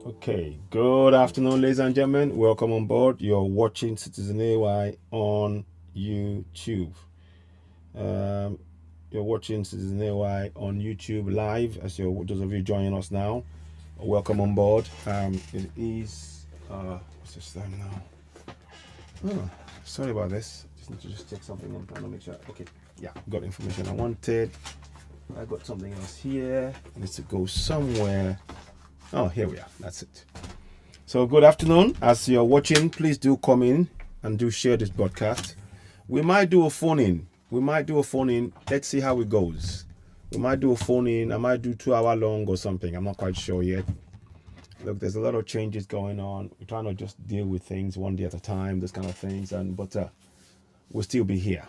Okay, good afternoon, ladies and gentlemen. Welcome on board. You're watching CitizenAY on YouTube. Um, you're watching CitizenAY on YouTube live. As you're those of you joining us now, welcome on board. It is what's this time now? Oh, sorry about this. Just need to check something and trying to make sure. Okay, yeah, got information I wanted. I got something else here. It needs to go somewhere. Oh, here we are. That's it. So good afternoon. As you're watching, please do come in and do share this broadcast. We might do a phone in. Let's see how it goes. We might do a phone in. I might do 2 hour long or something. I'm not quite sure yet. Look, there's a lot of changes going on. We're trying to just deal with things one day at a time, those kind of things. But we'll still be here.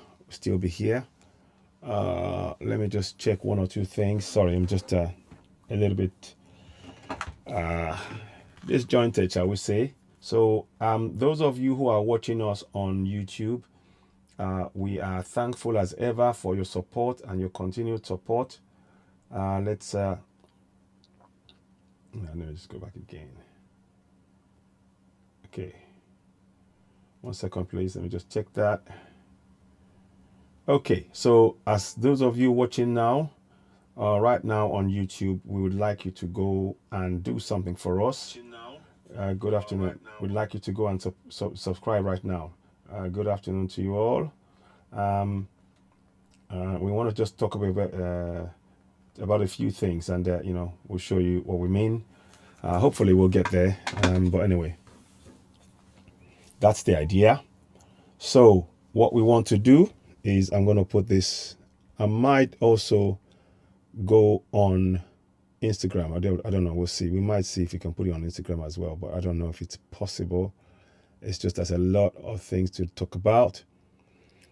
Let me just check one or two things. Sorry, I'm just a little bit disjointed, shall we say. So those of you who are watching us on YouTube, we are thankful as ever for your support and your continued support. Let me just go back again. Okay, 1 second please, let me just check that. Okay, so as those of you watching now, right now on YouTube, we would like you to go and do something for us. Good afternoon. We'd like you to go and subscribe right now. Good afternoon to you all. We want to just talk about a few things, and we'll show you what we mean. Hopefully, we'll get there. But anyway, that's the idea. So, what we want to do is, I'm going to put this. I might also go on Instagram. I don't know. We'll see. We might see if we can put it on Instagram as well, but I don't know if it's possible. It's just there's a lot of things to talk about.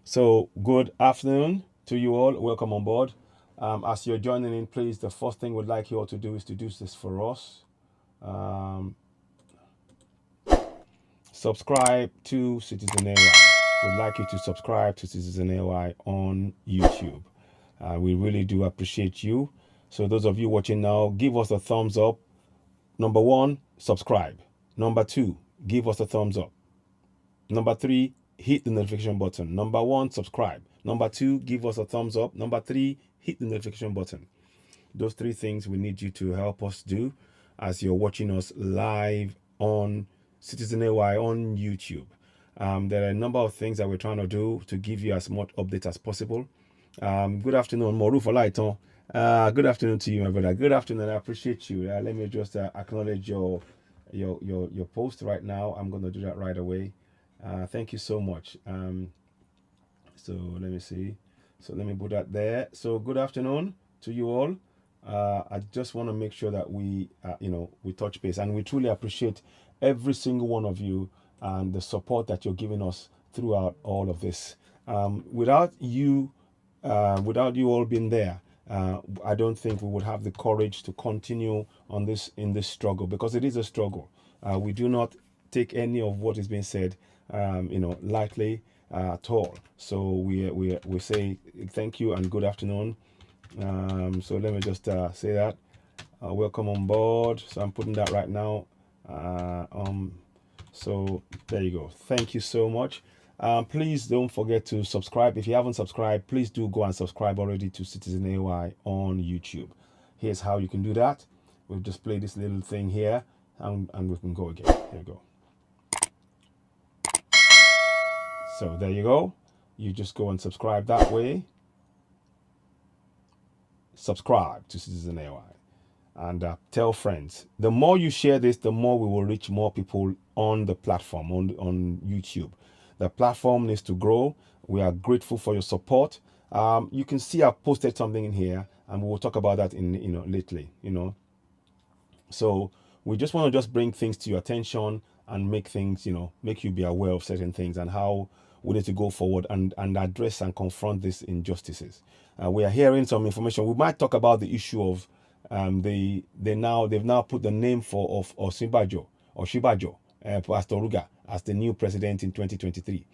So good afternoon to you all. Welcome on board. As you're joining in, please, the first thing we'd like you all to do is to do this for us. Subscribe to CitizenAY. We'd like you to subscribe to CitizenAY on YouTube. We really do appreciate you. So those of you watching now, give us a thumbs up. Number 1, subscribe. Number 2, give us a thumbs up. Number 3, hit the notification button. Number 1, subscribe. Number 2, give us a thumbs up. Number 3, hit the notification button. Those 3 things we need you to help us do as you're watching us live on CitizenAY on YouTube. There are a number of things that we're trying to do to give you as much update as possible. Good afternoon, Moru Folaiton. Good afternoon to you, my brother. Good afternoon. I appreciate you. Let me just acknowledge your post right now. I'm going to do that right away. Thank you so much. So let me see. So let me put that there. So good afternoon to you all. I just want to make sure that we touch base, and we truly appreciate every single one of you and the support that you're giving us throughout all of this. Without you all being there, I don't think we would have the courage to continue on in this struggle, because it is a struggle. We do not take any of what is being said, lightly at all. So we say thank you and good afternoon. So let me just say that. Welcome on board. So I'm putting that right now. So there you go. Thank you so much. Please don't forget to subscribe. If you haven't subscribed, please do go and subscribe already to CitizenAY on YouTube. Here's how you can do that. We'll just play this little thing here, and we can go again. Here we go. So there you go. You just go and subscribe that way. Subscribe to CitizenAY and tell friends. The more you share this, the more we will reach more people on the platform, on YouTube. The platform needs to grow. We are grateful for your support. You can see I've posted something in here, and we will talk about that lately. So we just want to just bring things to your attention and make things, make you be aware of certain things and how we need to go forward and address and confront these injustices. We are hearing some information. We might talk about the issue of they've now put the name of Oshibajo, Pastor Ruga, as the new president in 2023.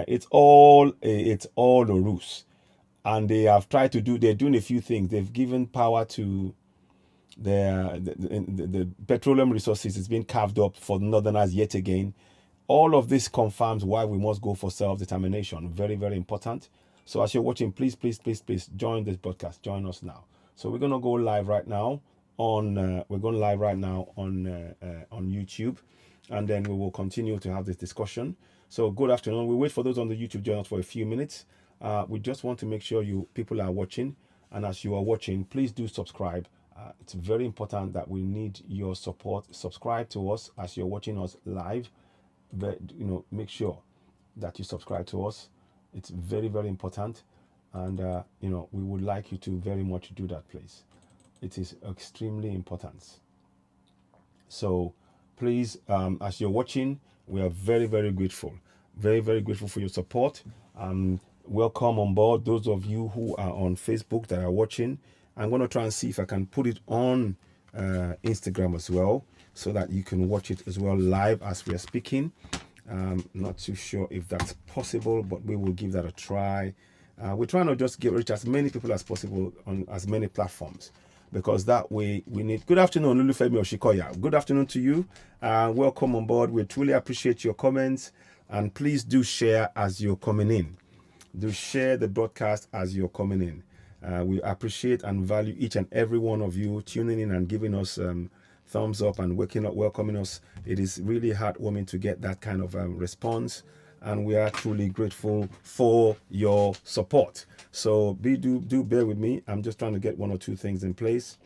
It's all a ruse, and they have tried to they're doing a few things. They've given power to the petroleum resources is being carved up for the northerners yet again. All of this confirms why we must go for self-determination. Very, very important. So as you're watching, please join this broadcast. Join us now. So we're gonna go live right now on YouTube, and then we will continue to have this discussion. So good afternoon. We wait for those on the YouTube join us for a few minutes. We just want to make sure people are watching, and as you are watching, please do subscribe. It's very important that we need your support. Subscribe to us as you're watching us live. Make sure that you subscribe to us. It's very, very important, and we would like you to very much do that, please. It is extremely important. So please, as you're watching, we are very, very grateful. Very, very grateful for your support. Welcome on board those of you who are on Facebook that are watching. I'm going to try and see if I can put it on Instagram as well, so that you can watch it as well live as we are speaking. Not too sure if that's possible, but we will give that a try. We're trying to just reach as many people as possible on as many platforms, because that way we need. Good afternoon, Lulufemi Oshikoya. Good afternoon to you. Welcome on board. We truly appreciate your comments, and please do share as you're coming in. Do share the broadcast as you're coming in. We appreciate and value each and every one of you tuning in and giving us thumbs up and welcoming us. It is really heartwarming to get that kind of response, and we are truly grateful for your support. So do bear with me. I'm just trying to get one or two things in place.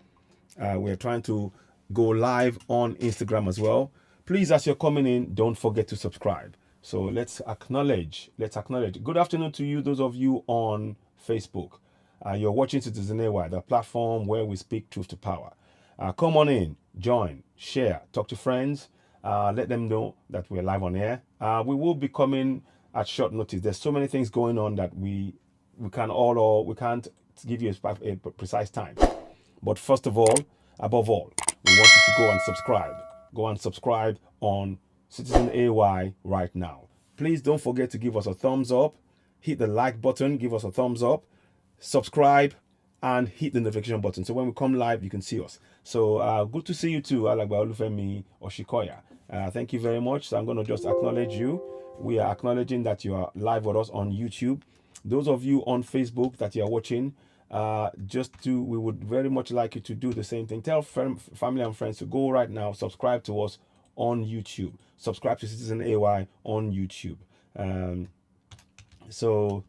We're trying to go live on Instagram as well. Please, as you're coming in, don't forget to subscribe. So let's acknowledge. Good afternoon to you, those of you on Facebook. You're watching CitizenAY, the platform where we speak truth to power. Come on in, join, share, talk to friends. Let them know that we're live on air. We will be coming at short notice. There's so many things going on that we can't give you a precise time. But first of all, above all, we want you to go and subscribe. Go and subscribe on CitizenAY right now. Please don't forget to give us a thumbs up. Hit the like button, give us a thumbs up. Subscribe and hit the notification button, so when we come live you can see us. So good to see you too, Alagba Olufemi Oshikoya. Thank you very much. So I'm going to just acknowledge you. We are acknowledging that you are live with us on YouTube. Those of you on Facebook that you are watching, we would very much like you to do the same thing. Tell family and friends to go right now, subscribe to us on YouTube. Subscribe to CitizenAY on YouTube. So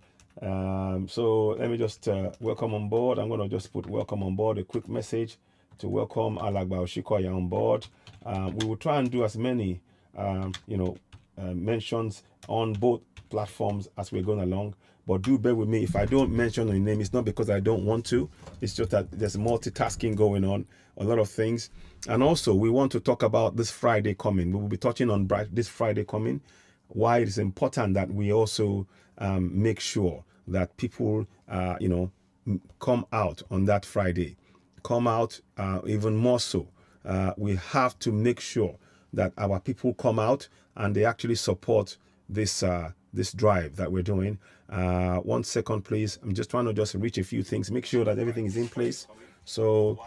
let me just welcome on board. I'm going to just put welcome on board, a quick message to welcome Alagba Oshikoya on board. We will try and do as many mentions on both platforms as we're going along, but do bear with me if I don't mention your name. It's not because I don't want to, it's just that there's multitasking going on, a lot of things. And also we want to talk about this Friday coming. We will be touching on this Friday coming, why it is important that we also make sure that people come out on that Friday. Come out even more so. We have to make sure that our people come out and they actually support this drive that we're doing. 1 second, please. I'm just trying to reach a few things, make sure that everything is in place. So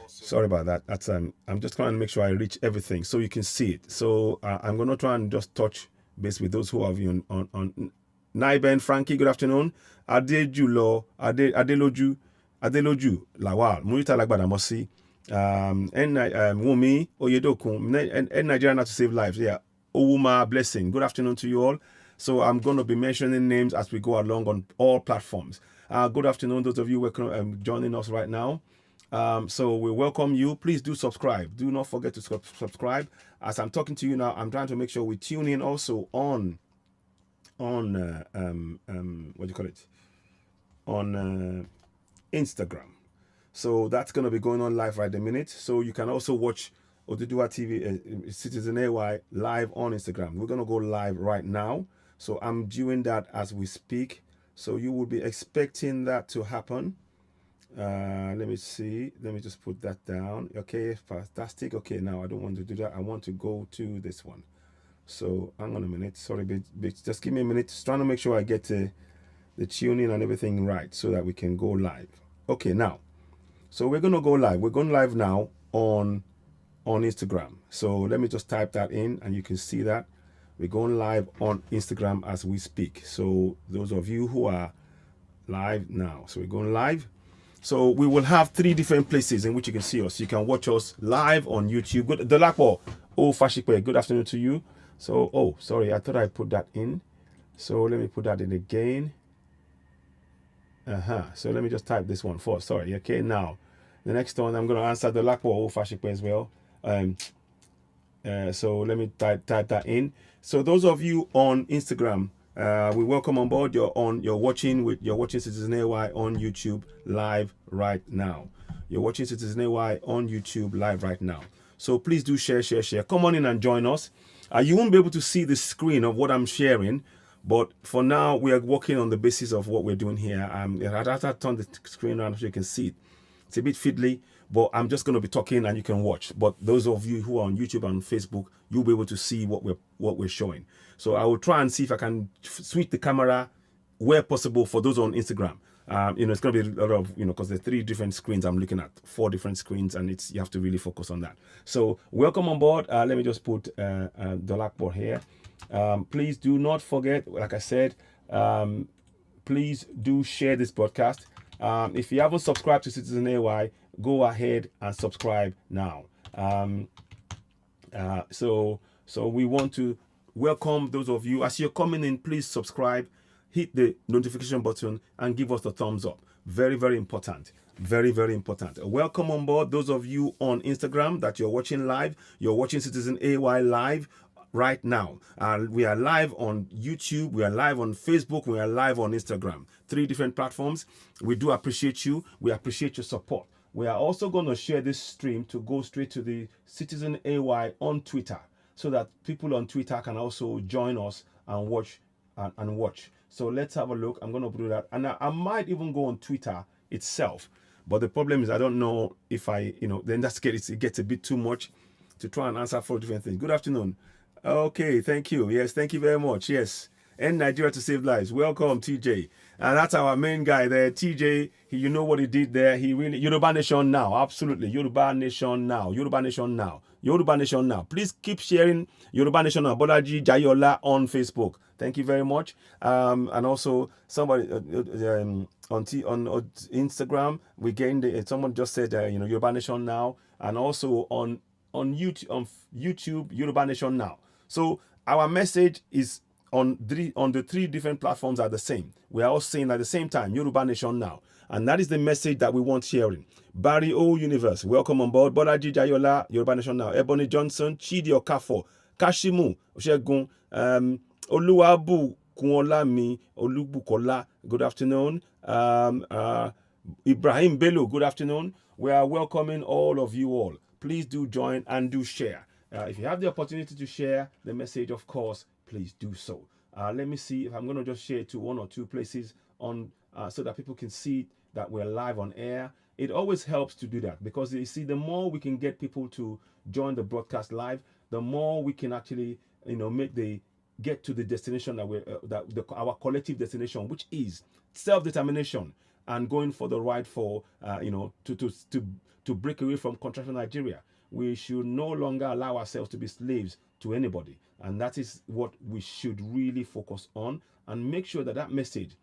sorry about that. That's I'm just trying to make sure I reach everything so you can see it. So I'm going to try and just touch base with those who have you on Naiben Frankie. Good afternoon. Adeloju Lawal Murita Lagbada Mosi. Wumi Oyedokun and Nigeria Not to Save Lives. Yeah. Owuma Blessing. Good afternoon to you all. So I'm going to be mentioning names as we go along on all platforms. Good afternoon, those of you who are joining us right now. So we welcome you. Please do subscribe. Do not forget to subscribe. As I'm talking to you now, I'm trying to make sure we tune in also on Instagram. So that's going to be going on live right the minute. So you can also watch Oduduwa TV, CitizenAY live on Instagram. We're going to go live right now. So I'm doing that as we speak. So you will be expecting that to happen. Let me see. Let me just put that down. Okay, fantastic. Okay, now I don't want to do that. I want to go to this one. So hang on a minute. Sorry, just give me a minute. Just trying to make sure I get the tuning and everything right so that we can go live. Okay, now So we're going to go live. We're going live now on Instagram. So let me just type that in and you can see that. We're going live on Instagram as we speak. So those of you who are live now. So we're going live. So we will have 3 different places in which you can see us. You can watch us live on YouTube. Good, Dolapo, Fashikwe, good afternoon to you. So, oh, sorry, I thought I put that in. So let me put that in again. So let me just type this one first. Sorry. Okay, now the next one I'm going to answer the Lakpo Fashikwe as well. So let me type that in. So those of you on Instagram, we welcome on board. You're watching CitizenAY on YouTube live right now. You're watching CitizenAY on YouTube live right now. So please do share. Come on in and join us. You won't be able to see the screen of what I'm sharing, but for now we are working on the basis of what we're doing here. I have to turn the screen around so you can see it. It's a bit fiddly, but I'm just going to be talking and you can watch. But those of you who are on YouTube and Facebook, you'll be able to see what we're showing. So I will try and see if I can switch the camera where possible for those on Instagram. It's going to be a lot of, because there's 3 different screens I'm looking at, 4 different screens, and you have to really focus on that. So welcome on board. Let me just put the Lakboard here. Please do not forget, like I said, please do share this broadcast. If you haven't subscribed to CitizenAY, go ahead and subscribe now. So we want to welcome those of you. As you're coming in, please subscribe, hit the notification button, and give us the thumbs up. Very, very important. Very, very important. Welcome on board those of you on Instagram that you're watching live. You're watching CitizenAY live right now. We are live on YouTube, we are live on Facebook, we are live on Instagram. 3 different platforms. We do appreciate you. We appreciate your support. We are also going to share this stream to go straight to the CitizenAY on Twitter, so that people on Twitter can also join us and watch and watch. So let's have a look. I'm going to do that, and I might even go on Twitter itself. But the problem is I don't know if then it gets a bit too much to try and answer 4 different things. Good afternoon. Okay, thank you. Yes, thank you very much. Yes. And Nigeria to Save Lives. Welcome, TJ. And that's our main guy there, TJ. You know what he did there. He really, Yoruba Nation now. Absolutely. Yoruba Nation now. Yoruba Nation now. Yoruba Nation now. Please keep sharing Yoruba Nation now. Bolaji Jayola on Facebook. Thank you very much. And also somebody on Instagram, we gained someone just said Yoruba Nation now, and also on YouTube Yoruba Nation now. So our message is on the 3 different platforms are the same. We are all saying at the same time, Yoruba Nation now. And that is the message that we want sharing. Barry O Universe, welcome on board. Bolaji Jayola, Yoruba Nation now. Ebony Johnson, Chidi Okafo, Kashimu, Oshegun, Oluwabu Kuolami, Olubukola, good afternoon. Ibrahim Bello, good afternoon. We are welcoming all of you all. Please do join and do share. If you have the opportunity to share the message, of course, please do so. Let me see if I'm going to just share it to 1 or 2 places on so that people can see that we're live on air. It always helps to do that, because you see, the more we can get people to join the broadcast live, the more we can actually get to the destination that our collective destination, which is self-determination and going for the right for to break away from contractual Nigeria. We should no longer allow ourselves to be slaves to anybody. And that is what we should really focus on, and make sure that that message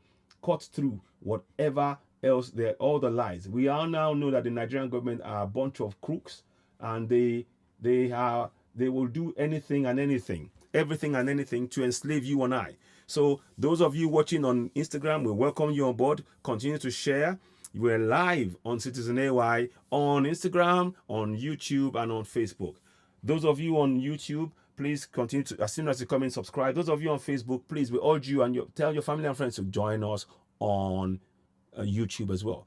cuts through whatever else all the lies. We all now know that the Nigerian government are a bunch of crooks, and they will do anything and anything, everything and anything to enslave you and I. So those of you watching on Instagram, we welcome you on board. Continue to share. We're live on CitizenAY on Instagram, on YouTube, and on Facebook. Those of you on YouTube, please continue to, as soon as you come in, subscribe. Those of you on Facebook, please, we urge you and tell your family and friends to join us on YouTube as well.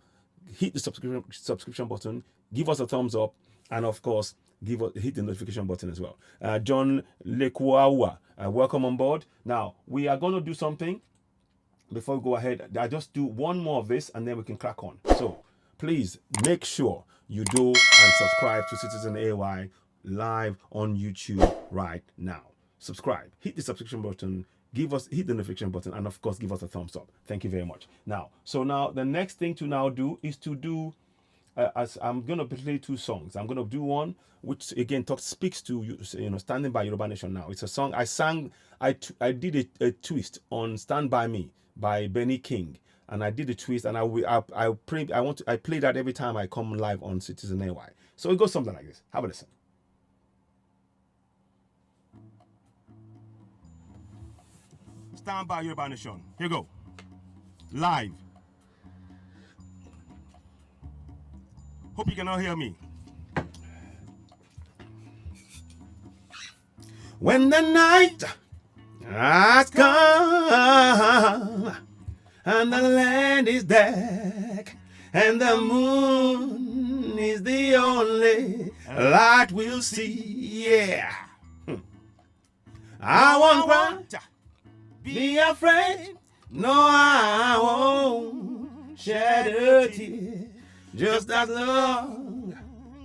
Hit the subscription button, give us a thumbs up, and of course, hit the notification button as well. John Lekuawa, welcome on board. Now, we are going to do something. Before we go ahead, I just do one more of this and then we can crack on. So please make sure you do and subscribe to CitizenAY live on YouTube right now. Subscribe, hit the subscription button, hit the notification button, and of course give us a thumbs up. Thank you very much. Now the next thing to now do is to do I'm going to play two songs. I'm going to do one which again speaks to standing by Yoruba Nation now. It's a song I sang. I did a twist on "Stand by Me" by Benny King, and I did a twist, and I play that every time I come live on CitizenAY. So it goes something like this. Have a listen. Stand by Yoruba Nation. Here you go. Live. Hope you can all hear me. When the night has come and the land is dark and the moon is the only light we'll see, yeah. I won't be afraid, no, I won't shed a tear, just as long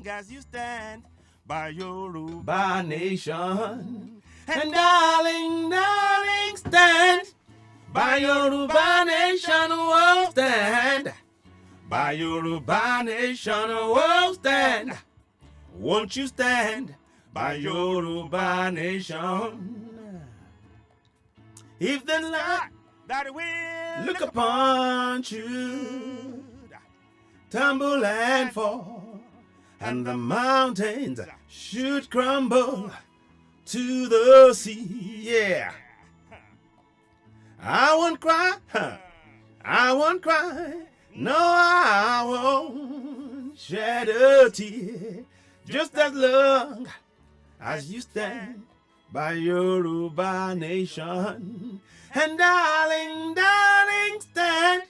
as you stand by Yoruba Nation. And darling, darling, stand by Yoruba Nation, we'll stand by Yoruba Nation, we'll stand. Won't you stand by Yoruba Nation? If the light that will look upon you tumble and fall, and the mountains should crumble to the sea, yeah. I won't cry, I won't cry, no, I won't shed a tear, just as long as you stand by Yoruba Nation. And darling, darling, stand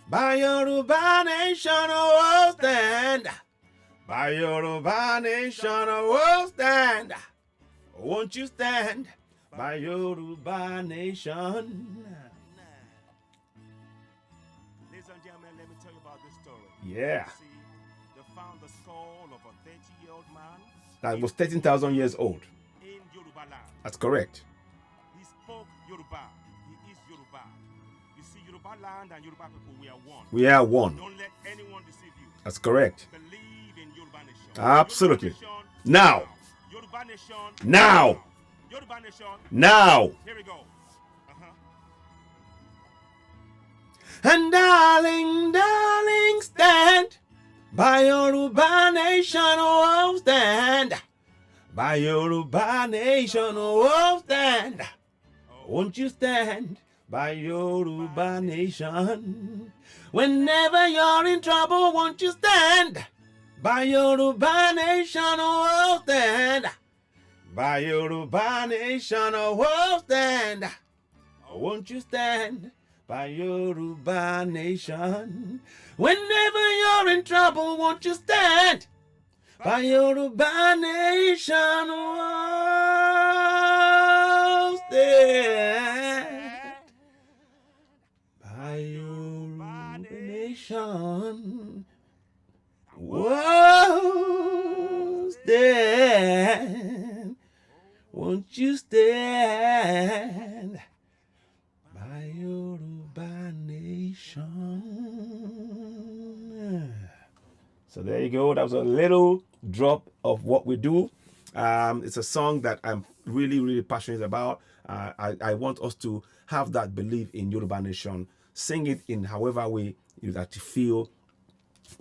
by Yoruba Nation, oh, stand by Yoruba Nation, oh, stand. Won't you stand by Yoruba Nation? Ladies and gentlemen, let me tell you about this story. Yeah. See, they found the skull of a 30-year-old man that was 13,000 years old. In Yoruba land. That's correct. He spoke Yoruba. He is Yoruba. You see, Yoruba land and Yoruba people, we are one. We are one. Don't let anyone deceive you. That's correct. Believe in Yoruba Nation. Absolutely. Yoruba Nation, now. Yoruba Nation. Now. Yoruba Nation. Now. Here we go. And darling, darling, stand by Yoruba Nation, oh, stand by Yoruba Nation, oh, stand. Won't you stand by Yoruba Nation? Whenever you're in trouble, won't you stand by Yoruba Nation, oh, stand by Yoruba Nation, oh, stand. Won't you stand by Yoruba Nation? Whenever you're in trouble, won't you stand by Yoruba Nation, oh, stand by Yoruba Nation, whoa, stand. Won't you stand by Yoruba Nation? So there you go. That was a little drop of what we do. It's a song that I'm really, really passionate about. I want us to have that belief in Yoruba Nation. Sing it in however way that you feel.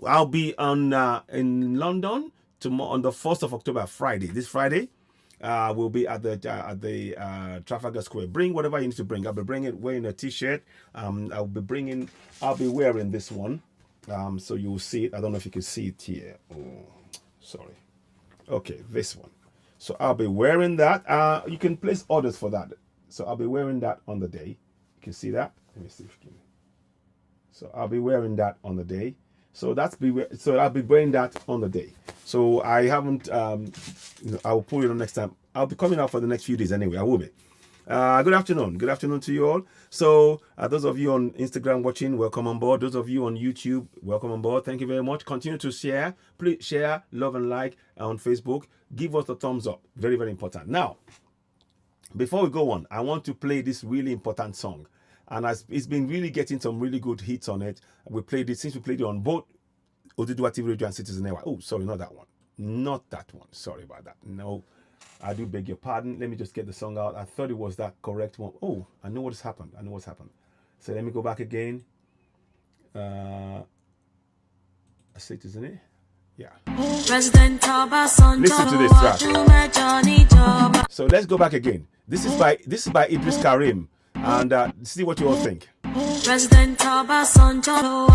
I'll be on in London tomorrow on the 1st of October, Friday. This Friday, we'll be at the Trafalgar Square. Bring whatever you need to bring. I'll be wearing a t-shirt. I'll be wearing this one. So you'll see it. I don't know if you can see it here. Oh, sorry. Okay, this one. So I'll be wearing that. You can place orders for that. So I'll be wearing that on the day. You can see that. Let me see if you can. So I'll be wearing that on the day. So I'll be wearing that on the day. So I haven't. I'll pull it on next time. I'll be coming out for the next few days anyway. I will be. Good afternoon. Good afternoon to you all. So those of you on Instagram watching, welcome on board. Those of you on YouTube, welcome on board. Thank you very much. Continue to share. Please share, love and like on Facebook. Give us a thumbs up. Very, very important. Now, before we go on, I want to play this really important song. And it's been really getting some really good hits on it. Since we played it on both Oduduwa TV Radio and CitizenAY. Oh, sorry, not that one. Not that one. Sorry about that. No, I do beg your pardon. Let me just get the song out. I thought it was that correct one. Oh, I know what's happened. I know what's happened. So let me go back again. CitizenAY. Yeah. Listen to this track. So let's go back again. This is by Idris Karim, and see what you all think. President Obasanjo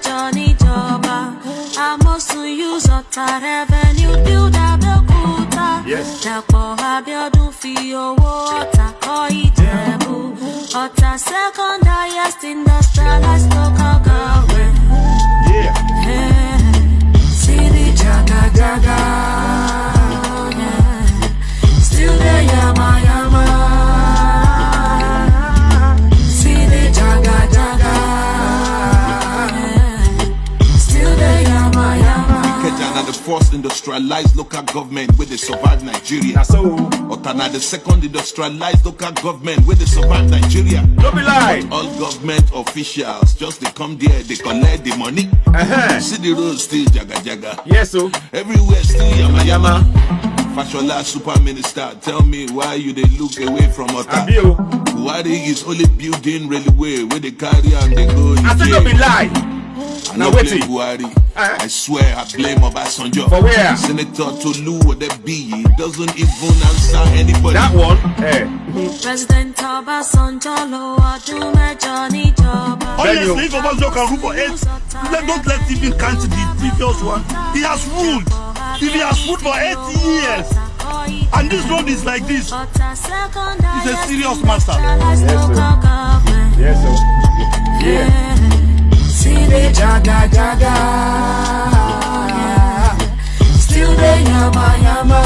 Johnny Joba. I must use Ota revenue build Abeokuta. Yes. Dapo Abiodun fi owo Ota ko Ijebu. Ota second highest industrialized local government. Yeah. See the jaga jaga. Yeah. Still the yama yama. The first industrialized local government where they survived Nigeria. That's so. Otana the second industrialized local government where they survived Nigeria. Don't be lying. All government officials just they come there, they collect the money. See the road still jaga jaga. Yes, so everywhere still yama yama. Fashola super minister, tell me why you they look away from Ota. Buhari is only building railway where they carry and they go. I said don't be lying. Now wait. I swear I blame Obasanjo. For where? Senator Tolu or the B doesn't even answer anybody. That one? Hey. President Obasanjo Johnny Joba. Honestly, if Obasanjo can rule for 8, don't let him count the previous one. He has ruled. If he has ruled for 8 years, and this road is like this, he's a serious master. Yes, sir. Yeah. See the jaga jaga, still the yama yama.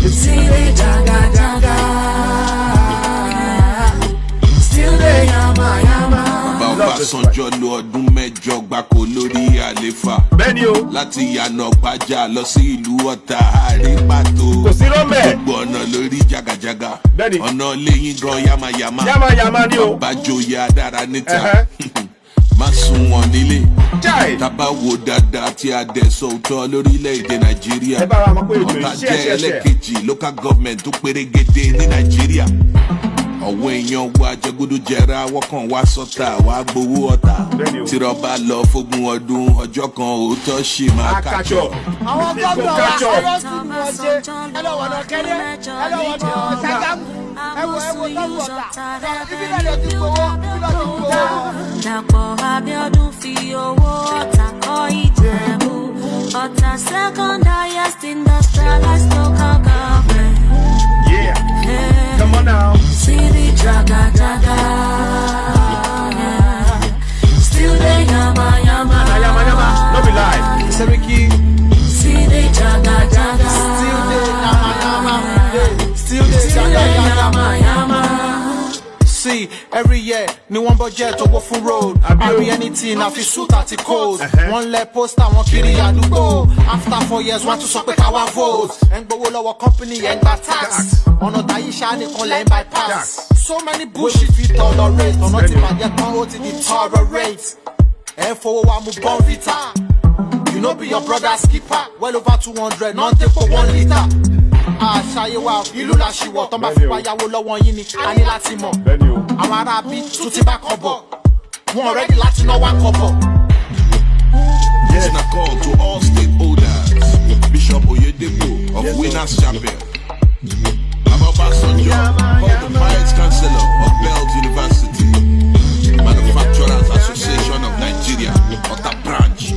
See the jaga jaga, still the yama yama. Obasanjo lo ọdún mẹ́jọ gbáko lórí àléfà. Bẹ́ẹ̀ni o. Láti yànà pàjá lọ sí ìlú Ọ̀tà àrípàtó. Kò sí rọ́mẹ̀. Gbogbo ọ̀nà lórí jagajaga. Bẹ́ẹ̀ni. Ọ̀nà lẹ́yìn gan yamayama. Yamayama ni o. Bàjọ́yà dára níta. Má sùn wọ́n nílé. Tábà wo dáadáa tí a dẹ̀ sọ òótọ́ lórílẹ̀‐èdè Nàìjíríà. Ọ̀tà jẹ́ ẹlẹ́kejì local government tó pérégedé ní Nàìjíríà. Ọ̀wọ́ èèyàn wa jẹgúdú jẹra wọ́kàn wá sọ́tà wá gbowó ọ̀tà. Tírọ̀bà lọ fógún ọdún ọjọ́ kan òótọ́ ṣì máa kájọ. Àwọn gómìnà wa ọlọ́sùn ni wọ́n ṣe ẹlọ́wọ̀nà kẹ́lẹ́ ẹlọ́wọ̀nà Ṣàgámù ẹwọ tọ́lù ọ̀tà ibi náà lè ti gbowó ibi náà ti gbowó. Dàpọ̀ Abíọ́dún fi owó Ọ̀tà kọ́ Ìjẹ̀bú. Ọ̀tà second highest industrialized local government. Yeah. Come on now. See the jaga jaga. Still the yama yama. Yama yama. Don't be lying. Seriki. See the jaga jaga. Still the yama yama. Still the yama yama. See, every year, new one budget to go for road. I be anything, I feel suit at the code. One let poster, one kiri adugo. After 4 years, want to support our vote. And go all our company and buy tax. On a Daisha, they call them bypass. So many bullshit we tolerate. On not even get power to the tolerate. And for one move born vita. You know be your brother's keeper. Well over 200, not take for 1 liter. Ṣayẹwà ìlú làṣìwọ̀ tó máa fi wáyàwó lọ́wọ́ yín ni a ní láti mọ̀. Àwọn ará bí tún ti bá kọ́bọ̀. Wọ́n rẹ́dí láti ná wá kọ́bọ̀. This is a call to all stakeholders. Bishop Oyedepo of Winners Chapel. Obasanjo, called the Vice Chancellor of Belt University. Manufacturers Association of Nigeria, Ọ̀tà branch.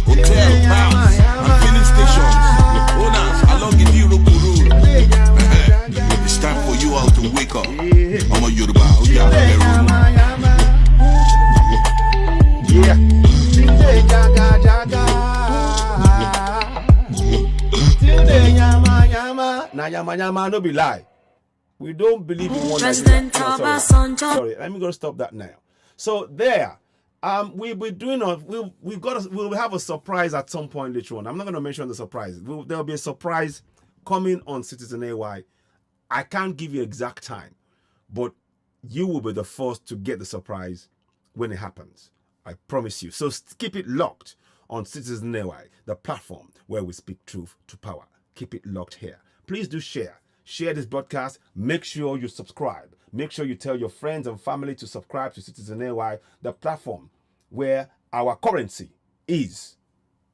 Hotel, bars, and filling stations. Owners along the Iroko Road. It's time for you all to wake up. I'm a Yoruba. Yeah. Now yama no be lie. We don't believe in one Nigeria. No, sorry, let me go stop that now. So there. We'll be doing we'll have a surprise at some point later on. I'm not going to mention the surprise. There'll be a surprise coming on CitizenAY. I can't give you exact time, but you will be the first to get the surprise when it happens. I promise you. So keep it locked on CitizenAY, the platform where we speak truth to power. Keep it locked here. Please do share. Share this broadcast. Make sure you subscribe. Make sure you tell your friends and family to subscribe to CitizenAY, the platform where our currency is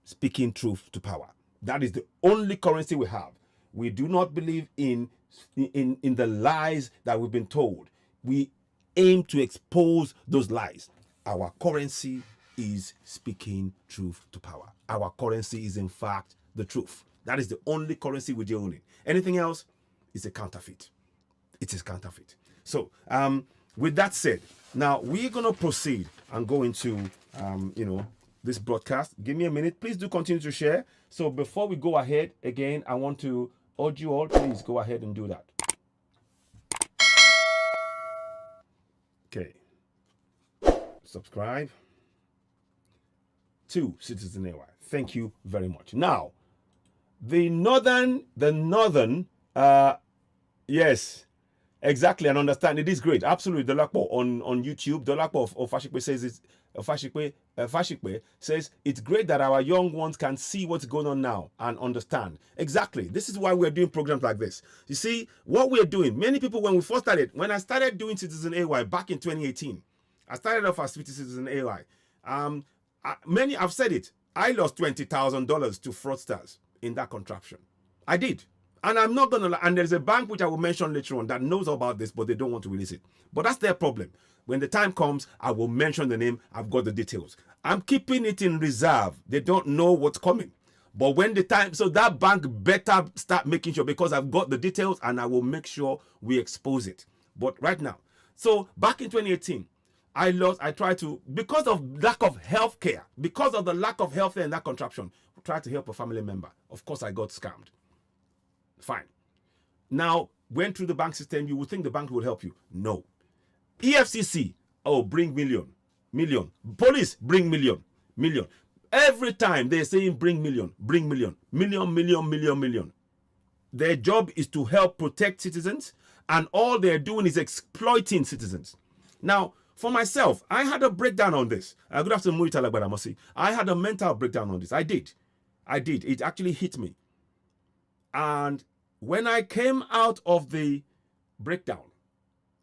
speaking truth to power. That is the only currency we have. We do not believe in the lies that we've been told. We aim to expose those lies. Our currency is speaking truth to power. Our currency is in fact the truth. That is the only currency we deal in. Anything else is a counterfeit. It is counterfeit. So with that said, now we're going to proceed and go into this broadcast. Give me a minute. Please do continue to share. So before we go ahead, again, I want to urge you all, please go ahead and do that. Okay. Subscribe to CitizenAY. Thank you very much. Now, the northern, yes, exactly, and understand it is great. Absolutely, Dolakpo on YouTube, Dolakpo of Fashikwe says it's Fashikwe says it's great that our young ones can see what's going on now and understand. Exactly. This is why we're doing programs like this. You see, what we're doing, many people, when I started doing CitizenAY back in 2018, I started off as CitizenAY. I've said it, I lost $20,000 to fraudsters in that contraption. I did. And I'm not going to, and there's a bank which I will mention later on that knows about this, but they don't want to release it. But that's their problem. When the time comes, I will mention the name. I've got the details. I'm keeping it in reserve. They don't know what's coming. But when the time, so that bank better start making sure, because I've got the details and I will make sure we expose it. But right now, so back in 2018, I tried to, because of lack of health care, because of the lack of health care in that contraption, tried to help a family member. Of course, I got scammed. Fine. Now, went through the bank system, you would think the bank will help you. No. EFCC, oh, bring million. Police, bring million. Every time they're saying bring million. Their job is to help protect citizens, and all they're doing is exploiting citizens. Now, for myself, I had a breakdown on this. Good afternoon, Murita Lagbaramosi. I had a mental breakdown on this. I did. It actually hit me. And when I came out of the breakdown,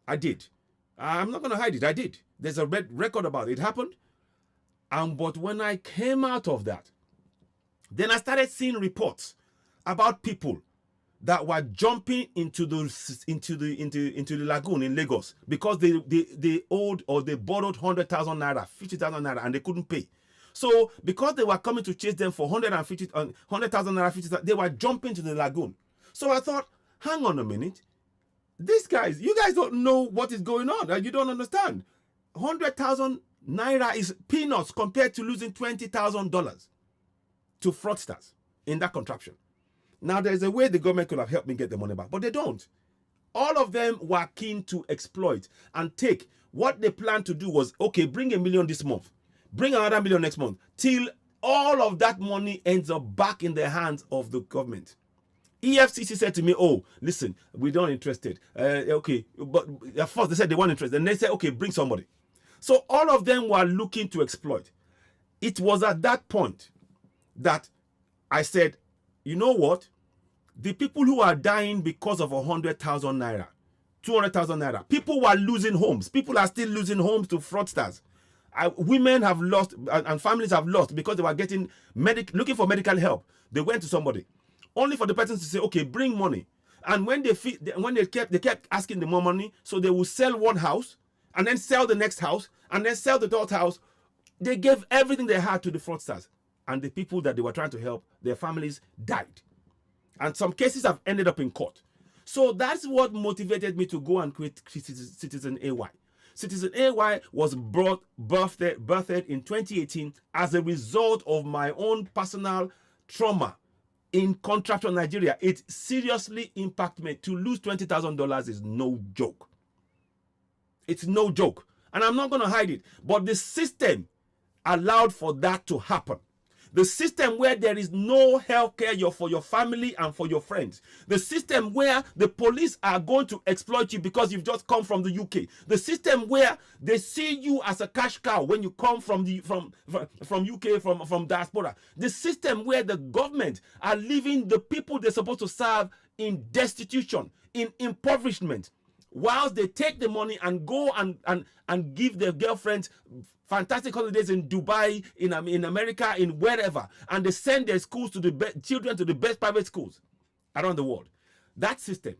I did. I'm not going to hide it. I did. There's a record about it. It happened. But when I came out of that, then I started seeing reports about people that were jumping into the lagoon in Lagos because they owed or they borrowed 100,000 naira, 50,000 naira, and they couldn't pay. So because they were coming to chase them for 100,000 naira, 50,000, they were jumping to the lagoon. So I thought, hang on a minute. These guys, you guys don't know what is going on. You don't understand. 100,000 naira is peanuts compared to losing $20,000 to fraudsters in that contraption. Now, there's a way the government could have helped me get the money back, but they don't. All of them were keen to exploit and take. What they planned to do was, okay, bring $1 million this month, bring another $1 million next month, till all of that money ends up back in the hands of the government. EFCC said to me, oh, listen, we don't interested. Okay, but at first they said they weren't interested. And they said, okay, bring somebody. So all of them were looking to exploit. It was at that point that I said, you know what? The people who are dying because of 100,000 naira, 200,000 naira, people were losing homes. People are still losing homes to fraudsters. Women have lost and families have lost because they were getting looking for medical help. They went to somebody, only for the person to say, "Okay, bring money." And when they kept asking them more money, so they will sell one house and then sell the next house and then sell the third house. They gave everything they had to the fraudsters, and the people that they were trying to help, their families died. And some cases have ended up in court. So that's what motivated me to go and create CitizenAY. CitizenAY was birthed in 2018 as a result of my own personal trauma in contractual Nigeria. It seriously impacted me. To lose $20,000 is no joke. It's no joke. And I'm not going to hide it. But the system allowed for that to happen. The system where there is no health care for your family and for your friends. The system where the police are going to exploit you because you've just come from the UK. The system where they see you as a cash cow when you come from UK, from diaspora. The system where the government are leaving the people they're supposed to serve in destitution, in impoverishment, whilst they take the money and go and give their girlfriends fantastic holidays in Dubai, in America, in wherever, and they send their schools to the children to the best private schools around the world. That system.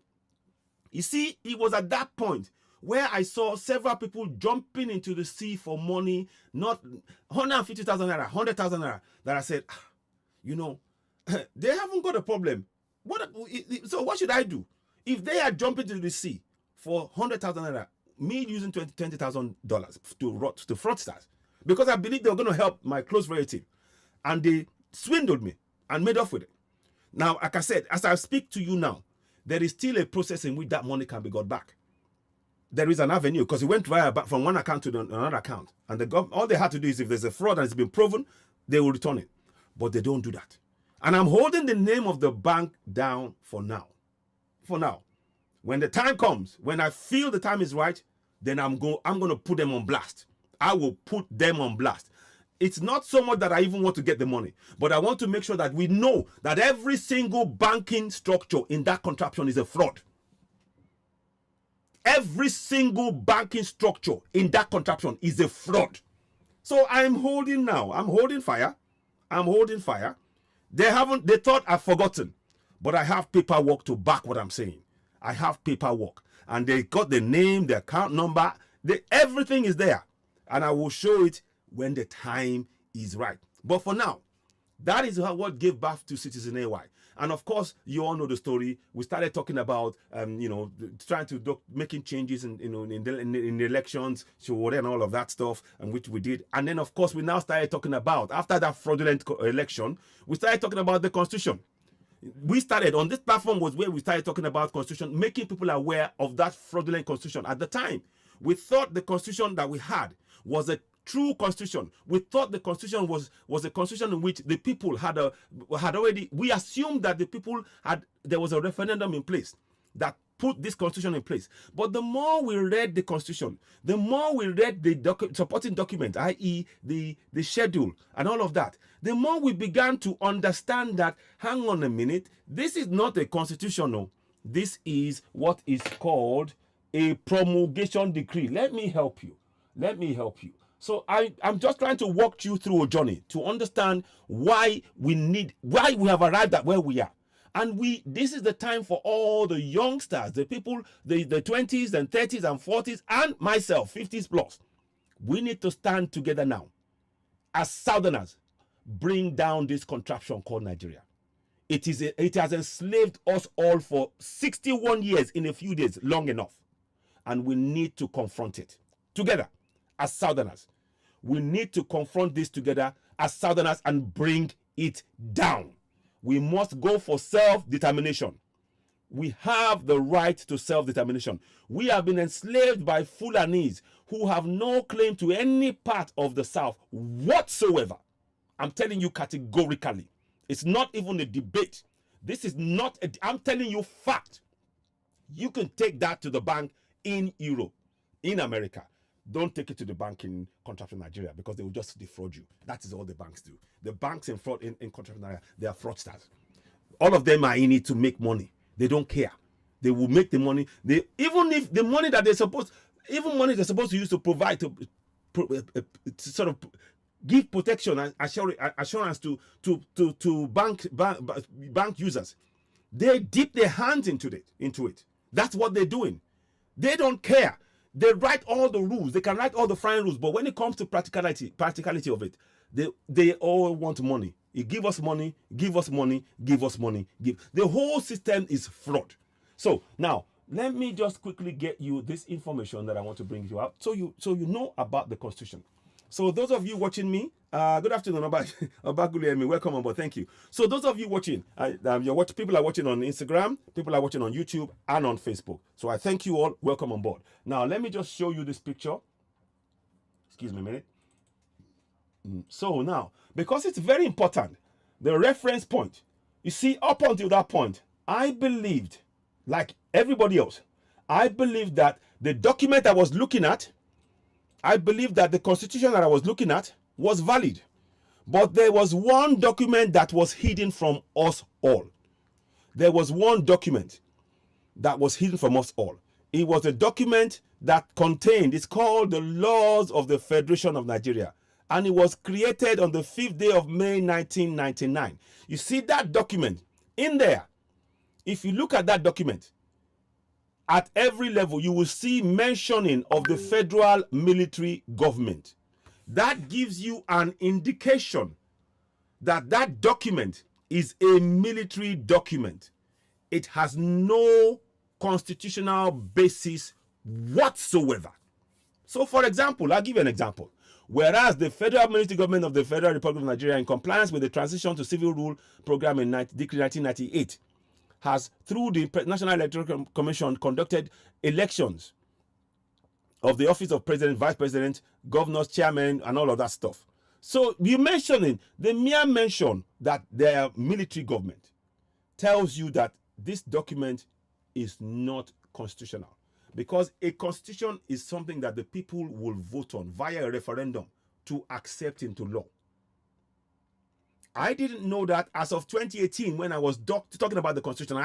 You see, it was at that point where I saw several people jumping into the sea for money, not 150,000 naira, 100,000 naira, that I said, you know, they haven't got a problem. So what should I do? If they are jumping into the sea for 100,000 naira, me using $20,000 to fraudsters, because I believe they were going to help my close relative, and they swindled me and made off with it. Now, like I said, as I speak to you now, there is still a process in which that money can be got back. There is an avenue, because it went from one account to another account, and all they had to do is, if there's a fraud and it's been proven, they will return it. But they don't do that. And I'm holding the name of the bank down for now. For now. When the time comes, when I feel the time is right, then I'm going to put them on blast. I will put them on blast. It's not so much that I even want to get the money, but I want to make sure that we know that every single banking structure in that contraption is a fraud. Every single banking structure in that contraption is a fraud. So I'm holding now. I'm holding fire. I'm holding fire. They thought I've forgotten, but I have paperwork to back what I'm saying. I have paperwork, and they got the name, the account number, everything is there, and I will show it when the time is right. But for now, that is what gave birth to CitizenAY. And of course, you all know the story. We started talking about, trying to making changes in the elections, and all of that stuff, and which we did. And then, of course, we now started talking about, after that fraudulent election, we started talking about the Constitution. We started on this platform was where we started talking about Constitution, making people aware of that fraudulent Constitution. At the time, we thought the Constitution that we had was a true Constitution. We thought the Constitution was a Constitution in which the people had already. We assumed that there was a referendum in place that put this Constitution in place. But the more we read the Constitution, the more we read the supporting document, i.e. the schedule and all of that, the more we began to understand that, hang on a minute, this is not a constitution. No. This is what is called a promulgation decree. Let me help you. So I'm just trying to walk you through a journey to understand why we have arrived at where we are. And this is the time for all the youngsters, the people, the 20s and 30s and 40s, and myself, 50s plus. We need to stand together now. As Southerners, bring down this contraption called Nigeria. It has enslaved us all for 61 years in a few days, long enough. And we need to confront it together as Southerners. We need to confront this together as Southerners and bring it down. We must go for self-determination. We have the right to self-determination. We have been enslaved by Fulanis who have no claim to any part of the South whatsoever. I'm telling you categorically. It's not even a debate. This is not, I'm telling you fact. You can take that to the bank in Europe, in America. Don't take it to the bank in contraption Nigeria, because they will just defraud you. That is all the banks do. The banks in contraption Nigeria, they are fraudsters. All of them are in it to make money. They don't care. They will make the money. Even if the money that they're supposed to use to provide to sort of give protection and assurance to bank users, they dip their hands into it. That's what they're doing. They don't care. They write all the rules. They can write all the fine rules, but when it comes to practicality of it, they all want money. You give us money, give us money, give us money. The whole system is fraud. So now let me just quickly get you this information that I want to bring you out, so you know about the Constitution. So those of you watching me, good afternoon, Obagulemi, welcome on board, thank you. So those of you watching, people are watching on Instagram, people are watching on YouTube and on Facebook. So I thank you all, welcome on board. Now let me just show you this picture. Excuse me a minute. So now, because it's very important, the reference point, you see, up until that point, I believed, like everybody else, I believed that the document I was looking at, I believed that the constitution that I was looking at was valid. But there was one document that was hidden from us all. There was one document that was hidden from us all. It was a document that contained, it's called the Laws of the Federation of Nigeria. And it was created on the 5th day of May 1999. You see that document in there. If you look at that document, at every level, you will see mentioning of the federal military government. That gives you an indication that that document is a military document. It has no constitutional basis whatsoever. So, for example, I'll give you an example. Whereas the federal military government of the Federal Republic of Nigeria, in compliance with the Transition to Civil Rule Program in Decree 1998, has, through the National Electoral Commission, conducted elections of the office of president, vice president, governors, chairman, and all of that stuff. So you mentioning, the mere mention that they are military government tells you that this document is not constitutional, because a constitution is something that the people will vote on via a referendum to accept into law. I didn't know that as of 2018 when I was talking about the constitution.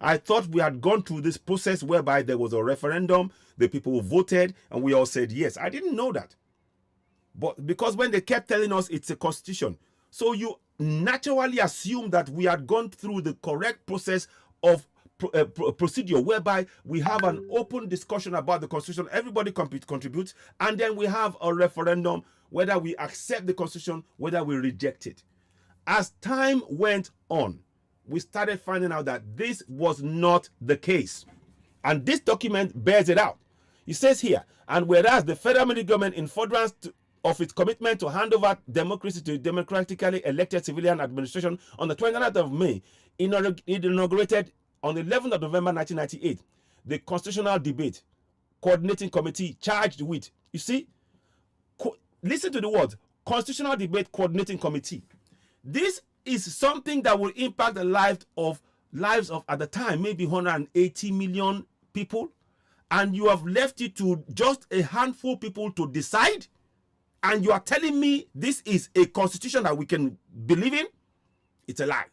I thought we had gone through this process whereby there was a referendum, the people voted, and we all said yes. I didn't know that. But because when they kept telling us it's a constitution, so you naturally assume that we had gone through the correct process of procedure whereby we have an open discussion about the constitution, everybody contributes, and then we have a referendum whether we accept the constitution, whether we reject it. As time went on, we started finding out that this was not the case, and this document bears it out. It says here, and whereas the federal military government, in furtherance of its commitment to hand over democracy to democratically elected civilian administration, on the 29th of May, it inaugurated on the 11th of November 1998, the Constitutional Debate Coordinating Committee charged with, you see, listen to the words, Constitutional Debate Coordinating Committee. This is something that will impact the lives of at the time, maybe 180 million people, and you have left it to just a handful of people to decide, and you are telling me this is a constitution that we can believe in? It's a lie.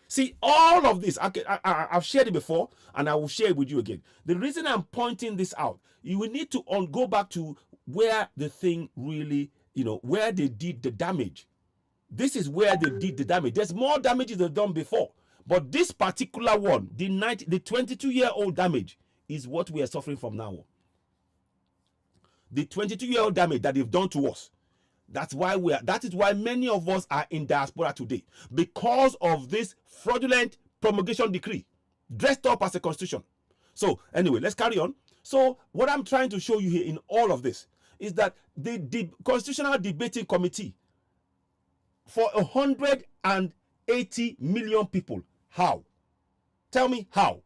See, all of this, I've shared it before, and I will share it with you again. The reason I'm pointing this out, you will need to go back to where the thing really, where they did the damage. This is where they did the damage. There's more damages they've done before, but this particular one, the 22-year-old damage, is what we are suffering from now. The 22-year-old damage that they've done to us. That is why many of us are in diaspora today, because of this fraudulent promulgation decree dressed up as a constitution. So anyway, let's carry on. So what I'm trying to show you here in all of this is that the Constitutional Debating Committee, for 180 million people, how? Tell me how.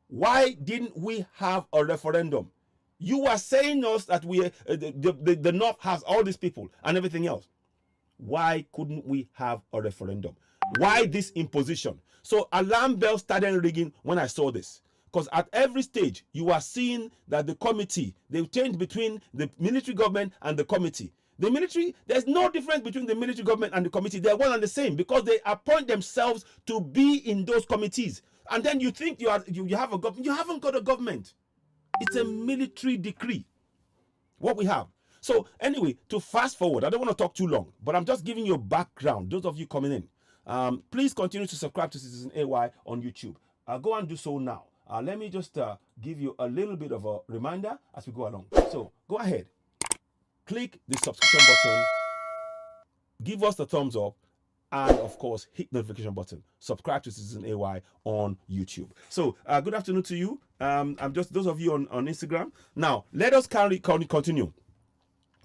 Why didn't we have a referendum? You are saying us that the North has all these people and everything else. Why couldn't we have a referendum? Why this imposition? So alarm bells started ringing when I saw this. Because at every stage, you are seeing that the committee, they change between the military government and the committee. The military, there's no difference between the military government and the committee. They're one and the same, because they appoint themselves to be in those committees. And then you think you have a government. You haven't got a government. It's a military decree, what we have. So anyway, to fast forward, I don't want to talk too long, but I'm just giving you a background. Those of you coming in, please continue to subscribe to CitizenAY on YouTube. Go and do so now. Let me just give you a little bit of a reminder as we go along. So go ahead, click the subscription button, give us the thumbs up, and of course hit the notification button. Subscribe to CitizenAY on YouTube. So good afternoon to you. I'm just those of you on Instagram. Now let us continue.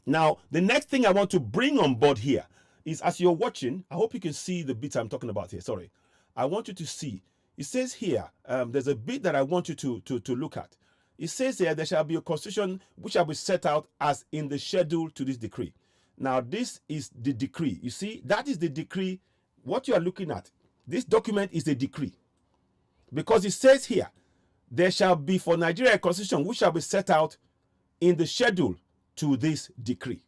Now the next thing I want to bring on board here is, as you're watching, I hope you can see the bit I'm talking about here. Sorry, I want you to see. It says here, there's a bit that I want you to look at. It says here, there shall be a constitution which shall be set out as in the schedule to this decree. Now, this is the decree. You see, that is the decree. What you are looking at, this document is a decree. Because it says here, there shall be for Nigeria a constitution which shall be set out in the schedule to this decree.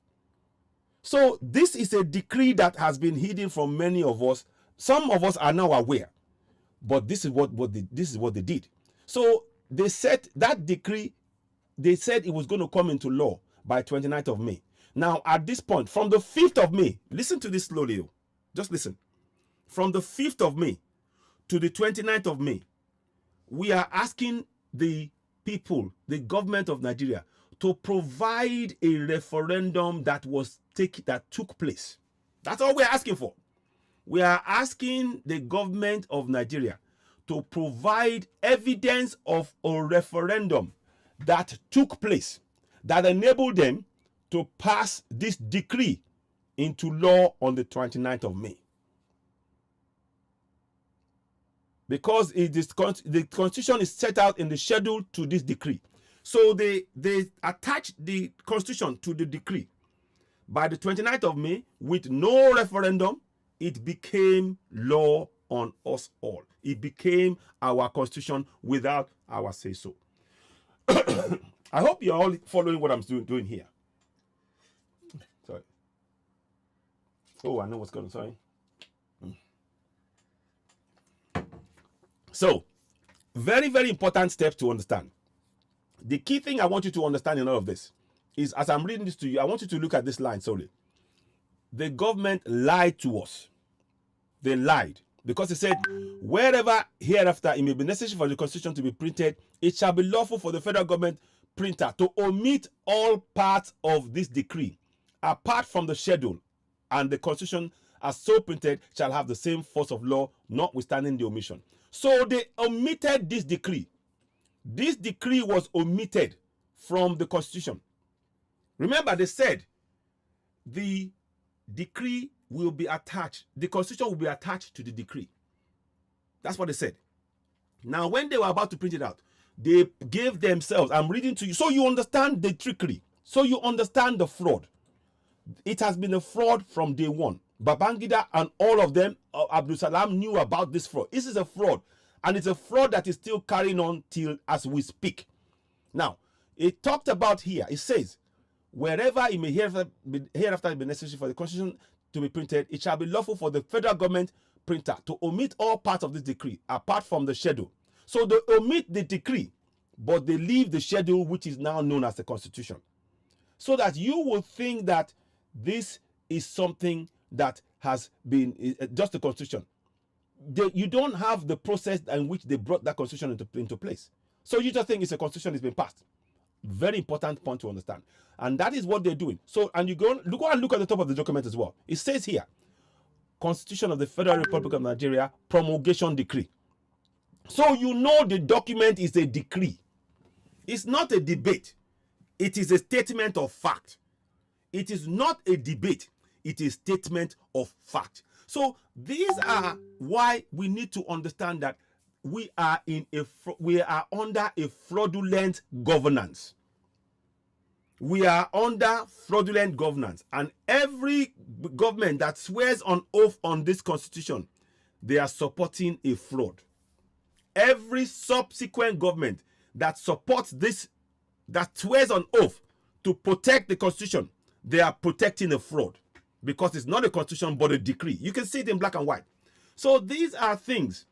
So this is a decree that has been hidden from many of us. Some of us are now aware, but this is what they did. So they said that decree, they said it was going to come into law by 29th of May. Now, at this point, from the 5th of May, listen to this slowly. Just listen. From the 5th of May to the 29th of May, we are asking the people, the government of Nigeria, to provide a referendum that took place. That's all we're asking for. We are asking the government of Nigeria to provide evidence of a referendum that took place, that enabled them to pass this decree into law on the 29th of May. Because the constitution is set out in the schedule to this decree. So they attached the constitution to the decree. By the 29th of May, with no referendum, it became law on us all. It became our constitution without our say-so. I hope you're all following what I'm doing here. Sorry. Oh, I know what's going on. Sorry. So, very, very important step to understand. The key thing I want you to understand in all of this is, as I'm reading this to you, I want you to look at this line solely. The government lied to us. They lied because they said, wherever hereafter it may be necessary for the constitution to be printed, it shall be lawful for the federal government printer to omit all parts of this decree, apart from the schedule, and the constitution as so printed shall have the same force of law, notwithstanding the omission. So they omitted this decree. This decree was omitted from the constitution. Remember, they said the decree will be attached, the constitution will be attached to the decree. That's what they said. Now, when they were about to print it out, they gave themselves, I'm reading to you, so you understand the trickery, so you understand the fraud. It has been a fraud from day one. Babangida and all of them, Abdul Salam, knew about this fraud. This is a fraud, and it's a fraud that is still carrying on till as we speak. Now, it talked about here, it says, wherever it may hereafter be necessary for the constitution to be printed, it shall be lawful for the federal government printer to omit all parts of this decree, apart from the schedule. So they omit the decree, but they leave the schedule, which is now known as the constitution. So that you will think that this is something that has been just the constitution. You don't have the process in which they brought that constitution into place. So you just think it's a constitution that's been passed. Very important point to understand. And that is what they're doing. So, and you go and look at the top of the document as well. It says here, Constitution of the Federal Republic of Nigeria, promulgation decree. So you know the document is a decree. It's not a debate. It is a statement of fact. It is not a debate. It is statement of fact. So these are why we need to understand that we are under a fraudulent governance. We are under fraudulent governance, and every government that swears on oath on this constitution, they are supporting a fraud. Every subsequent government that supports this, that swears on oath to protect the constitution, they are protecting a fraud, because it's not a constitution but a decree. You can see it in black and white. So these are things,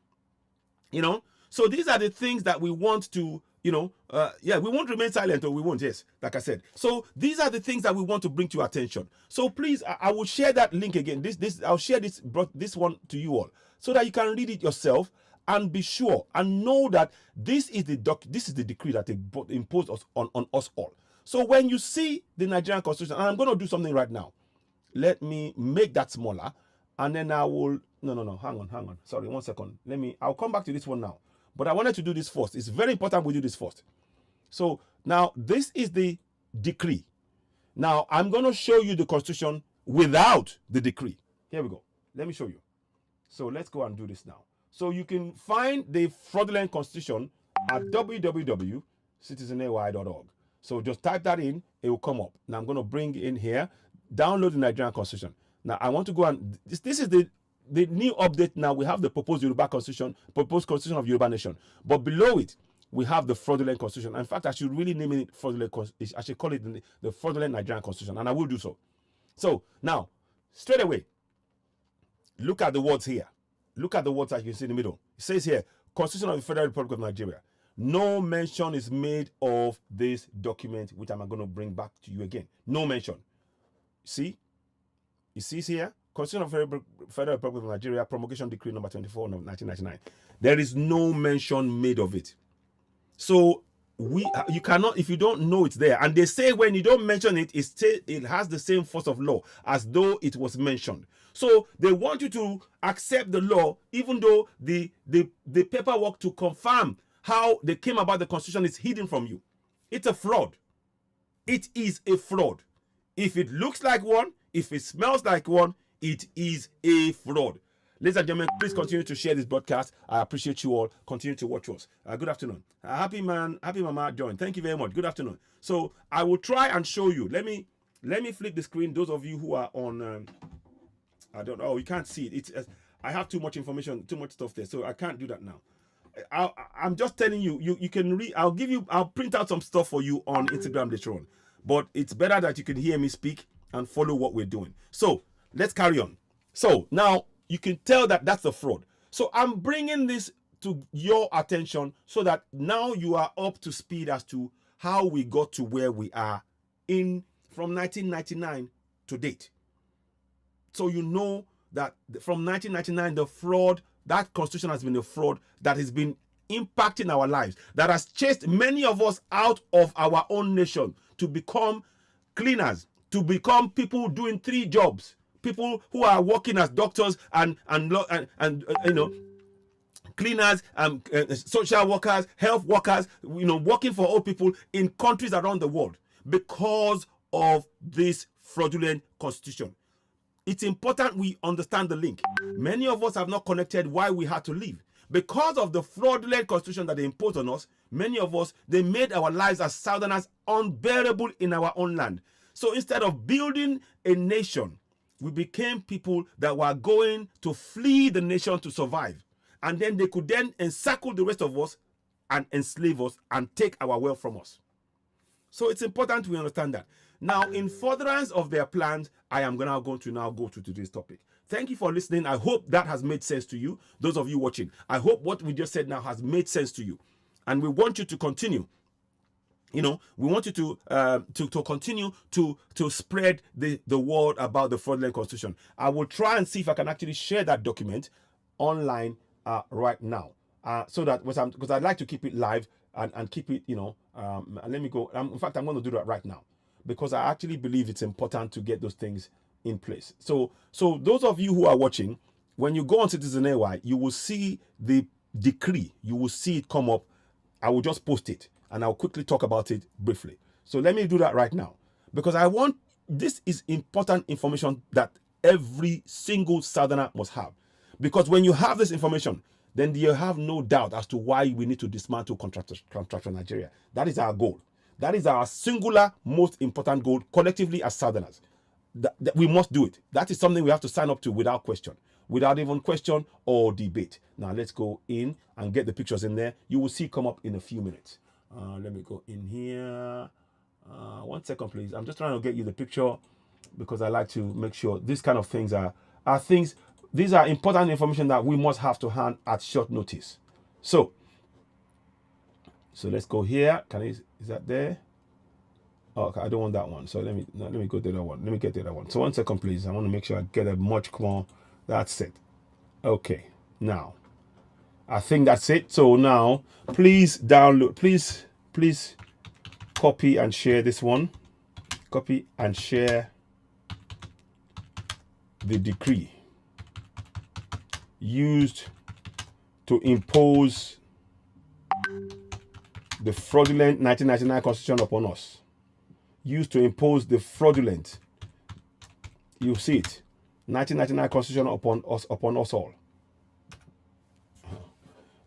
so these are the things that we want to, we won't remain silent, or we won't, yes, like I said. So these are the things that we want to bring to your attention. So please, I will share that link again. I'll share this one to you all, so that you can read it yourself and be sure and know that this is the decree that they imposed on us all. So when you see the Nigerian constitution, and I'm going to do something right now. Let me make that smaller, and then I will, no, hang on. Sorry, 1 second. I'll come back to this one now. But I wanted to do this first. It's very important we do this first. So now this is the decree. Now I'm going to show you the constitution without the decree. Here we go. Let me show you. So let's go and do this now. So you can find the fraudulent constitution at www.citizenay.org. So just type that in, it will come up. Now I'm going to bring in here download the Nigerian Constitution. Now, I want to go and this is the new update. Now we have the proposed Constitution of Yoruba Nation, but below it we have the fraudulent Constitution. In fact, I should really name it fraudulent. I should call it the fraudulent Nigerian Constitution, and I will do so. So now, straight away, look at the words here. Look at the words that you can see in the middle. It says here, Constitution of the Federal Republic of Nigeria. No mention is made of this document, which I'm going to bring back to you again. No mention. See? It says here, Constitution of the Federal Republic of Nigeria, Promulgation Decree number 24 of 1999. There is no mention made of it. So you cannot, if you don't know it's there, and they say when you don't mention it, it has the same force of law as though it was mentioned. So they want you to accept the law, even though the paperwork to confirm how they came about the Constitution is hidden from you. It's a fraud. It is a fraud. If it looks like one, if it smells like one, it is a fraud. Ladies and gentlemen, please continue to share this broadcast. I appreciate you all. Continue to watch us. Good afternoon. Happy Mama joined. Thank you very much. Good afternoon. So I will try and show you. Let me flip the screen. Those of you who are on, I don't know. You can't see it. I have too much information, too much stuff there, so I can't do that now. I'm just telling you. You can read. I'll print out some stuff for you on Instagram later on. But it's better that you can hear me speak and follow what we're doing. So let's carry on. So now you can tell that that's a fraud. So I'm bringing this to your attention so that now you are up to speed as to how we got to where we are from 1999 to date. So you know that from 1999, the fraud, that Constitution has been a fraud that has been impacting our lives, that has chased many of us out of our own nation to become cleaners, to become people doing 3 jobs, people who are working as doctors and cleaners, social workers, health workers, working for old people in countries around the world because of this fraudulent Constitution. It's important we understand the link. Many of us have not connected why we had to leave. Because of the fraudulent Constitution that they imposed on us, many of us, they made our lives as Southerners unbearable in our own land. So instead of building a nation, we became people that were going to flee the nation to survive. And then they could then encircle the rest of us and enslave us and take our wealth from us. So it's important we understand that. Now, in furtherance of their plans, I am going to now go to today's topic. Thank you for listening. I hope that has made sense to you. Those of you watching, I hope what we just said now has made sense to you. And we want you to continue. We want you to continue to spread the word about the fraudulent Constitution. I will try and see if I can actually share that document online right now, so that because I'd like to keep it live and keep it, and let me go. In fact, I'm going to do that right now because I actually believe it's important to get those things in place. So those of you who are watching, when you go on CitizenAY, you will see the decree. You will see it come up. I will just post it and I'll quickly talk about it briefly. So let me do that right now because this is important information that every single Southerner must have. Because when you have this information, then you have no doubt as to why we need to dismantle contractual Nigeria. That is our goal. That is our singular most important goal collectively as Southerners. That we must do it. That is something we have to sign up to without question, without even question or debate. Now let's go in and get the pictures in there. You will see come up in a few minutes. Let me go in here. 1 second, please. I'm just trying to get you the picture because I like to make sure these kind of things are things. These are important information that we must have to hand at short notice. So let's go here. Is that there? Oh, okay, I don't want that one. So let me go to the other one. Let me get the other one. So 1 second, please. I want to make sure I get a much more. That's it. Okay. Now, I think that's it. So now, please download. Please copy and share this one. Copy and share the decree used to impose the fraudulent 1999 Constitution upon us. Used to impose the fraudulent, you see it, 1999 Constitution upon us all.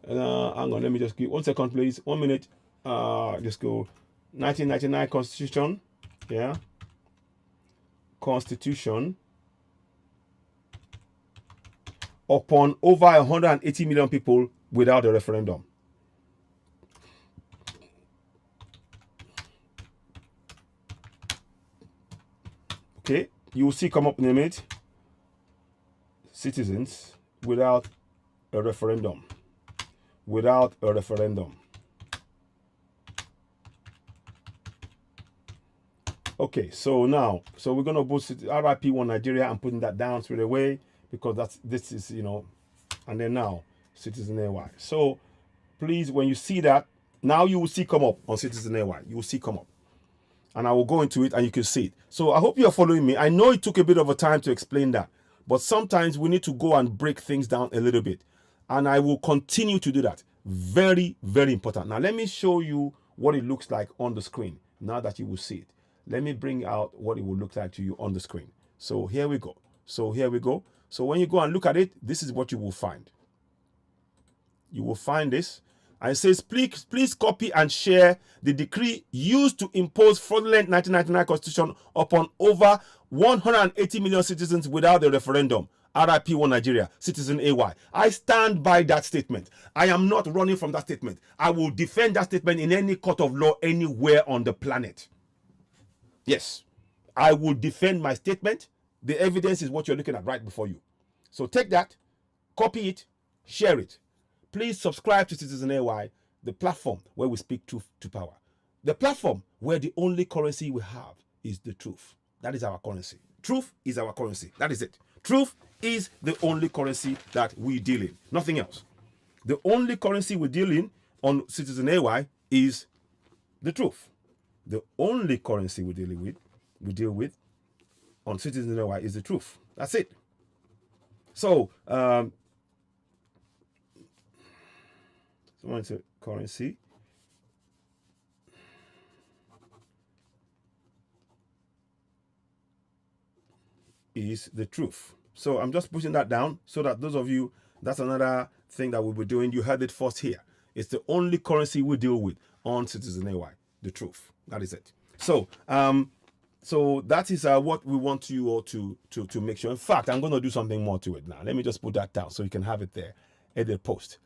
Hang on, let me just give 1 second, please. 1 minute. Just go 1999 Constitution. Yeah. Constitution upon over 180 million people without a referendum. Okay, you will see come up in a minute. Citizens without a referendum. Without a referendum. Okay, so now, we're going to put RIP1 Nigeria and putting that down straight away because this is, and then now, CitizenAY. So please, when you see that, now you will see come up on CitizenAY. You will see come up. And I will go into it and you can see it. So I hope you're following me. I know it took a bit of a time to explain that, but sometimes we need to go and break things down a little bit. And I will continue to do that. Very, very important. Now, let me show you what it looks like on the screen now that you will see it. Let me bring out what it will look like to you on the screen. So here we go. So when you go and look at it, this is what you will find. You will find this. And it says, please copy and share the decree used to impose fraudulent 1999 constitution upon over 180 million citizens without a referendum. RIP1 Nigeria, CitizenAY. I stand by that statement. I am not running from that statement. I will defend that statement in any court of law anywhere on the planet. Yes, I will defend my statement. The evidence is what you're looking at right before you. So take that, copy it, share it. Please subscribe to CitizenAY, the platform where we speak truth to power. The platform where the only currency we have is the truth. That is our currency. Truth is our currency. That is it. Truth is the only currency that we deal in. Nothing else. The only currency we deal in on CitizenAY is the truth. The only currency we deal with on CitizenAY is the truth. That's it. So, someone said currency. Is the truth. So I'm just pushing that down so that those of you, that's another thing that we'll be doing. You heard it first here. It's the only currency we deal with on CitizenAY. The truth. That is it. So, so that is what we want you all to make sure. In fact, I'm going to do something more to it now. Let me just put that down so you can have it there at the post.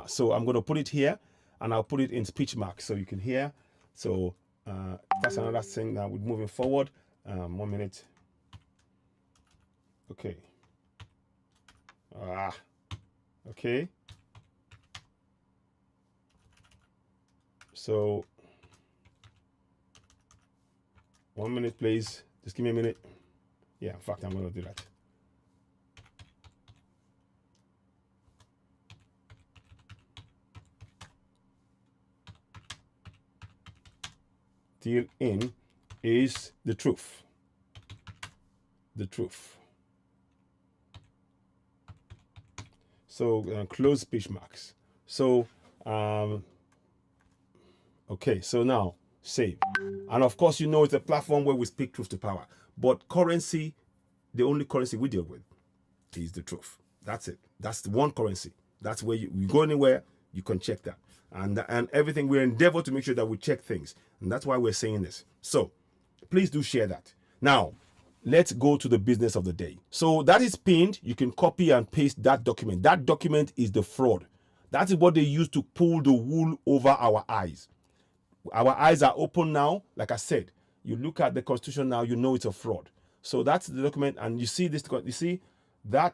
So I'm going to put it here and I'll put it in speech marks so you can hear. So that's another thing that we're moving forward. 1 minute. Okay. Okay. So 1 minute, please. Just give me a minute. Yeah, in fact, I'm going to do that. Deal in is the truth. The truth. So close speech marks. So okay, so now save. And of course, you know it's a platform where we speak truth to power. But currency, the only currency we deal with is the truth. That's it. That's the one currency. That's where you go anywhere, you can check that. And everything, we endeavor to make sure that we check things. And that's why we're saying this. So please do share that. Now, let's go to the business of the day. So that is pinned. You can copy and paste that document. That document is the fraud. That is what they use to pull the wool over our eyes. Our eyes are open now. Like I said, you look at the Constitution now, you know it's a fraud. So that's the document. And you see this, you see that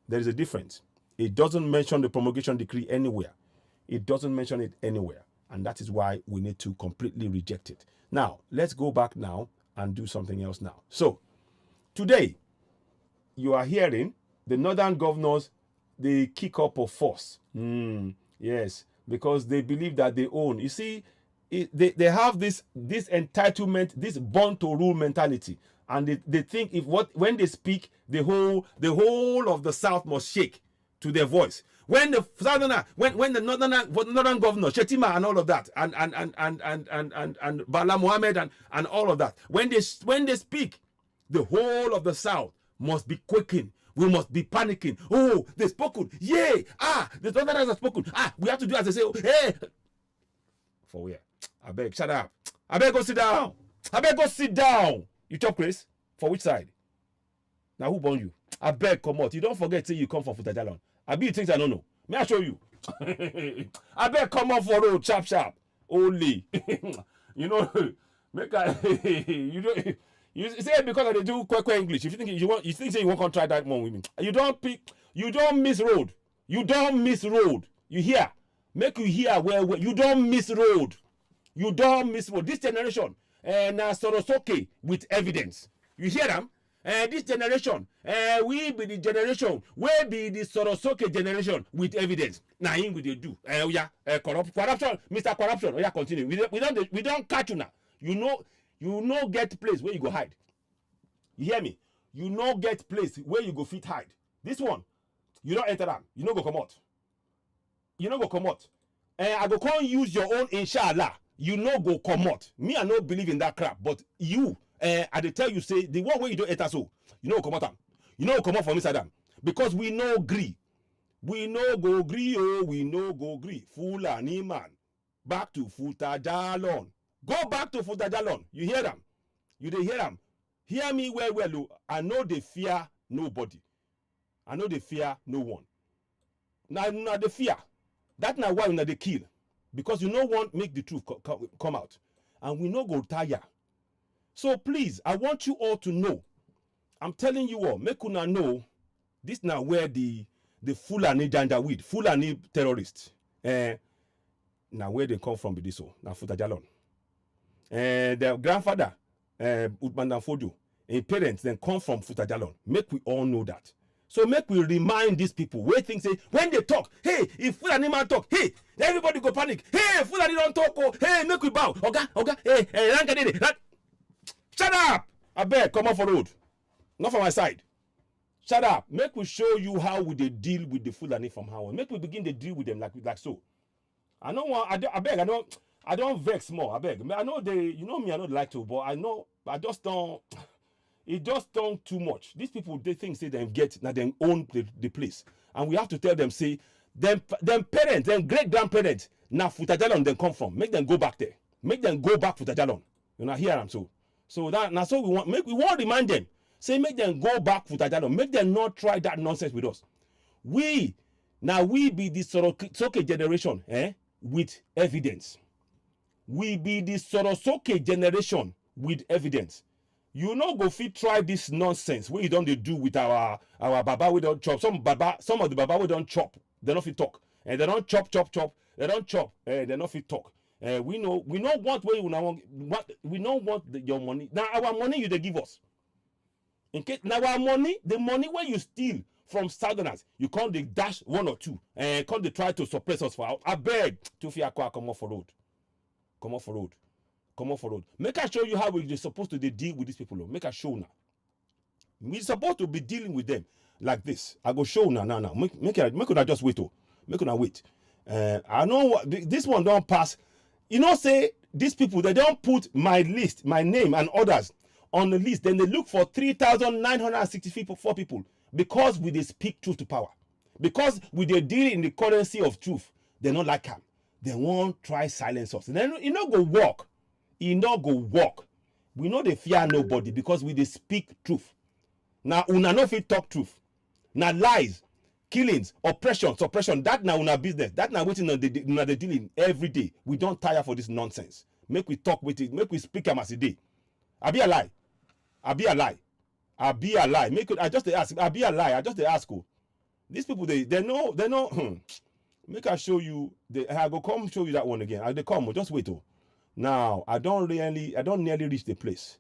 there is a difference. It doesn't mention the promulgation decree anywhere. It doesn't mention it anywhere. And that is why we need to completely reject it. Now, let's go back now and do something else now. So, today, you are hearing the northern governors, they kick up a force. Yes, because they believe that they own. You see, they have this entitlement, this born to rule mentality. And they think when they speak, the whole of the South must shake to their voice. When the southerner, when the northern governor, Shetima and all of that, and Bala Mohammed and all of that, when they speak, the whole of the South must be quaking. We must be panicking. Oh, they spoken. Yay! The northerners have spoken. We have to do as they say. Oh, hey! For where? I beg, shut up. I beg, go sit down. I beg, go sit down. You talk, Chris? For which side? Now who born you? I beg, come out. You don't forget say you come from Futajalon. I be you think I don't know. May I show you? I beg, come on for road, sharp. Only. You know, make I you don't you say because they do quick English. If you think you think say you won't try that one with me. You don't miss road. You don't miss road. You hear? Make you hear where you don't miss road. You don't miss road. This generation, na Sorosoke with evidence. You hear them? This generation, we be the generation, we be the Sorosoke generation with evidence. Now, him we they do. Corruption, Mr. Corruption. Yeah, continue. We don't catch you now. You know, get place where you go hide. You hear me? You know, get place where you go fit hide. This one, you don't enter them. You know, go come out. You know, go come out. I go come use your own inshallah. You know, go come out. Me, I don't believe in that crap. But you. I dey tell you say the one way you don't enter so you know come out am you know come out from inside them because we no agree we no go agree we no go agree Fulani man back to Futajalon go back to Futajalon you hear them you dey hear them hear me well I know they fear nobody I know they fear no one now they fear that now why una dey kill because you no want make the truth come out and we no go tire. So please, I want you all to know. I'm telling you all, make una know this now where the Fulani Janjaweed, Fulani terrorists, now where they come from, Bidiso, now Futajalon. Their grandfather, Utmandanfodio, and parents then come from Futajalon. Make we all know that. So make we remind these people where things say when they talk, hey, if Fulani man talk, hey, everybody go panic. Hey, Fulani don't talk, oh, hey, make we bow. Oga, hey, shut up! I beg, come on for road. Not from my side. Shut up. Make we show you how we they deal with the Fulani from how on. Make we begin to deal with them like so. I don't vex more. I beg. I know you know me, I don't like to, but I know, I just don't, it just don't too much. These people, they think, say, they get, now they own the place. And we have to tell them, say, them parents, them great-grandparents, now Futajalon then come from. Make them go back there. Make them go back Futajalon. You know, here I'm so. So that now so we want to remind them. Say make them go back Futajalon. Make them not try that nonsense with us. We be the Sorosoke generation, with evidence. We be the Sorosoke generation with evidence. You know go fit try this nonsense. What you don't do with our baba we don't chop. Some of the baba we don't chop. They don't fit talk. And they don't chop. They don't chop. They don't fit talk. We know what way we don't want your money. Now our money you they give us. In case now our money, the money where you steal from Southerners, you can't they dash one or two and can't they try to suppress us for out. I beg to come off for road. Come off for road. Make I show you how we're supposed to deal with these people. Make I show now. We're supposed to be dealing with them like this. I go show now. Make una just wait. Make una wait. I know this one don't pass. You know, say these people, they don't put my list, my name and others on the list. Then they look for 3,964 people because we they speak truth to power. Because we they deal in the currency of truth. They not like them. They won't try silence us. And then you know go walk. You know go walk. We know they fear nobody because we they speak truth. Now una no fit talk truth. Now lies, killings, oppression, suppression, that now una business. That now waiting on the dealing every day. We don't tire for this nonsense. Make we talk with it. Make we speak them as a day. I be a lie. Make it. I just ask. I be a lie. I just ask you. These people they know. Make I show you. I go come show you that one again. They come. Just wait. Now I don't nearly reach the place.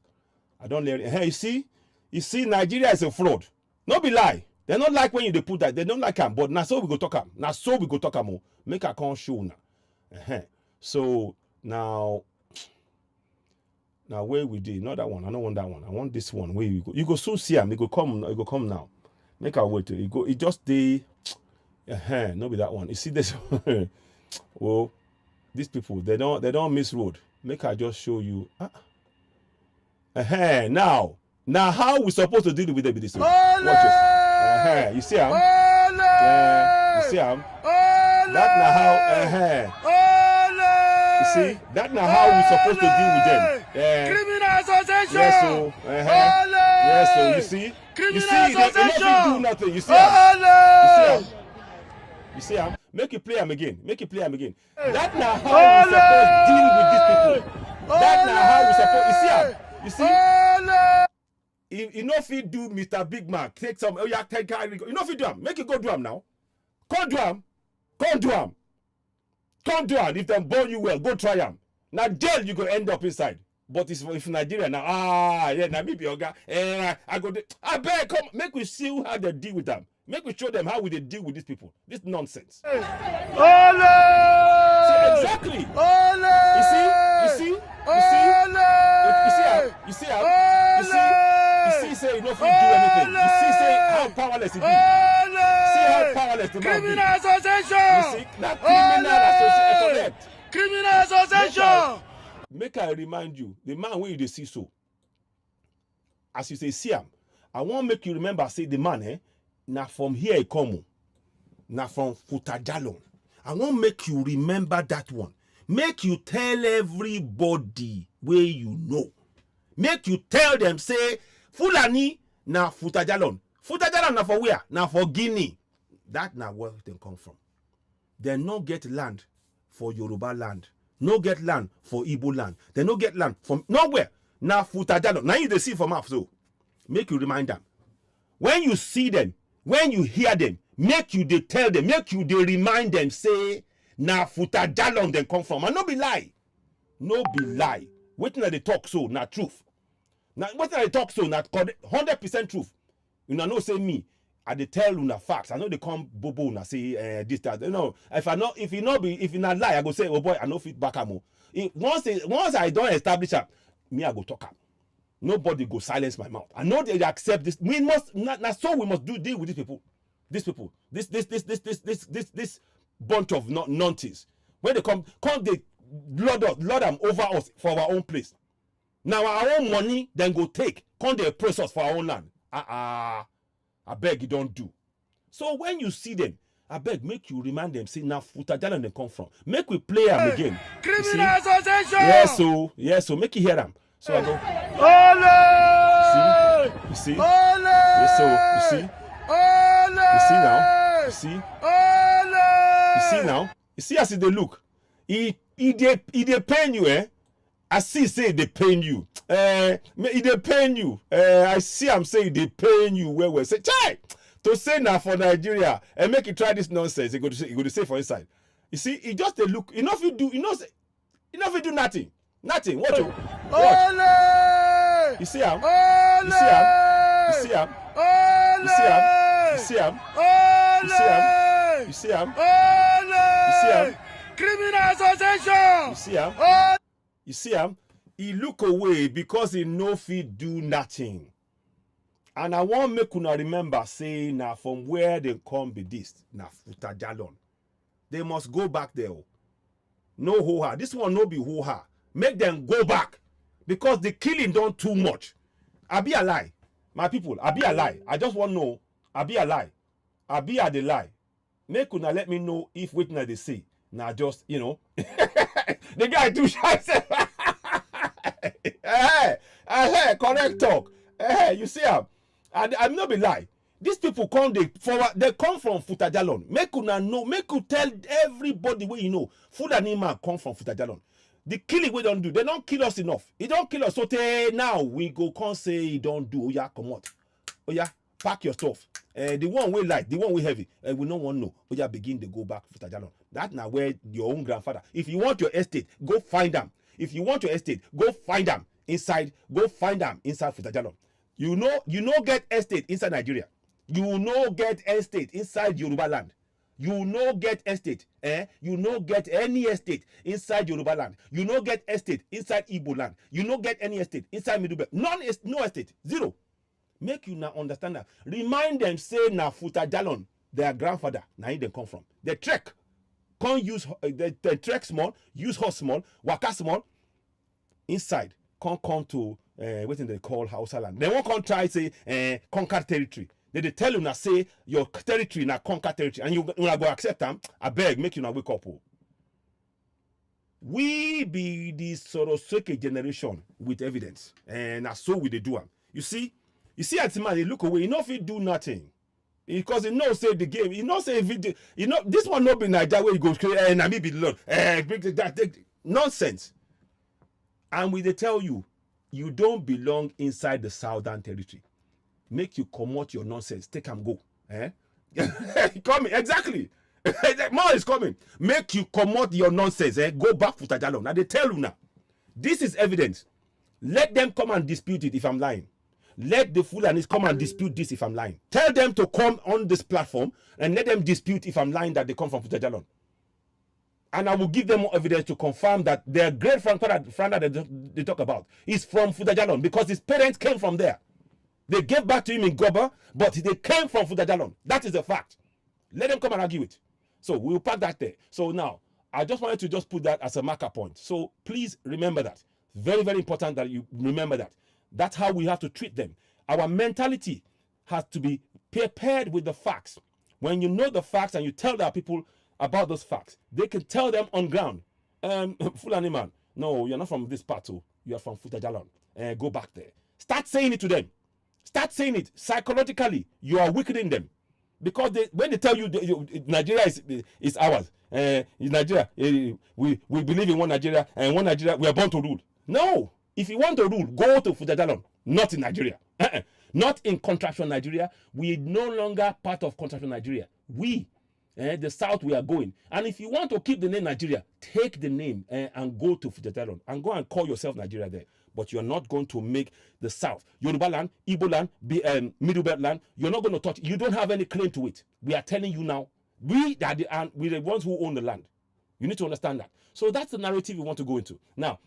Hey, you see, Nigeria is a fraud. No be lie. They don't like when you put that. They don't like them. But now so we go talk them. Now so we go talk them. Make I come show now. So now where we did, not that one. I don't want that one. I want this one. Where you go? You go soon see him. It go come now. Make I wait. You go. It just the. No be that one. You see this? Well, these people they don't miss road. Make I just show you. Now how we supposed to deal with them this way? Watch it. You see him? You see him? That now how. You see? That now how we supposed to deal with them. Criminal association. Yes, so. Yes, so you see, they do nothing. You see, you see, make you play him again. Make you play him again. That's not how we supposed to deal with these people. That's not how we supposed. You see, you know if you do Mr. Big Man, take some. Oh yeah, take carry. You know if you do him, make you go do him now. Come do him. Come do him. Come do him. If they burn you well, go try him. Now jail you go end up inside. But if Nigeria now, yeah, Namibia, Oga, I go. I beg, come, make we see how they deal with them. Make we show them how we they deal with these people. This nonsense. See, exactly. You see, say you know if you do anything. You see, how powerless it is. See how powerless the man be. Criminal association. You see, that criminal association. Criminal association. Make I remind you, the man where you see so. As you say, see him. I want make you remember, say the man, now from here he come, now from Futajalon. I want make you remember that one. Make you tell everybody where you know. Make you tell them, say, Fulani, now Futajalon. Futajalon now for where? Now for Guinea. That now where they come from. They no get land for Yoruba land. No get land for Igbo land. They no get land from nowhere. Now Futajalon. Now you they see from up so. Make you remind them. When you see them, when you hear them, make you they tell them, make you they remind them, say, now Futajalon they come from. And no be lie. No be lie. Waiting at the talk so, not truth. Now waiting at the talk so, not 100% truth. You know say me. I they tell una facts. I know they come bobo una say this that. No, if you not lie, I go say, oh boy, I know fit back am. Once I don't establish that, me I go talk am. Nobody go silence my mouth. I know they accept this. We must not so we must deal with these people. This bunch of nonsense. When they come they lord them over us for our own place. Now our own money then go take. Come they oppress us for our own land. I beg you don't do. So when you see them, I beg make you remind them, say now Futajalon they come from. Make we play them again. Criminal association. Yes, so make you hear them. So I go. You see? Yes, so you see? You see now? You see? You see now? You see as they look. He they pain you, eh? I see say they pain you. They pain you. I see I'm saying they pain you well. Say, chai! To say now for Nigeria and make you try this nonsense, he go to say for inside. You see, he just they look. Enough you do nothing. Nothing. Watch. You see him? You see him? You see him? You see him? You see him? You see him? You see him? You see him? Criminal association. You see him? You see him? He look away because he no fit do nothing. And I want make una remember say now from where they come be this na Futajalon. They must go back there. No ho-ha. This one no be ho-ha. Make them go back because the killing done too much. I be a lie, my people. I be a lie. I just want to know. I be a lie. I be a the lie. Make una let me know if witness they say. Now just the guy too shy. Correct talk. You see him. I'm not be lie. These people come they come from Futajalon. Make una know. Make you tell everybody where you know. Fulani man come from Futajalon. The killing we don't do, they don't kill us enough. He don't kill us. So now we go can't say he don't do. Oh yeah, come out. Oh yeah, pack your stuff. The one we light, the one we heavy. We don't want to know. Oh yeah, begin to go back to Futajalon. That's now where your own grandfather. If you want your estate, go find them. If you want your estate, go find them inside. Go find them inside Futajalon. You know get estate inside Nigeria. You know get estate inside Yoruba land. You no get estate, You no get any estate inside Yoruba land. You no get estate inside Igbo land. You no get any estate inside Middle Belt. No estate, zero. Make you now understand that. Remind them say na Futajalon, their grandfather, na they come from. They trek, can't use they trek small, use horse small, waka small. Inside, can't come to what they call Hausa land. They won't come try say conquer territory. They tell you now say your territory na conquer territory and you go accept them. I beg make you now wake up. We be the Soroseke generation with evidence and so we they do them. You see, You see, at man, he look away. He know if he do nothing. Because he knows say the game. He knows say if he do, this one not be Nigeria where he goes and I may be the Lord. Nonsense. And we they tell you, you don't belong inside the Southern Territory. Make you commot your nonsense. Take and go. Coming exactly. More is coming. Make you commot your nonsense. Go back to Tajalon. Now they tell you now. This is evidence. Let them come and dispute it if I'm lying. Let the Fulanis come and dispute this if I'm lying. Tell them to come on this platform and let them dispute if I'm lying that they come from Futajalon. And I will give them more evidence to confirm that their great grandfather that they talk about is from Futajalon because his parents came from there. They gave back to him in Goba, but they came from Futajalon. That is a fact. Let them come and argue it. So we'll park that there. So now, I just wanted to just put that as a marker point. So please remember that. Very, very important that you remember that. That's how we have to treat them. Our mentality has to be prepared with the facts. When you know the facts and you tell our people about those facts, they can tell them on ground. Fulani man, no, you're not from this part, too. You are from Futajalon. Go back there. Start saying it to them. Start saying it. Psychologically, you are weakening them. Because when they tell you Nigeria is ours, in Nigeria, we believe in one Nigeria, and one Nigeria, we are born to rule. No. If you want to rule, go to Futajalon, not in Nigeria. Not in contraction Nigeria. We are no longer part of contraction Nigeria. We, the South, we are going. And if you want to keep the name Nigeria, take the name and go to Futajalon and go and call yourself Nigeria there. But you are not going to make the South, Yoruba land, Igbo land, Middle Belt land, you're not going to touch. You don't have any claim to it. We are telling you now, we're the ones who own the land. You need to understand that. So that's the narrative we want to go into. Now,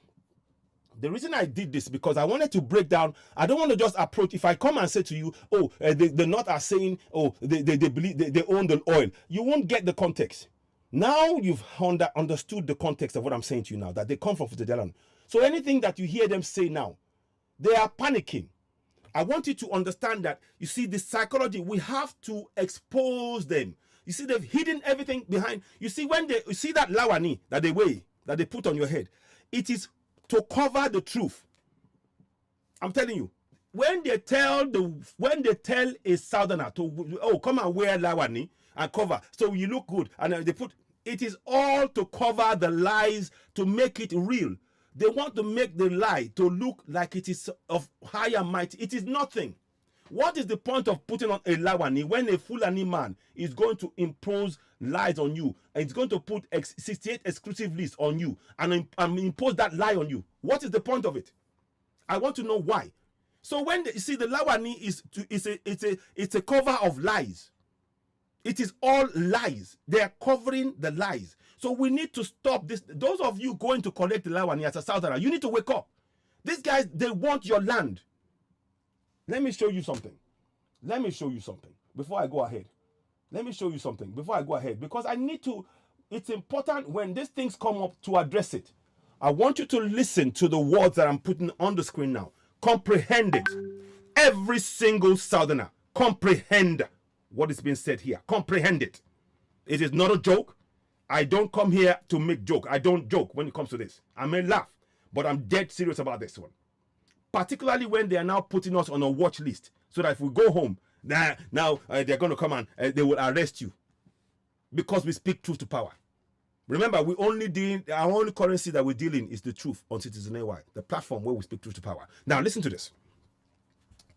the reason I did this because I wanted to break down. I don't want to just approach. If I come and say to you, oh, the North are saying, oh, they believe they own the oil, you won't get the context. Now you've understood the context of what I'm saying to you now, that they come from Futajalon. So anything that you hear them say now, they are panicking. I want you to understand that, you see, the psychology, we have to expose them. You see, they've hidden everything behind. You see, you see that lawani that they weigh, that they put on your head, it is to cover the truth. I'm telling you, when they tell a southerner to come and wear lawani and cover so you look good, and they put it is all to cover the lies, to make it real. They want to make the lie to look like it is of higher might. It is nothing. What is the point of putting on a lawani when a Fulani man is going to impose lies on you and it's going to put 68 exclusive lists on you and impose that lie on you? What is the point of it? I want to know why. So when you see the lawani it's a cover of lies. It is all lies. They are covering the lies. So we need to stop this. Those of you going to collect the lawani as a southerner, you need to wake up. These guys, they want your land. Let me show you something. Let me show you something before I go ahead. Let me show you something before I go ahead, because I need to, it's important when these things come up to address it. I want you to listen to the words that I'm putting on the screen now. Comprehend it. Every single southerner, comprehend what is being said here. Comprehend it. It is not a joke. I don't come here to make joke. I don't joke when it comes to this. I may laugh, but I'm dead serious about this one. Particularly when they are now putting us on a watch list, so that if we go home, they're going to come and they will arrest you because we speak truth to power. Remember, our only currency that we're dealing is the truth on CitizenAY, the platform where we speak truth to power. Now, listen to this.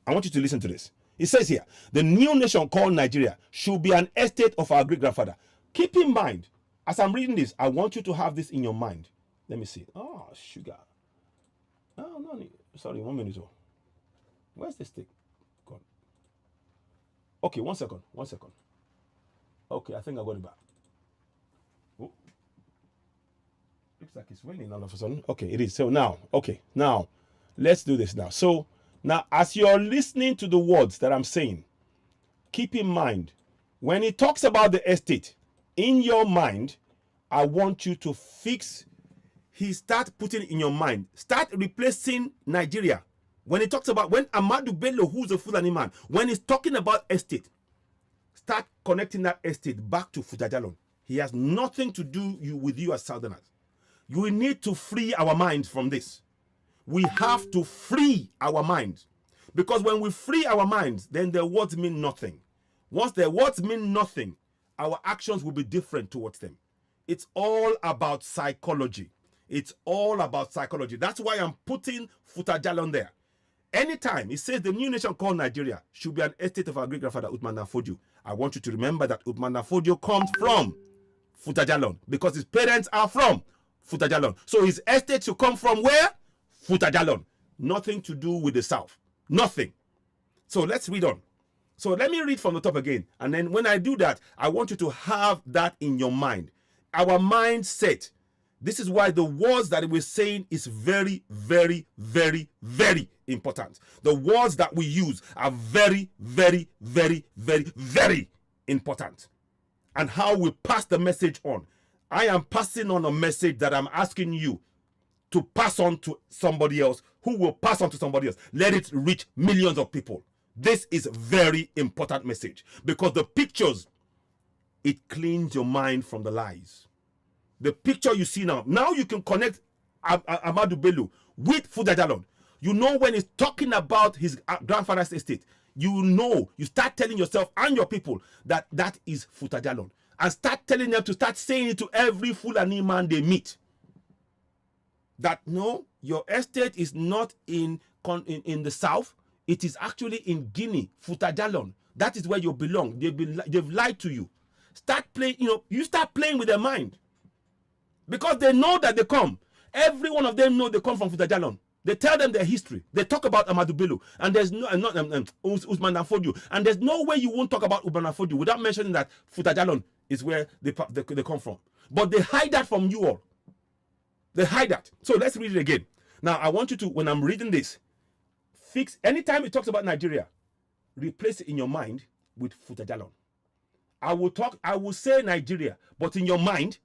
I want you to listen to this. It says here, the new nation called Nigeria should be an estate of our great grandfather. Keep in mind, as I'm reading this, I want you to have this in your mind. Let me see. Oh, sugar. Oh, no. Sorry, 1 minute. Where's the stick? Gone. Okay, 1 second. 1 second. Okay, I think I got it back. Oh. Looks like it's raining all of a sudden. Okay, it is. So now, let's do this now. So now, as you're listening to the words that I'm saying, keep in mind, when he talks about the estate, in your mind, I want you to start putting in your mind, start replacing Nigeria. When he talks about, when Amadou Bello, who's a Fulani man, when he's talking about estate, start connecting that estate back to Futajalon. He has nothing to do with you as Southerners. You need to free our minds from this. We have to free our minds. Because when we free our minds, then the words mean nothing. Once the words mean nothing, our actions will be different towards them. It's all about psychology. It's all about psychology. That's why I'm putting Futajalon there. Anytime it says the new nation called Nigeria should be an estate of our great grandfather Uthman Danfodio, I want you to remember that Uthman Danfodio comes from Futajalon because his parents are from Futajalon. So his estate should come from where? Futajalon. Nothing to do with the south. Nothing. So let's read on. So let me read from the top again. And then when I do that, I want you to have that in your mind. Our mindset. This is why the words that we're saying is very, very, very, very important. The words that we use are very, very, very, very, very important. And how we pass the message on. I am passing on a message that I'm asking you to pass on to somebody else who will pass on to somebody else. Let it reach millions of people. This is a very important message because the pictures, it cleans your mind from the lies. The picture you see now you can connect Amadou Bello with Futajalon. You know when he's talking about his grandfather's estate, you start telling yourself and your people that that is Futajalon. And start telling them to start saying it to every Fulani man they meet. That no, your estate is not in the south. It is actually in Guinea, Futajalon. That is where you belong. They've lied to you. Start playing, you start playing with their mind. Because they know that they come. Every one of them know they come from Futajalon. They tell them their history. They talk about Amadou Bello. And there's no, Usman Danfodio. And there's no way you won't talk about Usman Danfodio without mentioning that Futajalon is where they come from. But they hide that from you all. They hide that. So let's read it again. Now, I want you to, when I'm reading this, fix, anytime it talks about Nigeria, replace it in your mind with Futajalon. I will say Nigeria, but in your mind,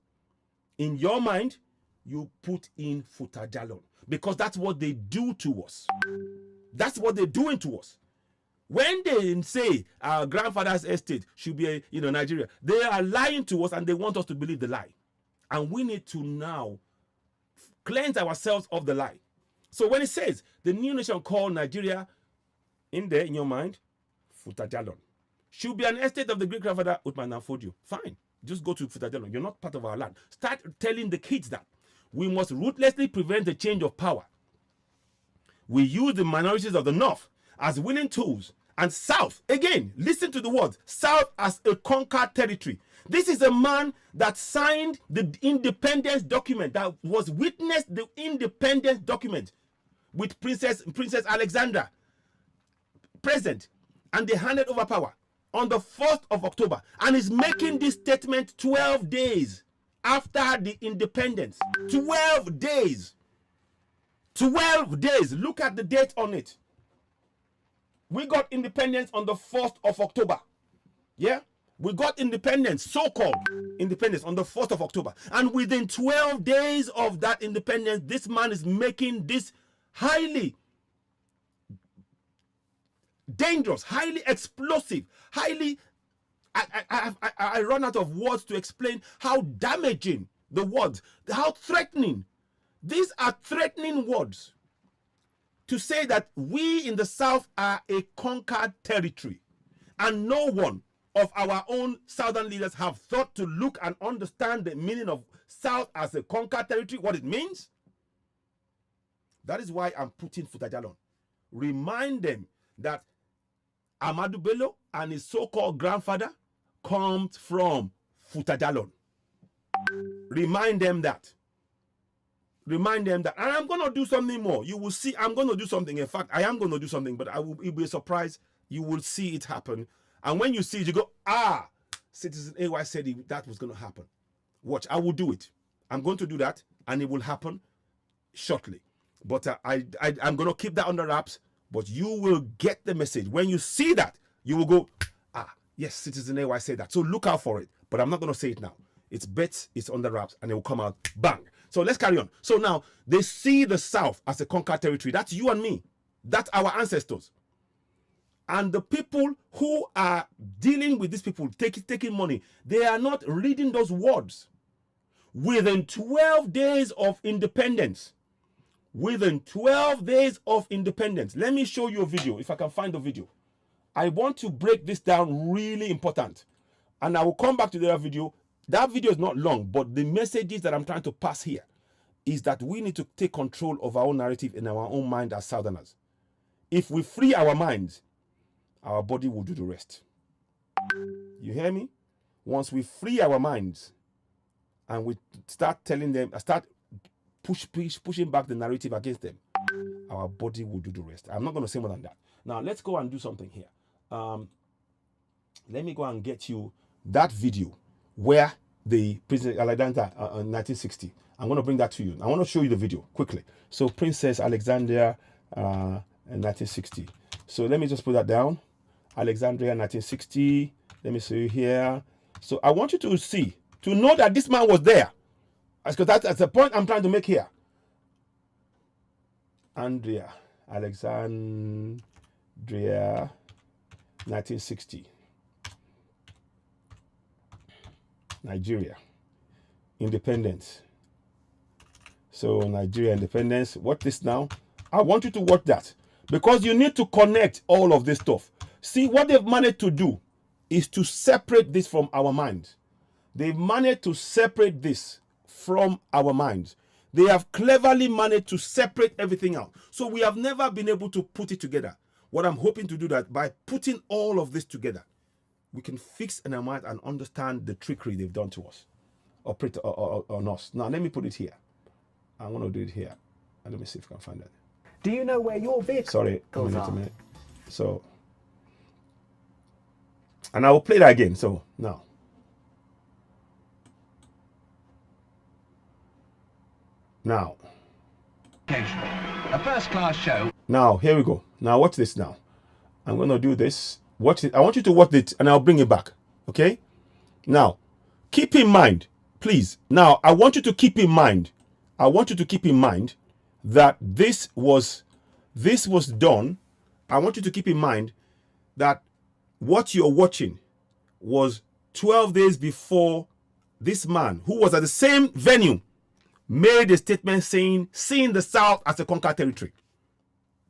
you put in Futajalon. Because that's what they do to us. That's what they're doing to us. When they say our grandfather's estate should be Nigeria, they are lying to us and they want us to believe the lie. And we need to now cleanse ourselves of the lie. So when it says the new nation called Nigeria, in your mind, Futajalon should be an estate of the great grandfather Uthman Danfodio. Fine, just go to Futajalon. You're not part of our land. Start telling the kids that we must ruthlessly prevent the change of power. We use the minorities of the north as willing tools, and south, again, listen to the words, south as a conquered territory. This is a man that signed the independence document, that was witnessed the independence document with Princess Alexandra present, and they handed over power on the 1st of October, and is making this statement 12 days after the independence. 12 days. 12 days. Look at the date on it. We got independence on the 1st of October. Yeah? We got independence, so-called independence, on the 1st of October. And within 12 days of that independence, this man is making this highly dangerous, highly explosive, highly... I run out of words to explain how damaging the words, how threatening. These are threatening words. To say that we in the south are a conquered territory, and no one of our own southern leaders have thought to look and understand the meaning of south as a conquered territory, what it means. That is why I'm putting Futajalon. Remind them that Amadou Bello and his so-called grandfather comes from Futajalon. Remind them that. Remind them that. And I'm going to do something more. You will see, I'm going to do something. In fact, I am going to do something, but it will be a surprise. You will see it happen. And when you see it, you go, CitizenAY said that was going to happen. Watch, I will do it. I'm going to do that, and it will happen shortly. But I'm going to keep that under wraps, but you will get the message. When you see that, you will go, yes, CitizenAY said that. So look out for it. But I'm not going to say it now. It's bets, it's under wraps, and it will come out, bang. So let's carry on. So now, they see the South as a conquered territory. That's you and me. That's our ancestors. And the people who are dealing with these people, taking money, they are not reading those words. Within 12 days of independence, within 12 days of independence. Let me show you a video, if I can find the video. I want to break this down, really important. And I will come back to the other video. That video is not long, but the messages that I'm trying to pass here is that we need to take control of our own narrative in our own mind as Southerners. If we free our minds, our body will do the rest. You hear me? Once we free our minds and we start telling them, start pushing back the narrative against them, our body will do the rest. I'm not going to say more than that. Now, let's go and do something here. Let me go and get you that video where the Princess Alexandra in 1960. I'm going to bring that to you. I want to show you the video quickly. So, Princess Alexandria in 1960. So, let me just put that down. Alexandria 1960. Let me see you here. So, I want you to see, to know that this man was there. Because that's the point I'm trying to make here. Alexandria 1960. Nigeria. Independence. So Nigeria independence. Watch this now. I want you to watch that. Because you need to connect all of this stuff. See, what they've managed to do is to separate this from our minds. They've managed to separate this from our minds. They have cleverly managed to separate everything out. So we have never been able to put it together. What I'm hoping to do that by putting all of this together, we can fix in our mind and understand the trickery they've done to us, operate on us. Now, let me put it here. I want to do it here. And let me see if I can find that. Do you know where your vehicle Sorry, goes a minute. So, and I will play that again. So, now. A first-class show. Now, here we go. Now, watch this now. I'm going to do this. Watch it. I want you to watch it and I'll bring it back. Okay? Now, keep in mind, please. Now, I want you to keep in mind. I want you to keep in mind that this was done. I want you to keep in mind that what you're watching was 12 days before this man, who was at the same venue, made a statement saying, seeing the South as a conquered territory.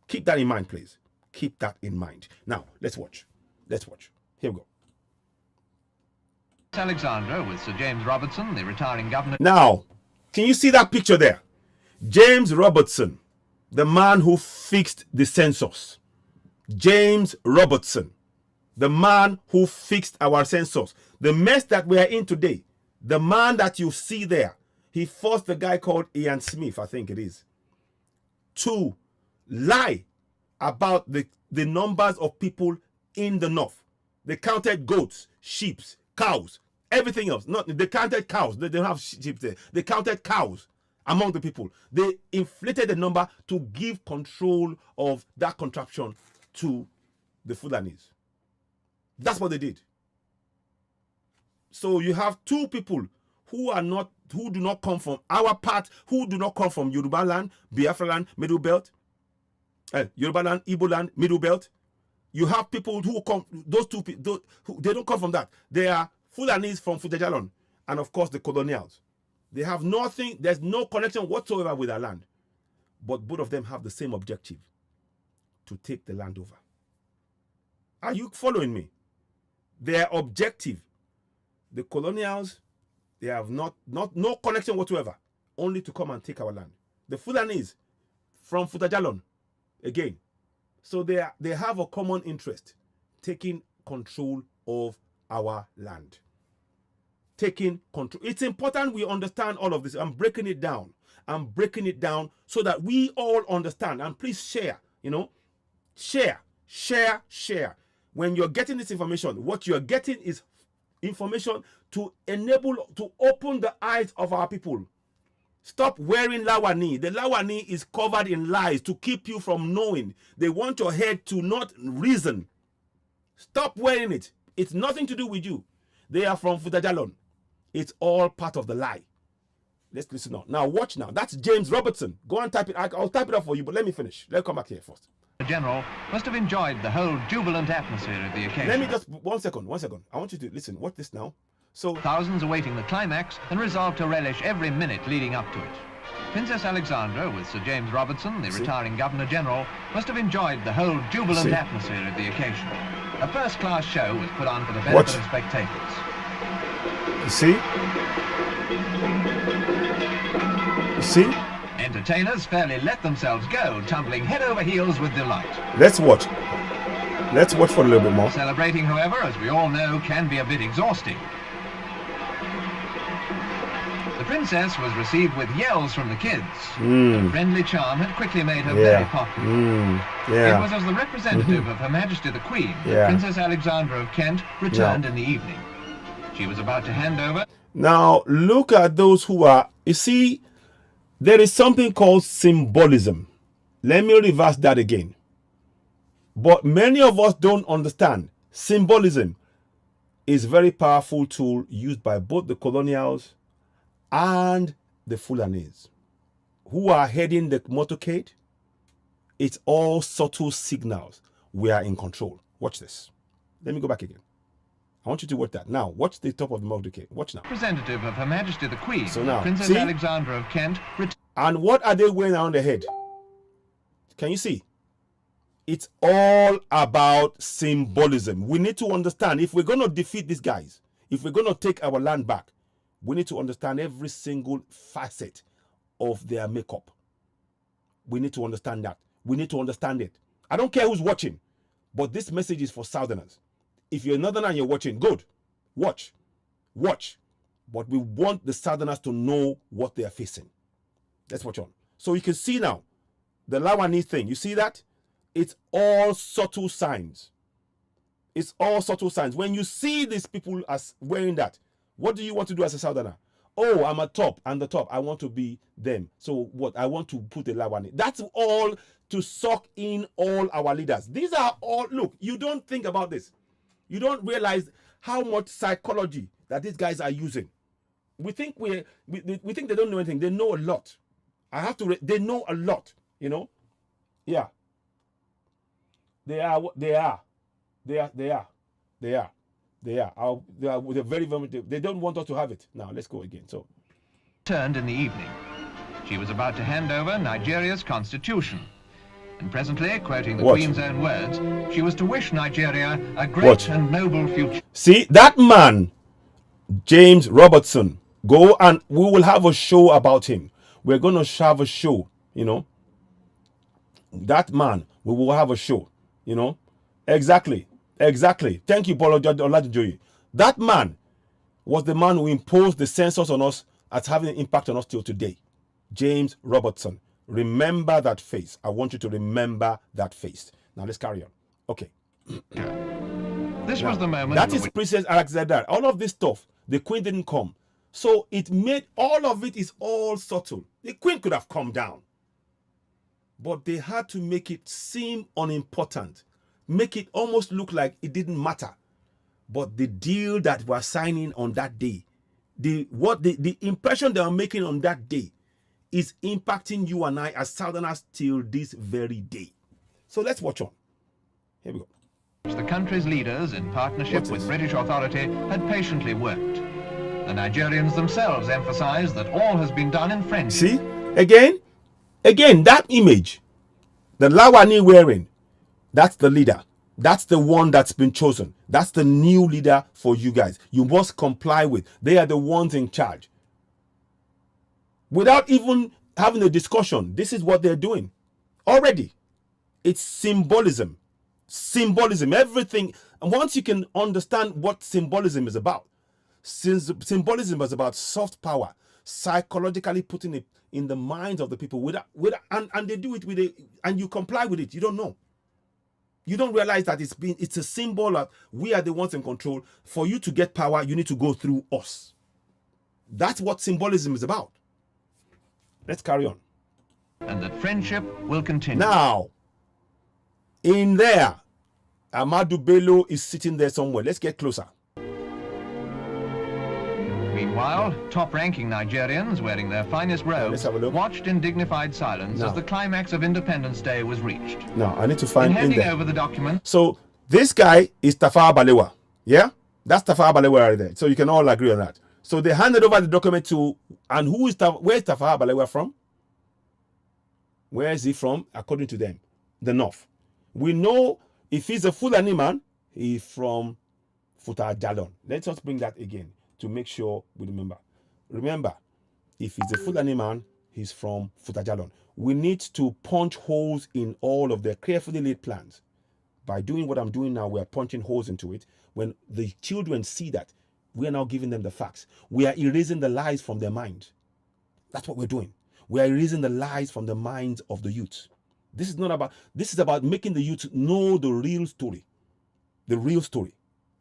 Keep that in mind, please. Keep that in mind. Now, let's watch. Let's watch. Here we go. Alexandra with Sir James Robertson, the retiring governor. Now, can you see that picture there? James Robertson, the man who fixed the census. James Robertson, the man who fixed our census. The mess that we are in today, the man that you see there, he forced the guy called Ian Smith, I think it is, to lie about the numbers of people in the north. They counted goats, sheep, cows, everything else. They counted cows. They don't have sheep there. They counted cows among the people. They inflated the number to give control of that contraption to the Fulanis. That's what they did. So you have two people who do not come from our part, who do not come from Yoruba land, Biafra land, Middle Belt, Yoruba land, Igbo land, Middle Belt. You have people who come, those two people, they don't come from that. They are Fulanis from Futajalon, and of course the colonials. They have nothing, there's no connection whatsoever with our land. But both of them have the same objective, to take the land over. Are you following me? Their objective, the colonials, they have no connection whatsoever, only to come and take our land. The Fulanis from Futajalon, again. So they have a common interest, taking control of our land. Taking control. It's important we understand all of this. I'm breaking it down. I'm breaking it down so that we all understand. And please share, share. When you're getting this information, what you're getting is information to open the eyes of our people. Stop wearing lawani. The lawani is covered in lies to keep you from knowing. They want your head to not reason. Stop wearing it. It's nothing to do with you. They are from Futajalon. It's all part of the lie. Let's listen now. Now watch now. That's James Robertson. Go and type it. I'll type it up for you, but let me finish. Let's come back here first. The general must have enjoyed the whole jubilant atmosphere of the occasion. Let me just, one second. I want you to listen. Watch this now. So thousands awaiting the climax and resolved to relish every minute leading up to it. Princess Alexandra, with Sir James Robertson, the retiring Governor-General, must have enjoyed the whole jubilant atmosphere of the occasion. A first-class show was put on for the benefit of spectators. You see? You see? Entertainers fairly let themselves go, tumbling head over heels with delight. Let's watch. Let's watch for a little bit more. Celebrating, however, as we all know, can be a bit exhausting. The princess was received with yells from the kids. The friendly charm had quickly made her very popular. It was as the representative of Her Majesty the Queen that Princess Alexandra of Kent returned in the evening. She was about to hand over. Now, look at those who are, you see, there is something called symbolism. Let me reverse that again. But many of us don't understand. Symbolism is a very powerful tool used by both the colonials and the Fulanis who are heading the motorcade. It's all subtle signals. We are in control. Watch this. Let me go back again. I want you to watch that. Now, watch the top of the motorcade. Watch now. Representative of Her Majesty the Queen, So now, Princess see? Alexandra of Kent. And what are they wearing around their head? Can you see? It's all about symbolism. We need to understand, if we're going to defeat these guys, if we're going to take our land back, we need to understand every single facet of their makeup. We need to understand that. We need to understand it. I don't care who's watching, but this message is for Southerners. If you're a Northerner and you're watching, good. Watch. Watch. But we want the Southerners to know what they are facing. Let's watch on. So you can see now, the Lawani thing. You see that? It's all subtle signs. It's all subtle signs. When you see these people as wearing that, what do you want to do as a Southerner? Oh, I'm a top and the top. I want to be them. So what? I want to put a Lawani. That's all to suck in all our leaders. These are all, look, you don't think about this. You don't realize how much psychology that these guys are using. We think we think they don't know anything. They know a lot. They know a lot, you know? Yeah. They are. They're very, very, they don't want us to have it. Now, let's go again. So, Turned in the evening. She was about to hand over Nigeria's constitution. And presently, quoting the Queen's own words, she was to wish Nigeria a great and noble future. See, that man, James Robertson, go and we will have a show about him. We're going to have a show, you know. That man, we will have a show, you know. Exactly. Thank you, Paul Olajujoye. That man was the man who imposed the census on us as having an impact on us till today. James Robertson. Remember that face. I want you to remember that face. Now let's carry on. Okay. This was the moment. That is Princess Alexandra. All of this stuff, the Queen didn't come. So it made, all of it is all subtle. The Queen could have come down. But they had to make it seem unimportant. Make it almost look like it didn't matter. But the deal that we're signing on that day, the impression they are making on that day is impacting you and I as Southerners till this very day. So let's watch on. Here we go. The country's leaders, in partnership with British authority, had patiently worked. The Nigerians themselves emphasized that all has been done in friendship. See? Again, that image, the Lawani wearing, that's the leader. That's the one that's been chosen. That's the new leader for you guys. You must comply with. They are the ones in charge. Without even having a discussion, this is what they're doing. Already. It's symbolism. Symbolism. Everything. And once you can understand what symbolism is about, symbolism is about soft power, psychologically putting it in the minds of the people and they do it with it, and you comply with it. You don't know. You don't realize that it's a symbol of we are the ones in control. For you to get power, you need to go through us. That's what symbolism is about. Let's carry on. And that friendship will continue. Now, in there, Ahmadu Bello is sitting there somewhere. Let's get closer. Meanwhile, top-ranking Nigerians, wearing their finest robes, watched in dignified silence as the climax of Independence Day was reached. Now, I need to find in handing there. over the document. So, this guy is Tafawa Balewa. Yeah? That's Tafawa Balewa right there. So, you can all agree on that. So, they handed over the document to, and where's Tafawa Balewa from? Where is he from? According to them, the north. We know if he's a Fulani man, he's from Futajalon. Let's just bring that again to make sure we remember. Remember, if he's a Fulani man, he's from Futajalon. We need to punch holes in all of their carefully laid plans. By doing what I'm doing now, we're punching holes into it. When the children see that, we are now giving them the facts. We are erasing the lies from their mind. That's what we're doing. We are erasing the lies from the minds of the youth. This is about making the youth know the real story. The real story.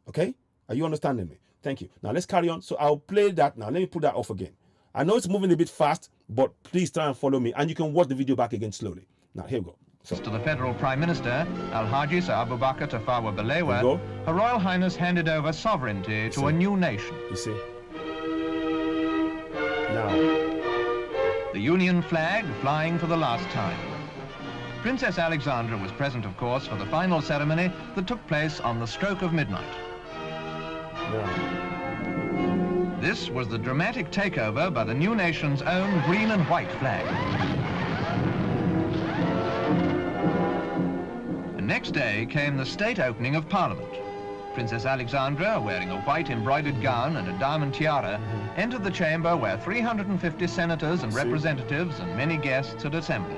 Okay? Are you understanding me? Thank you. Now let's carry on. So I'll play that now. Let me put that off again. I know it's moving a bit fast, but please try and follow me. And you can watch the video back again slowly. Now, here we go. So, to the federal Prime Minister, Al-Haji Sir Abubakar Tafawa Balewa, Her Royal Highness handed over sovereignty to a new nation. You see? Now. The Union flag flying for the last time. Princess Alexandra was present, of course, for the final ceremony that took place on the stroke of midnight. Now. This was the dramatic takeover by the new nation's own green and white flag. Next day came the state opening of Parliament. Princess Alexandra, wearing a white embroidered gown and a diamond tiara, entered the chamber where 350 senators and representatives and many guests had assembled.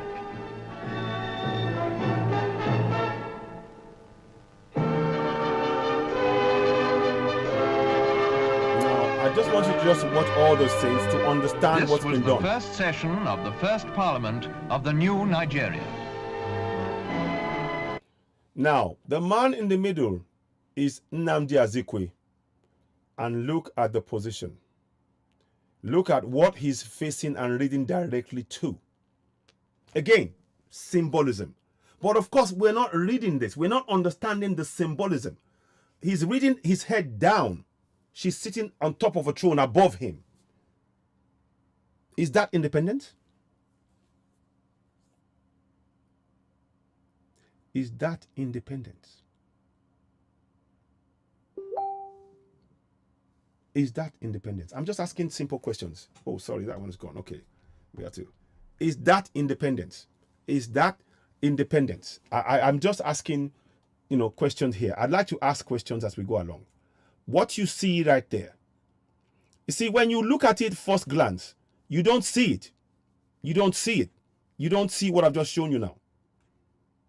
Now, I just want you to just watch all those things to understand what's been done. This was the first session of the first Parliament of the new Nigeria. Now, the man in the middle is Nnamdi Azikiwe. And look at the position. Look at what he's facing and reading directly to. Again, symbolism. But of course, we're not reading this. We're not understanding the symbolism. He's reading his head down. She's sitting on top of a throne above him. Is that independent? Is that independence? Is that independence? I'm just asking simple questions. Oh, sorry, that one's gone. Okay, we have to. Is that independence? Is that independence? I'm just asking, questions here. I'd like to ask questions as we go along. What you see right there. You see, when you look at it first glance, you don't see it. You don't see it. You don't see what I've just shown you now.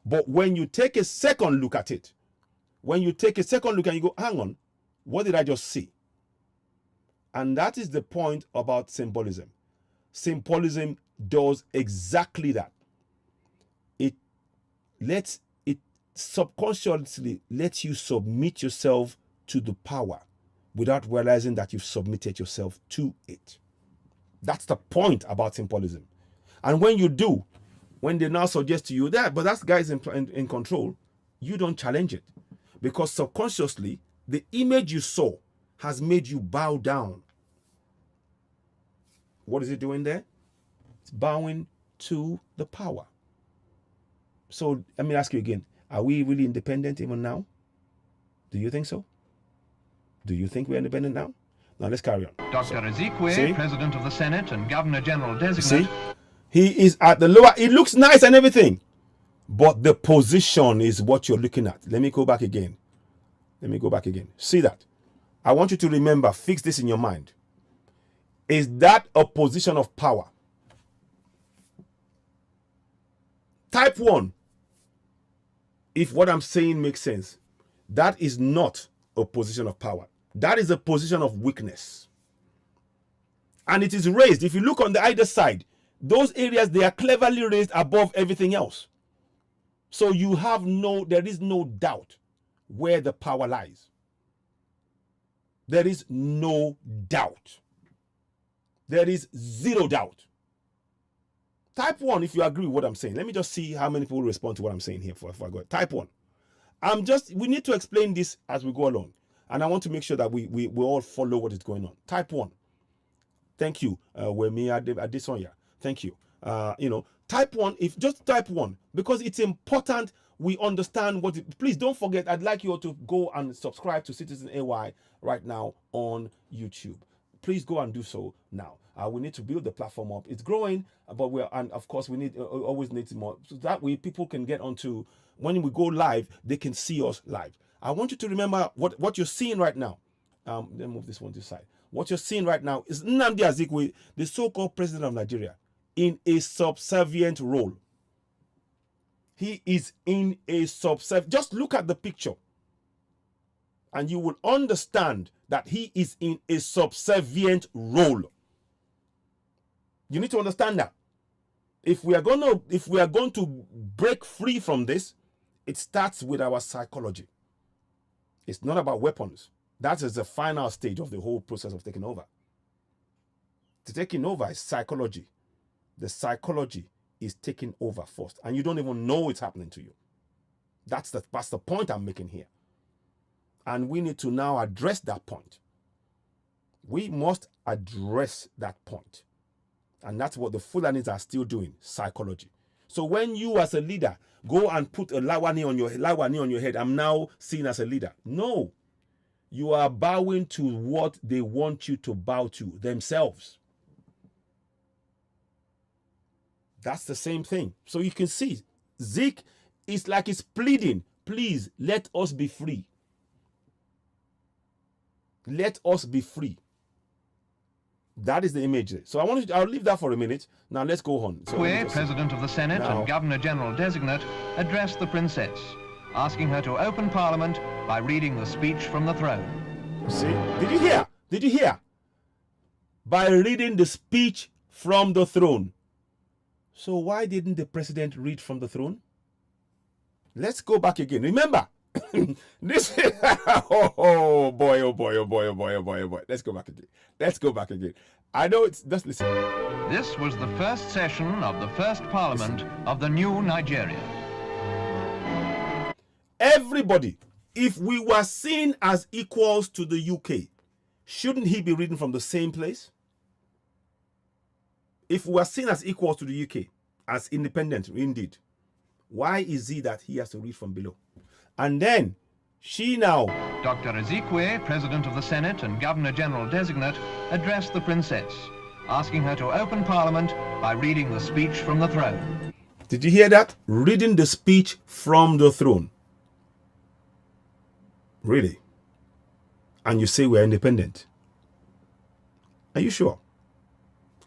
But when you take a second look at it, when you take a second look and you go, hang on, what did I just see? And that is the point about symbolism. Symbolism does exactly that. It subconsciously lets you submit yourself to the power without realizing that you've submitted yourself to it. That's the point about symbolism. And when you do, when they now suggest to you that, but that guy's in control, you don't challenge it. Because subconsciously, the image you saw has made you bow down. What is it doing there? It's bowing to the power. So let me ask you again, are we really independent even now? Do you think so? Do you think we're independent now? Now let's carry on. Dr. Azikiwe, President of the Senate and Governor General Designate. See? He is at the lower, it looks nice and everything, but the position is what you're looking at. Let me go back again. See that? I want you to remember, fix this in your mind. Is that a position of power? Type 1. If what I'm saying makes sense, that is not a position of power. That is a position of weakness. And it is raised. If you look on the either side, those areas, they are cleverly raised above everything else. So there is no doubt where the power lies. There is no doubt. There is zero doubt. Type 1 if you agree with what I'm saying. Let me just see how many people respond to what I'm saying here for I go. Type 1. We need to explain this as we go along. And I want to make sure that we all follow what is going on. Type 1. Thank you. Wemi Adesonya. Thank you. Type 1, if just type 1, because it's important we understand please don't forget, I'd like you all to go and subscribe to CitizenAY right now on YouTube. please go and do so now. We need to build the platform up. It's growing, but and of course we need always need more. So that way people can get onto, when we go live, they can see us live. I want you to remember what you're seeing right now. Let me move this one to the side. What you're seeing right now is Nnamdi Azikiwe, the so-called president of Nigeria, in a subservient role. He is in a subservient. Just look at the picture, and you will understand that he is in a subservient role. You need to understand that. If we are going to break free from this, it starts with our psychology. It's not about weapons. That is the final stage of the whole process of taking over. To taking over is psychology. The psychology is taking over first, and you don't even know it's happening to you. That's the point I'm making here. And we need to now address that point. We must address that point. And that's what the Fulanis are still doing, psychology. So when you as a leader go and put a lawani on your head, I'm now seen as a leader. No. You are bowing to what they want you to bow to themselves. That's the same thing. So you can see, Zik is like he's pleading, please let us be free. Let us be free. That is the image. So I'll leave that for a minute. Now let's go on. So President of the Senate and Governor General Designate, addressed the Princess, asking her to open Parliament by reading the speech from the throne. See? Did you hear? Did you hear? By reading the speech from the throne. So why didn't the president read from the throne? Let's go back again. Remember, this is, oh boy. Let's go back again. Let's go back again. I know it's, just listen. This was the first session of the first Parliament of the new Nigeria. Everybody, if we were seen as equals to the UK, shouldn't he be reading from the same place? If we are seen as equals to the UK, as independent, indeed, why is it that he has to read from below? And then, she now... Dr. Azikiwe, President of the Senate and Governor General Designate, addressed the Princess, asking her to open Parliament by reading the speech from the throne. Did you hear that? Reading the speech from the throne. Really? And you say we're independent? Are you sure?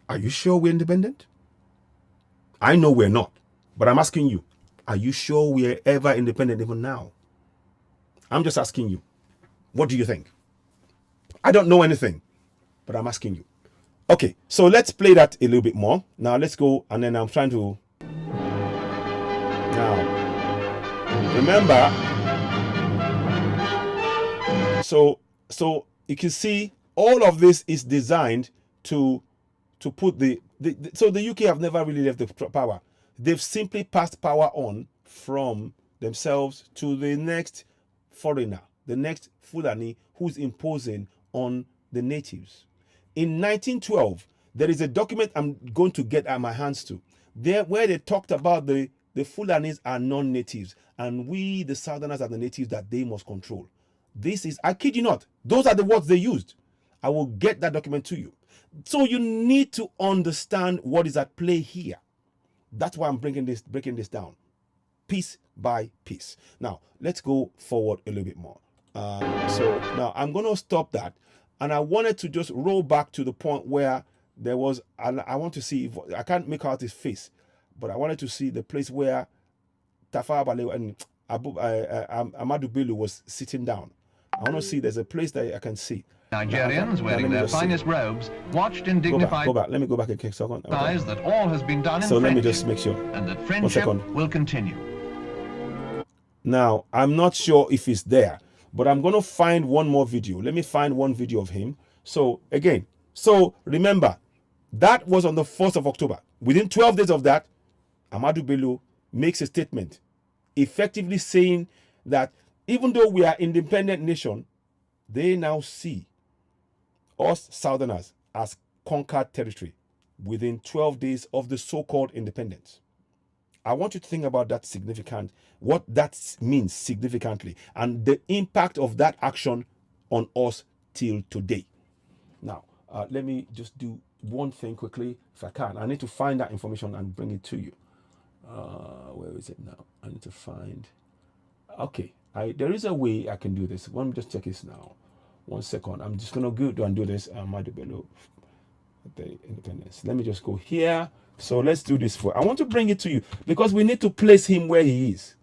Are you sure we're independent? I know we're not, but I'm asking you, are you sure we're ever independent even now? I'm just asking you. What do you think? I don't know anything, but I'm asking you. Okay, so let's play that a little bit more. Now let's go, and then I'm trying to... Now, remember, so you can see all of this is designed to put so the UK have never really left the power. They've simply passed power on from themselves to the next foreigner, the next Fulani who's imposing on the natives. In 1912, there is a document I'm going to get at my hands to, there where they talked about the Fulanis are non-natives, and we, the Southerners, are the natives that they must control. This is, I kid you not, those are the words they used. I will get that document to you. So you need to understand what is at play here. That's why I'm breaking this down, piece by piece. Now, let's go forward a little bit more. So now I'm going to stop that. And I wanted to just roll back to the point where there was, and I want to see if, I can't make out his face, but I wanted to see the place where Tafawa Balewa and Ahmadu Bello was sitting down. I want to see, there's a place that I can see. Nigerians wearing their finest robes watched in dignified go back. Let me go back a second. eyes that all has been done in so friendship, let me just make sure. And that friendship will continue. Now, I'm not sure if it's there, but I'm going to find one more video. Let me find one video of him. So again, so remember, that was on the 1st of October. Within 12 days of that, Ahmadu Bello makes a statement effectively saying that even though we are an independent nation, they now see us Southerners as conquered territory within 12 days of the so-called independence. I want you to think about that what that means significantly, and the impact of that action on us till today. Now, Let me just do one thing quickly, if I can. I need to find that information and bring it to you. Where is it now? I need to find. Okay, there is a way I can do this. Let me just check this now. 1 second. I'm just gonna go and do this. Below the Independence. Let me just go here. So let's do this I want to bring it to you because we need to place him where he is.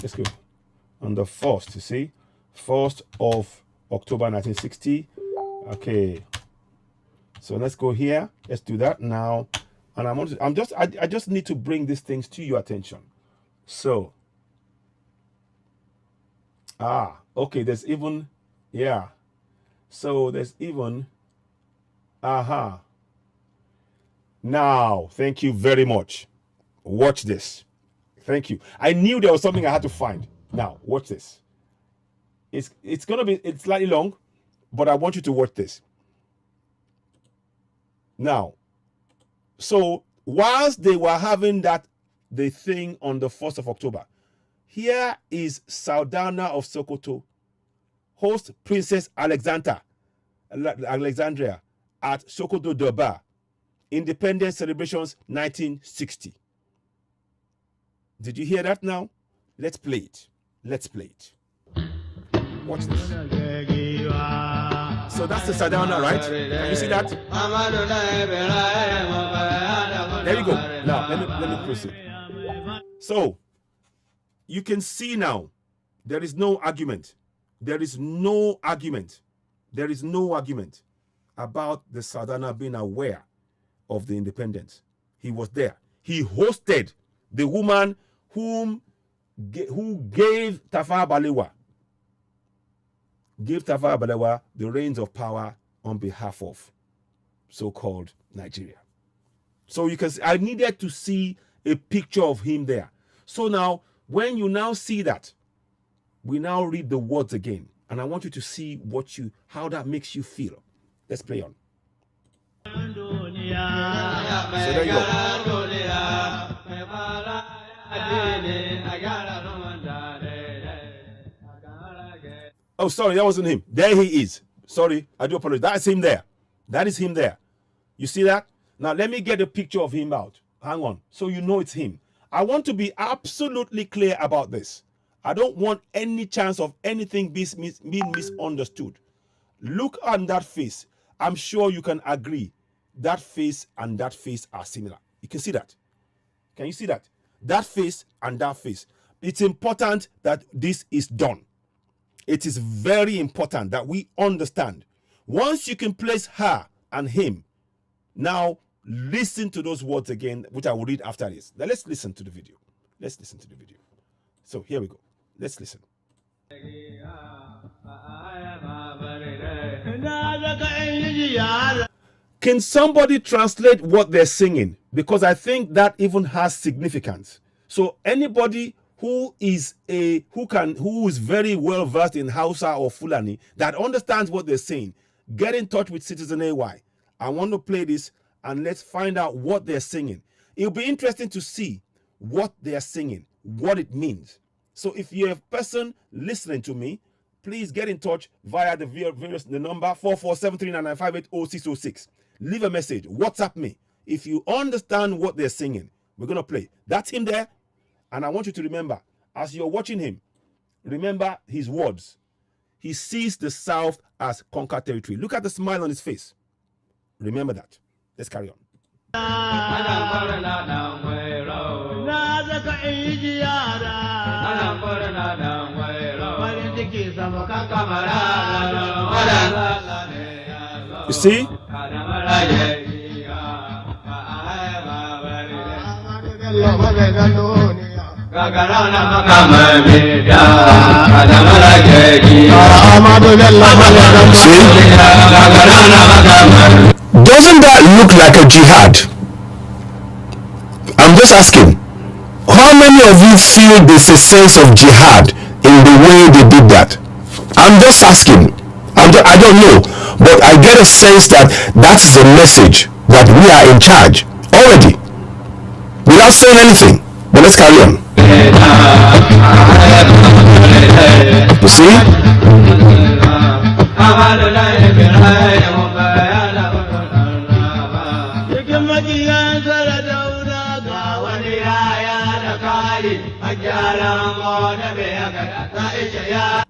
Let's go. On the 1st, you see? 1st of October 1960. Okay. So let's go here. Let's do that now. And I just need to bring these things to your attention. So okay, there's even so there's even now, thank you very much. Watch this. Thank you. I knew there was something I had to find. Now, watch this. It's gonna be slightly long, but I want you to watch this. Now, so whilst they were having the thing on the 1st of October, here is Saldana of Sokoto, host Princess Alexandria at Sokoto Durbar, Independence Celebrations 1960. Did you hear that now? Let's play it. Watch this. So that's the Saldana, right? Can you see that? There you go. Now, let me proceed. So, you can see now, there is no argument. There is no argument about the Saldana being aware of the independence. He was there. He hosted the woman who gave Tafawa Balewa the reins of power on behalf of so-called Nigeria. So you can see, I needed to see a picture of him there. So now, when you now see that, we now read the words again, and I want you to see how that makes you feel. Let's play on. So there you go. Oh, sorry, that wasn't him. There he is. Sorry, I do apologize. That's him there. That is him there. You see that? Now, let me get a picture of him out. Hang on. So you know it's him. I want to be absolutely clear about this. I don't want any chance of anything being misunderstood. Look on that face. I'm sure you can agree that face and that face are similar. You can see that. Can you see that? That face and that face. It's important that this is done. It is very important that we understand. Once you can place her and him, now listen to those words again, which I will read after this. Now let's listen to the video. So here we go. Let's listen. Can somebody translate what they're singing? Because I think that even has significance. So anybody who is very well versed in Hausa or Fulani that understands what they're saying, get in touch with CitizenAY. I want to play this and let's find out what they're singing. It'll be interesting to see what they're singing, what it means. So if you're a person listening to me, please get in touch via the number 447399580606. Leave a message, WhatsApp me. If you understand what they're singing, we're going to play. That's him there. And I want you to remember, as you're watching him, remember his words. He sees the South as conquered territory. Look at the smile on his face. Remember that. Let's carry on. You see? Doesn't that look like a jihad? I'm just asking, how many of you feel there's a sense of jihad in the way they did that? I'm just asking. I don't know, but I get a sense that that is a message that we are in charge already, without saying anything. But let's carry on. You see?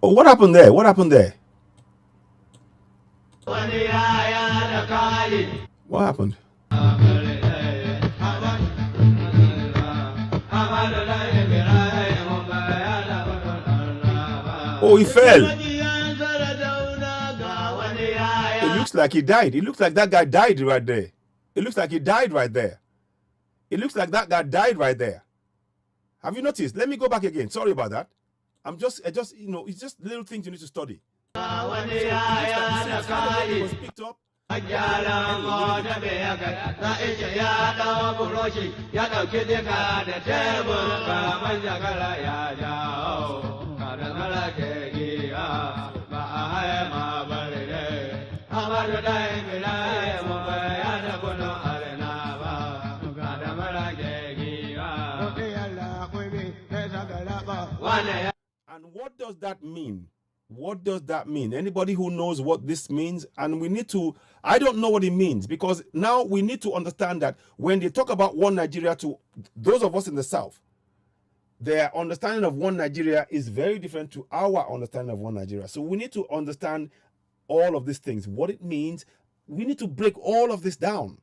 Oh, what happened there? What happened there? What happened? Oh, he fell. It looks like he died. It looks like that guy died right there. It looks like he died right there. It looks like that guy died right there. Have you noticed? Let me go back again. Sorry about that. I just, you know, it's just little things you need to study. So it was picked up. And what does that mean? What does that mean? Anybody who knows what this means? And we need to, I don't know what it means, because now we need to understand that when they talk about one Nigeria, to those of us in the South, their understanding of one Nigeria is very different to our understanding of one Nigeria. So we need to understand all of these things, what it means. We need to break all of this down.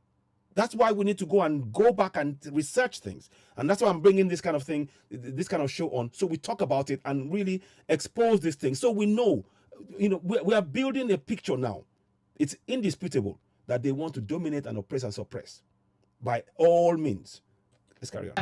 That's why we need to go back and research things. And that's why I'm bringing this kind of thing, this kind of show on. So we talk about it and really expose these things. So we know, you know, we are building a picture now. It's indisputable that they want to dominate and oppress and suppress by all means. Let's carry on.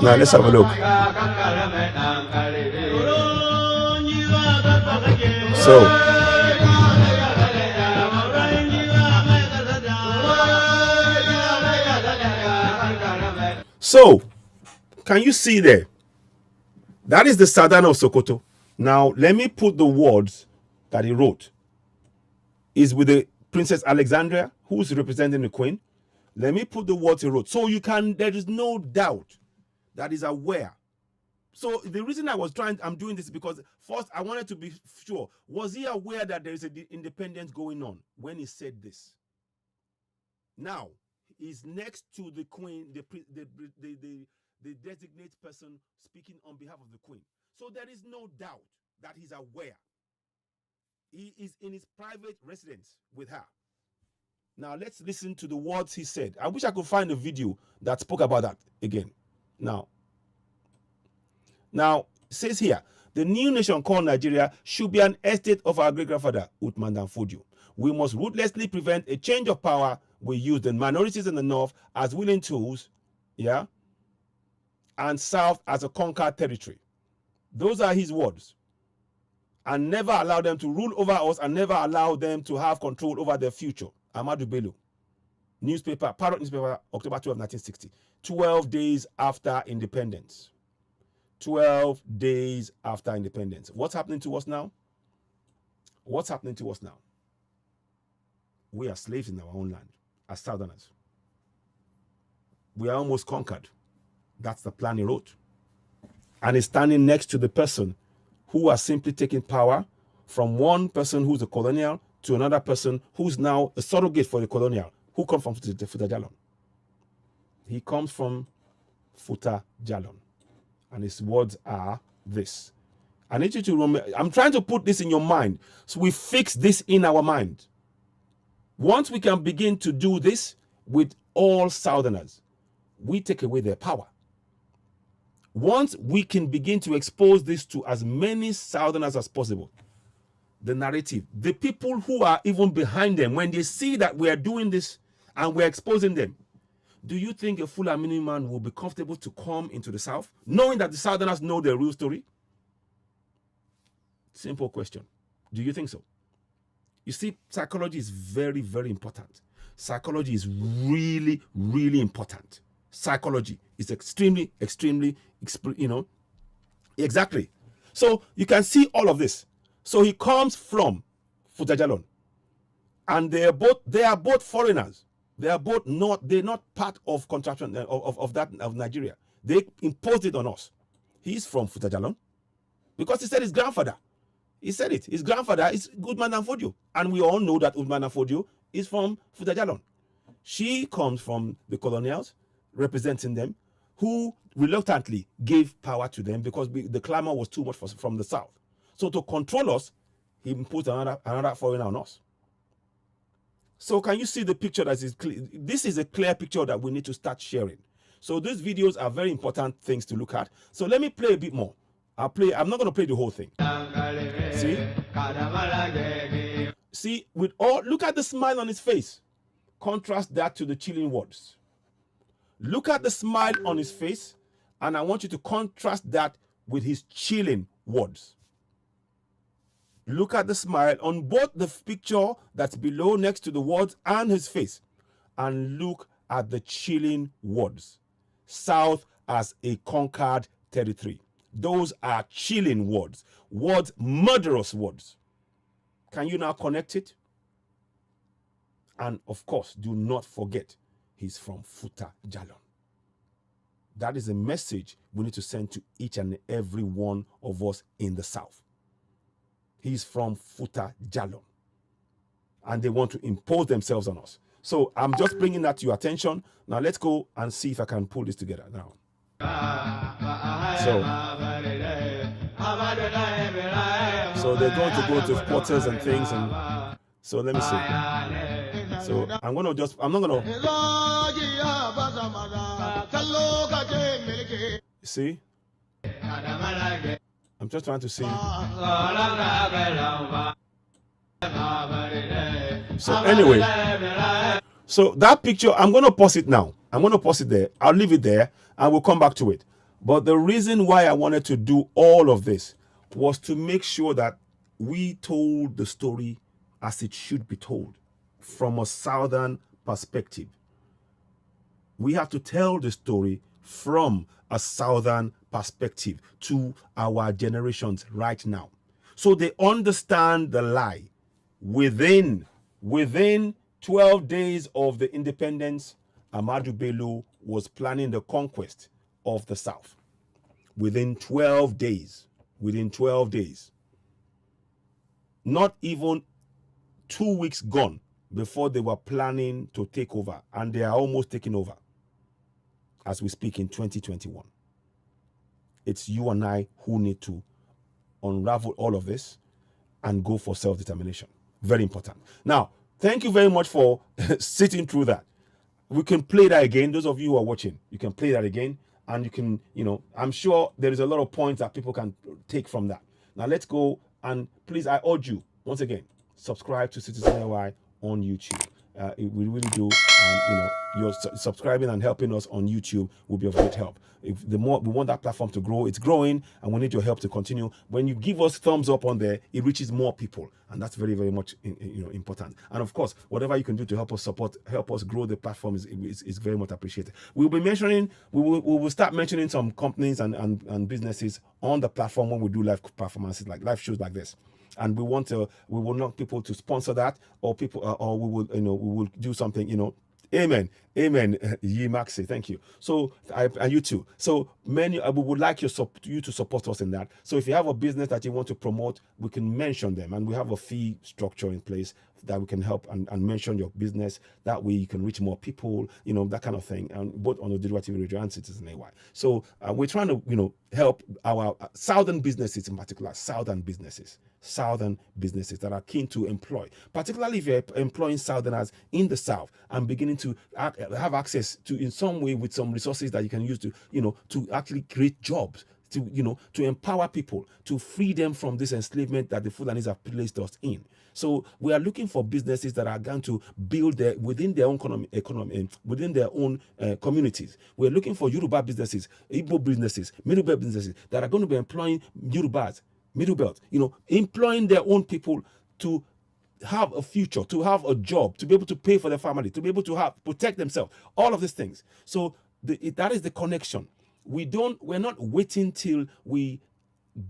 Now let's have a look. So can you see there? That is the Sultan of Sokoto. Now let me put the words that he wrote. Is with the Princess Alexandria, who's representing the Queen. Let me put the words he wrote. So you can, there is no doubt that is aware. So the reason I'm doing this is because first I wanted to be sure, was he aware that there is an independence going on when he said this? Now, he's next to the Queen, the designated person speaking on behalf of the Queen. So there is no doubt that he's aware. He is in his private residence with her. Now let's listen to the words he said. I wish I could find a video that spoke about that again. Now it says here, the new nation called Nigeria should be an estate of our great grandfather, Uthman Dan Fodio. We must ruthlessly prevent a change of power. We use the minorities in the north as willing tools, yeah, and south as a conquered territory. Those are his words. And never allow them to rule over us, and never allow them to have control over their future. Ahmadu Bello, newspaper, Parrot newspaper, October 12, 1960. 12 days after independence. 12 days after independence. What's happening to us now? What's happening to us now? We are slaves in our own land as Southerners. We are almost conquered. That's the plan he wrote. And he's standing next to the person who are simply taking power from one person who's a colonial to another person who's now a surrogate for the colonial, who comes from Futa Jalon. He comes from Futa Jalon. And his words are this. I need you to remember, I'm trying to put this in your mind, so we fix this in our mind. Once we can begin to do this with all Southerners, we take away their power. Once we can begin to expose this to as many Southerners as possible, the narrative, the people who are even behind them, when they see that we are doing this and we're exposing them, do you think a Fulani man will be comfortable to come into the South, knowing that the Southerners know their real story? Simple question. Do you think so? You see, psychology is very, very important. Psychology is really, really important. Psychology is extremely, Exactly. So you can see all of this. So he comes from Futajalon, and they are both foreigners. They're not part of contraction of Nigeria. They imposed it on us. He's from Futajalon because he said his grandfather. He said it. His grandfather is Udman Fodio, and we all know that Udman Fodio is from Futajalon. She comes from the colonials, representing them, who reluctantly gave power to them because the clamor was too much from the south. So to control us, he imposed another foreigner on us. So can you see the picture that is clear? This is a clear picture that we need to start sharing. So these videos are very important things to look at. So let me play a bit more. I'm not going to play the whole thing. See, look at the smile on his face. Contrast that to the chilling words. Look at the smile on his face, and I want you to contrast that with his chilling words. Look at the smile on both the picture that's below next to the words and his face, and look at the chilling words. South as a conquered territory. Those are chilling words, murderous words. Can you now connect it? And of course, do not forget, he's from Futajalon. That is a message we need to send to each and every one of us in the South. He's from Futajalon. And they want to impose themselves on us. So I'm just bringing that to your attention. Now let's go and see if I can pull this together now. So they're going to go to quarters and things, and so let me see. So I'm not gonna. See? I'm just trying to see. So anyway, so that picture, I'm going to pause it now. I'm going to pause it there. I'll leave it there and we'll come back to it. But the reason why I wanted to do all of this was to make sure that we told the story as it should be told from a Southern perspective. We have to tell the story from a Southern perspective to our generations right now, so they understand the lie. Within 12 days of the independence, Ahmadu Bello was planning the conquest of the South. Within 12 days, not even 2 weeks gone before they were planning to take over, and they are almost taking over as we speak in 2021. It's you and I who need to unravel all of this and go for self-determination. Very important. Now, thank you very much for sitting through that. We can play that again. Those of you who are watching, you can play that again, and you can, I'm sure there is a lot of points that people can take from that. Now let's go, and please, I urge you once again, subscribe to CitizenAY on YouTube. We really do. You're subscribing and helping us on YouTube will be of great help. If the more we want that platform to grow, it's growing, and we need your help to continue. When you give us thumbs up on there, it reaches more people, and that's very, very much important. And of course, whatever you can do to help us grow the platform is very much appreciated. We will start mentioning some companies and businesses on the platform when we do live performances, like live shows like this. And we want people to sponsor that, or we will do something, Amen. Ye Maxi, thank you. So, and you too. So, we would like you to support us in that. So, if you have a business that you want to promote, we can mention them, and we have a fee structure in place that we can help and mention your business. That way, you can reach more people, that kind of thing, and both on OduduwaTVRadio and CitizenAY. So, we're trying to, help our southern businesses, in particular, southern businesses that are keen to employ, particularly if you're employing Southerners in the South and beginning to have access to, in some way, with some resources that you can use to, to actually create jobs, to empower people, to free them from this enslavement that the Fulanis have placed us in. So we are looking for businesses that are going to build within their own economy, within their own communities. We're looking for Yoruba businesses, Igbo businesses, Middle Belt businesses that are going to be employing Yorubas, Middle Belt, employing their own people to have a future, to have a job, to be able to pay for their family, to be able to protect themselves, all of these things. So that is the connection. We're not waiting till we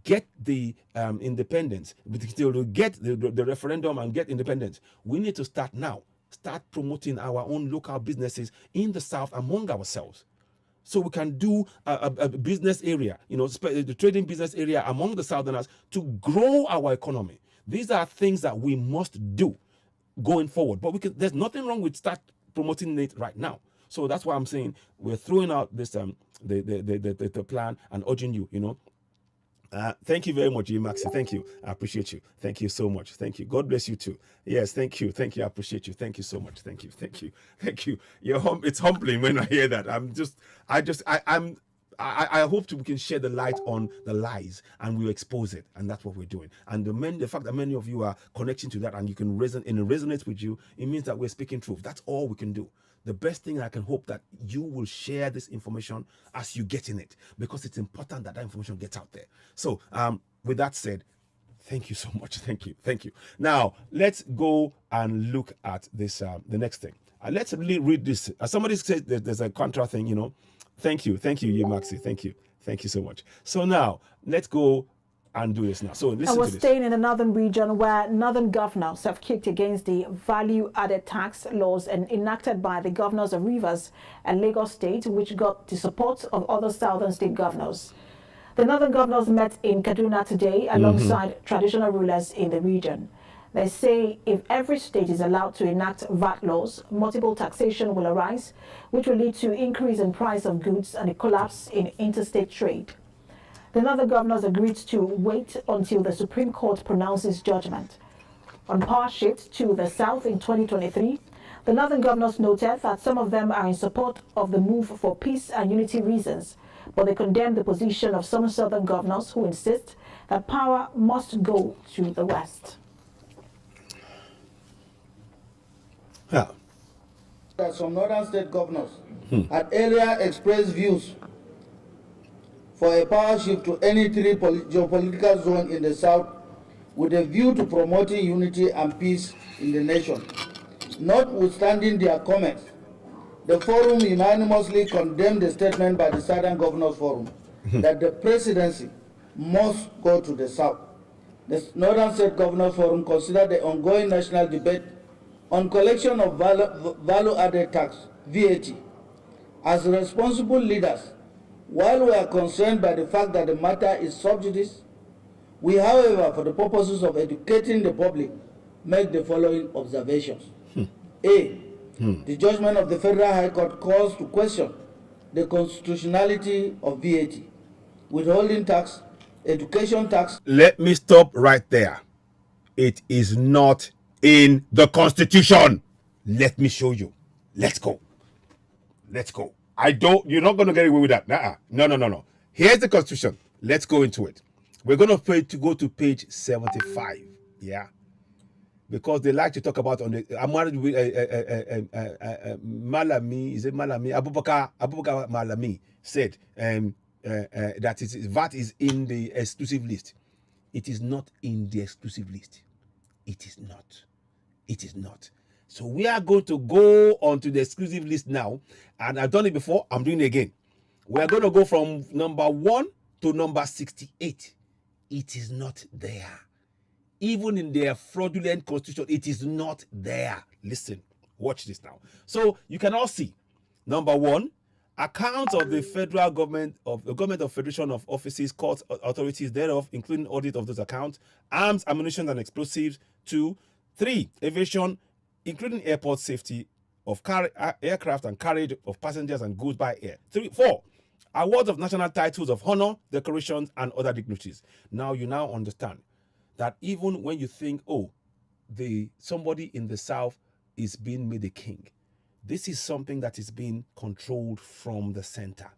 get the independence, to get the referendum and get independence, we need to start now. Start promoting our own local businesses in the South among ourselves. So we can do a business area, the trading business area among the Southerners to grow our economy. These are things that we must do going forward. But there's nothing wrong with start promoting it right now. So that's why I'm saying we're throwing out this the plan and urging you, thank you very much, Maxi. Thank you. I appreciate you. Thank you so much. Thank you. God bless you too. Yes, thank you. Thank you. I appreciate you. Thank you so much. Thank you. Thank you. Thank you. It's humbling when I hear that. I hope we can shed the light on the lies and we'll expose it, and that's what we're doing. And the fact that many of you are connecting to that and you can resonate with you, it means that we're speaking truth. That's all we can do. The best thing I can hope that you will share this information as you get in it, because it's important that information gets out there. So with that said, thank you so much. Thank you. Now let's go and look at this the next thing. Let's read this. Somebody said that there's a contra thing, Thank you, Maxi. Thank you so much. So now let's go and do this now. So listen to this. Staying in the northern region, where northern governors have kicked against the value-added tax laws enacted by the governors of Rivers and Lagos State, which got the support of other southern state governors. The northern governors met in Kaduna today alongside traditional rulers in the region. They say if every state is allowed to enact VAT laws, multiple taxation will arise, which will lead to increase in price of goods and a collapse in interstate trade. The northern governors agreed to wait until the Supreme Court pronounces judgment. On power shift to the south in 2023, the northern governors noted that some of them are in support of the move for peace and unity reasons, but they condemned the position of some southern governors who insist that power must go to the west. Yeah. That some northern state governors had earlier expressed views for a power shift to any three geopolitical zone in the south with a view to promoting unity and peace in the nation. Notwithstanding their comments, the forum unanimously condemned the statement by the Southern Governors Forum that the presidency must go to the south. The Northern State Governors Forum considered the ongoing national debate on collection of value-added tax, VAT, as responsible leaders. While we are concerned by the fact that the matter is sub judice, we, however, for the purposes of educating the public, make the following observations. A. The judgment of the Federal High Court calls to question the constitutionality of VAT, withholding tax, education tax. Let me stop right there. It is not in the Constitution. Let me show you. Let's go. You're not going to get away with that. No. Here's the Constitution. Let's go into it. We're going to go to page 75. Yeah. Because they like to talk about on the Malami, is it Malami? Abubakar Malami said that VAT is in the exclusive list. It is not in the exclusive list. It is not. So we are going to go onto the exclusive list now. And I've done it before. I'm doing it again. We're going to go from number 1 to number 68. It is not there. Even in their fraudulent constitution, it is not there. Listen, watch this now. So you can all see. Number 1, accounts of the federal government, of the government of federation of offices, courts, authorities thereof, including audit of those accounts, arms, ammunition, and explosives. 2, 3, aviation, including airport safety of aircraft and carriage of passengers and goods by air. 4, awards of national titles of honor, decorations, and other dignities. Now you understand that even when you think, somebody in the south is being made a king, this is something that is being controlled from the center.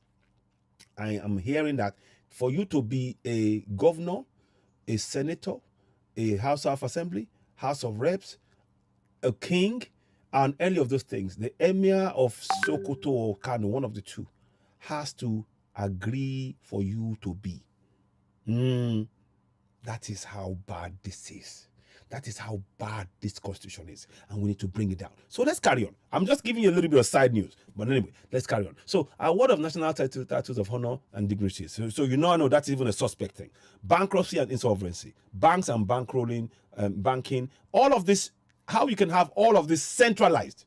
I am hearing that for you to be a governor, a senator, a House of Assembly, House of Reps, a king, and any of those things, the Emir of Sokoto or Kano, one of the two, has to agree for you to be. That is how bad this is. That is how bad this constitution is, and we need to bring it down. So let's carry on. I'm just giving you a little bit of side news, but anyway, let's carry on. So our word of national titles of honor and dignities. So you know that's even a suspect thing. Bankruptcy and insolvency, banks and bankrolling, banking, all of this. How you can have all of this centralized,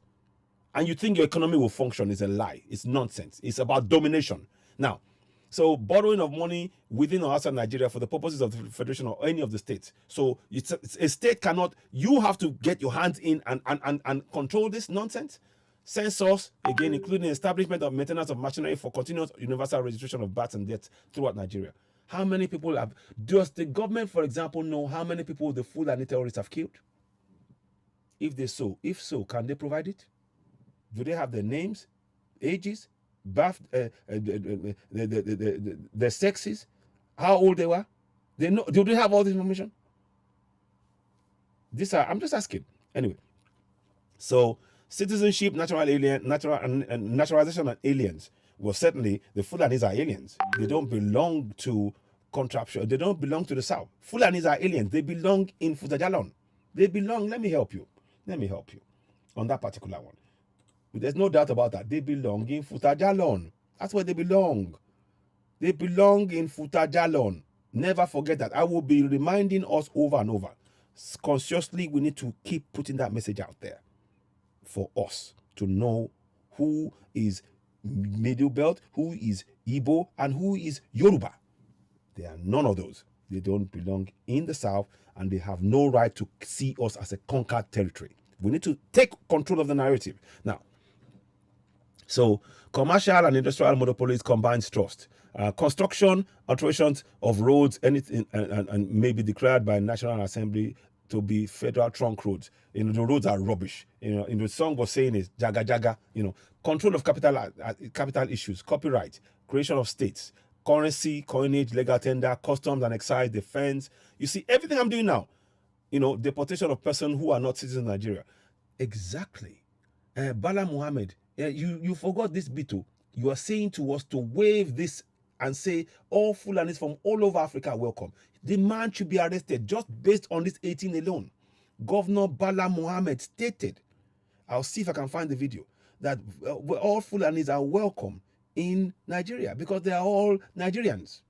and you think your economy will function is a lie. It's nonsense. It's about domination. Now, so borrowing of money within or outside Nigeria for the purposes of the federation or any of the states. So it's a state cannot, you have to get your hands in and control this nonsense. Censors, again, including establishment of maintenance of machinery for continuous universal registration of births and deaths throughout Nigeria. How many people have, does the government, for example, know how many people the Fulani terrorists have killed? If so, can they provide it? Do they have their names, ages, birth, their sexes, how old they were? They know. Do they have all this information? I'm just asking. Anyway, so citizenship, naturalization and aliens. Well, certainly the Fulanis are aliens. They don't belong to contraption. They don't belong to the South. Fulanis are aliens. They belong in Futajalon. They belong. Let me help you on that particular one. There's no doubt about that. They belong in Futajalon. That's where they belong. They belong in Futajalon. Never forget that. I will be reminding us over and over. Consciously, we need to keep putting that message out there for us to know who is Middle Belt, who is Igbo, and who is Yoruba. They are none of those. They don't belong in the South, and they have no right to see us as a conquered territory. We need to take control of the narrative. Now, so commercial and industrial monopolies combines trust. Construction, alterations of roads, anything, and may be declared by National Assembly to be federal trunk roads. The roads are rubbish. The song was saying is jaga jaga. Control of capital issues, copyright, creation of states, currency, coinage, legal tender, customs and excise, defense. You see everything I'm doing now. Deportation of persons who are not citizens of Nigeria. Exactly. Bala Muhammad, you forgot this bit too. You are saying to us to waive this and say all Fulanis from all over Africa are welcome. The man should be arrested just based on this 18 alone. Governor Bala Muhammad stated, I'll see if I can find the video, that all Fulanis are welcome in Nigeria because they are all Nigerians.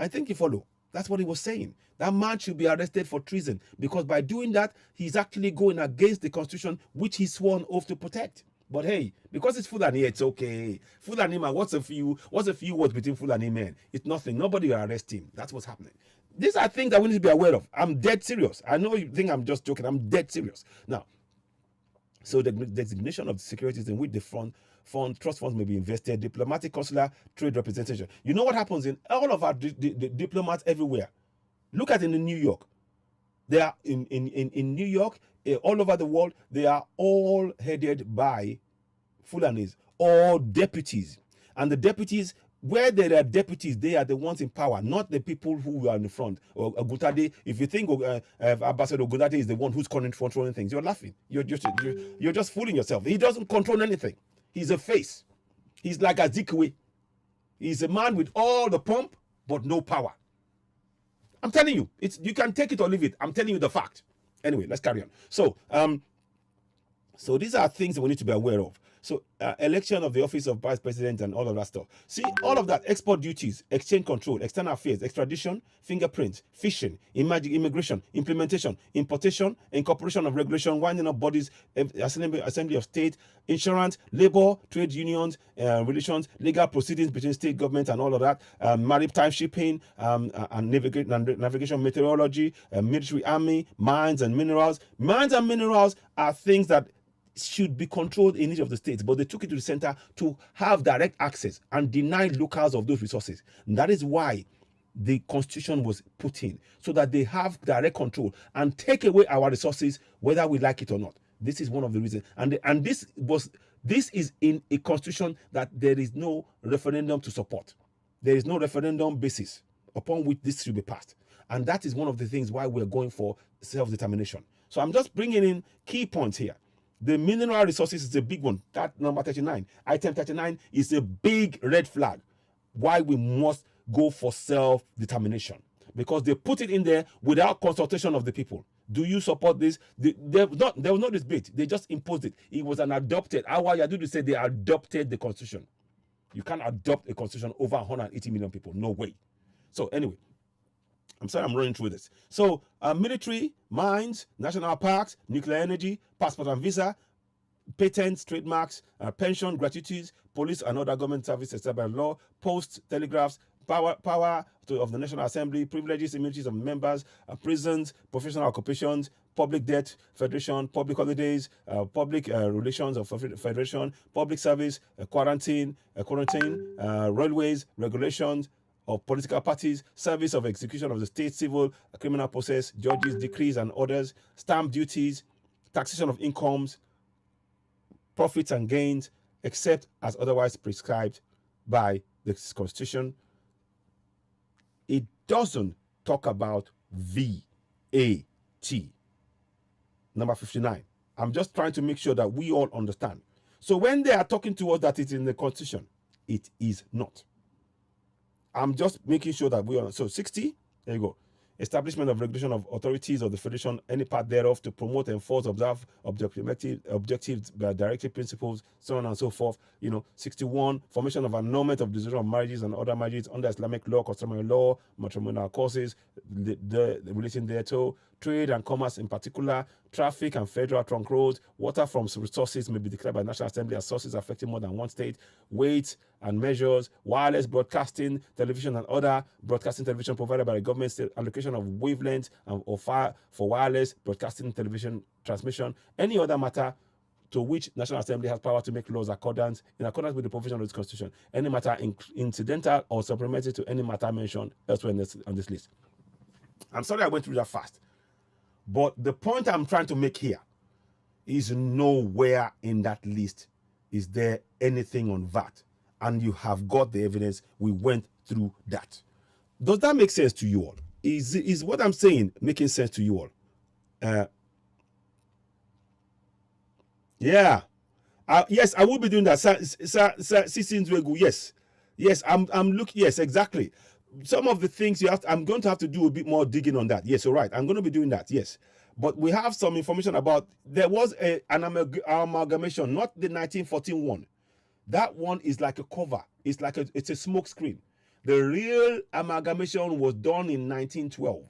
I think you follow. That's what he was saying. That man should be arrested for treason because by doing that, he's actually going against the constitution which he swore an oath to protect. But hey, because it's Fulani, it's okay. Fulani man, what's a few words between Fulani men? It's nothing. Nobody will arrest him. That's what's happening. These are things that we need to be aware of. I'm dead serious. I know you think I'm just joking. I'm dead serious. Now, so the designation of the securities in which the trust funds may be invested, diplomatic, consular, trade representation. You know what happens in all of our diplomats everywhere? Look at it in New York. They are in New York, all over the world, they are all headed by Fulanis or deputies. And the deputies, where there are deputies, they are the ones in power, not the people who are in the front. Or Ogutade, if you think Ambassador Ogutade is the one who's controlling things, you're laughing. You're just fooling yourself. He doesn't control anything. He's a face. He's like Azikwe. He's a man with all the pomp, but no power. I'm telling you, you can take it or leave it. I'm telling you the fact. Anyway, let's carry on. So, so these are things that we need to be aware of. So, election of the office of vice president and all of that stuff. See, all of that, export duties, exchange control, external affairs, extradition, fingerprints, fishing, immigration, implementation, importation, incorporation of regulation, winding up bodies, assembly of state, insurance, labor, trade unions, relations, legal proceedings between state government and all of that, maritime shipping, and navigation, meteorology, military, army, mines and minerals. Mines and minerals are things that should be controlled in each of the states, but they took it to the center to have direct access and denied locals of those resources. And that is why the constitution was put in, so that they have direct control and take away our resources whether we like it or not. This is one of the reasons. And this is in a constitution that there is no referendum to support. There is no referendum basis upon which this should be passed. And that is one of the things why we're going for self-determination. So I'm just bringing in key points here. The mineral resources is a big one. That number 39, item 39 is a big red flag. Why we must go for self-determination. Because they put it in there without consultation of the people. Do you support this? There was no debate. They just imposed it. It was an adopted. Our Yadudu said they adopted the constitution. You can't adopt a constitution over 180 million people. No way. So anyway, I'm sorry I'm running through this. So military, mines, national parks, nuclear energy, passport and visa, patents, trademarks, pension, gratuities, police and other government services established by law, posts, telegraphs, power of the National Assembly, privileges, immunities of members, prisons, professional occupations, public debt, federation, public holidays, public relations of federation, public service, quarantine, railways, regulations of political parties, service of execution of the state civil criminal process, judges, decrees and orders, stamp duties, taxation of incomes, profits and gains, except as otherwise prescribed by the Constitution. It doesn't talk about VAT. Number 59. I'm just trying to make sure that we all understand. So when they are talking to us that it's in the Constitution, it is not. I'm just making sure that we are. So 60, there you go. Establishment of regulation of authorities of the Federation, any part thereof, to promote, enforce, observe objective directive principles, so on and so forth. 61, formation of annulment of decision of marriages and other marriages under Islamic law, customary law, matrimonial causes, the relating thereto, trade and commerce in particular, traffic and federal trunk roads, water from resources may be declared by National Assembly as sources affecting more than one state, weights and measures, wireless broadcasting, television and other broadcasting television provided by the government, state allocation of wavelengths or fire for wireless broadcasting television transmission, any other matter to which National Assembly has power to make laws in accordance with the provision of this Constitution, any matter incidental or supplementary to any matter mentioned elsewhere on this list. I'm sorry I went through that fast. But the point I'm trying to make here is nowhere in that list is there anything on VAT. And you have got the evidence. We went through that. Does that make sense to you all? Is what I'm saying making sense to you all? Yeah. Yes, I will be doing that. CitizenAY. Yes, I'm looking. Yes, exactly. Some of the things I'm going to have to do a bit more digging on that. Yes, all right. I'm going to be doing that. Yes. But we have some information about, there was an amalgamation, not the 1914 one. That one is like a cover. It's a smoke screen. The real amalgamation was done in 1912.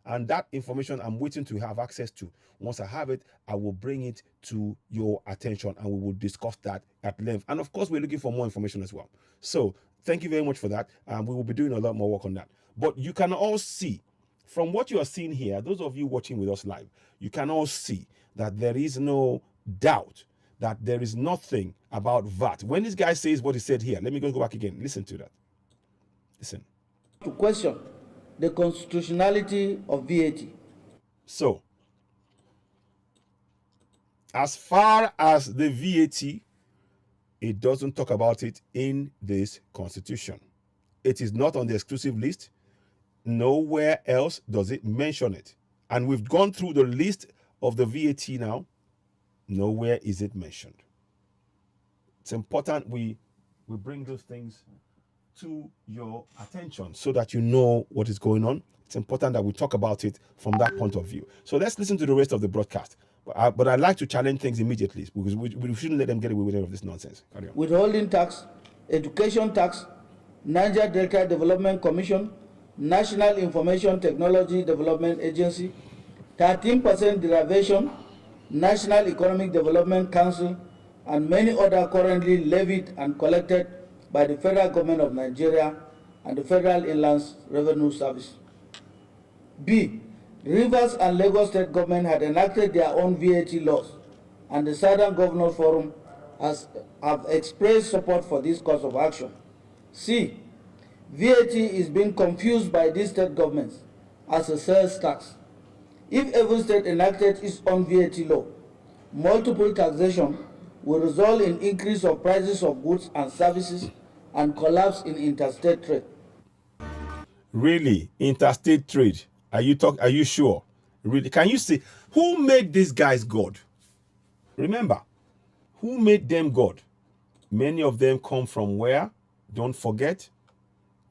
And that information I'm waiting to have access to. Once I have it, I will bring it to your attention and we will discuss that at length. And of course, we're looking for more information as well. So thank you very much for that. We will be doing a lot more work on that. But you can all see from what you are seeing here, those of you watching with us live, you can all see that there is no doubt that there is nothing about VAT. When this guy says what he said here, let me go back again. Listen to that. Listen. To question the constitutionality of VAT. So, as far as the VAT, it doesn't talk about it in this Constitution. It is not on the exclusive list. Nowhere else does it mention it. And we've gone through the list of the VAT now. Nowhere is it mentioned. It's important we bring those things to your attention so that you know what is going on. It's important that we talk about it from that point of view. So let's listen to the rest of the broadcast. But I'd like to challenge things immediately because we shouldn't let them get away with any of this nonsense. Carry on. Withholding tax, education tax, Niger Delta Development Commission, National Information Technology Development Agency, 13% derivation, National Economic Development Council, and many other currently levied and collected by the federal government of Nigeria and the Federal Inland Revenue Service. B. Rivers and Lagos State government had enacted their own VAT laws, and the Southern Governors Forum have expressed support for this course of action. C. VAT is being confused by these state governments as a sales tax. If every state enacted its own VAT law, multiple taxation will result in increase of prices of goods and services and collapse in interstate trade. Really? Interstate trade? Are you sure? Really? Can you see who made these guys God? Remember, who made them God? Many of them come from where? Don't forget,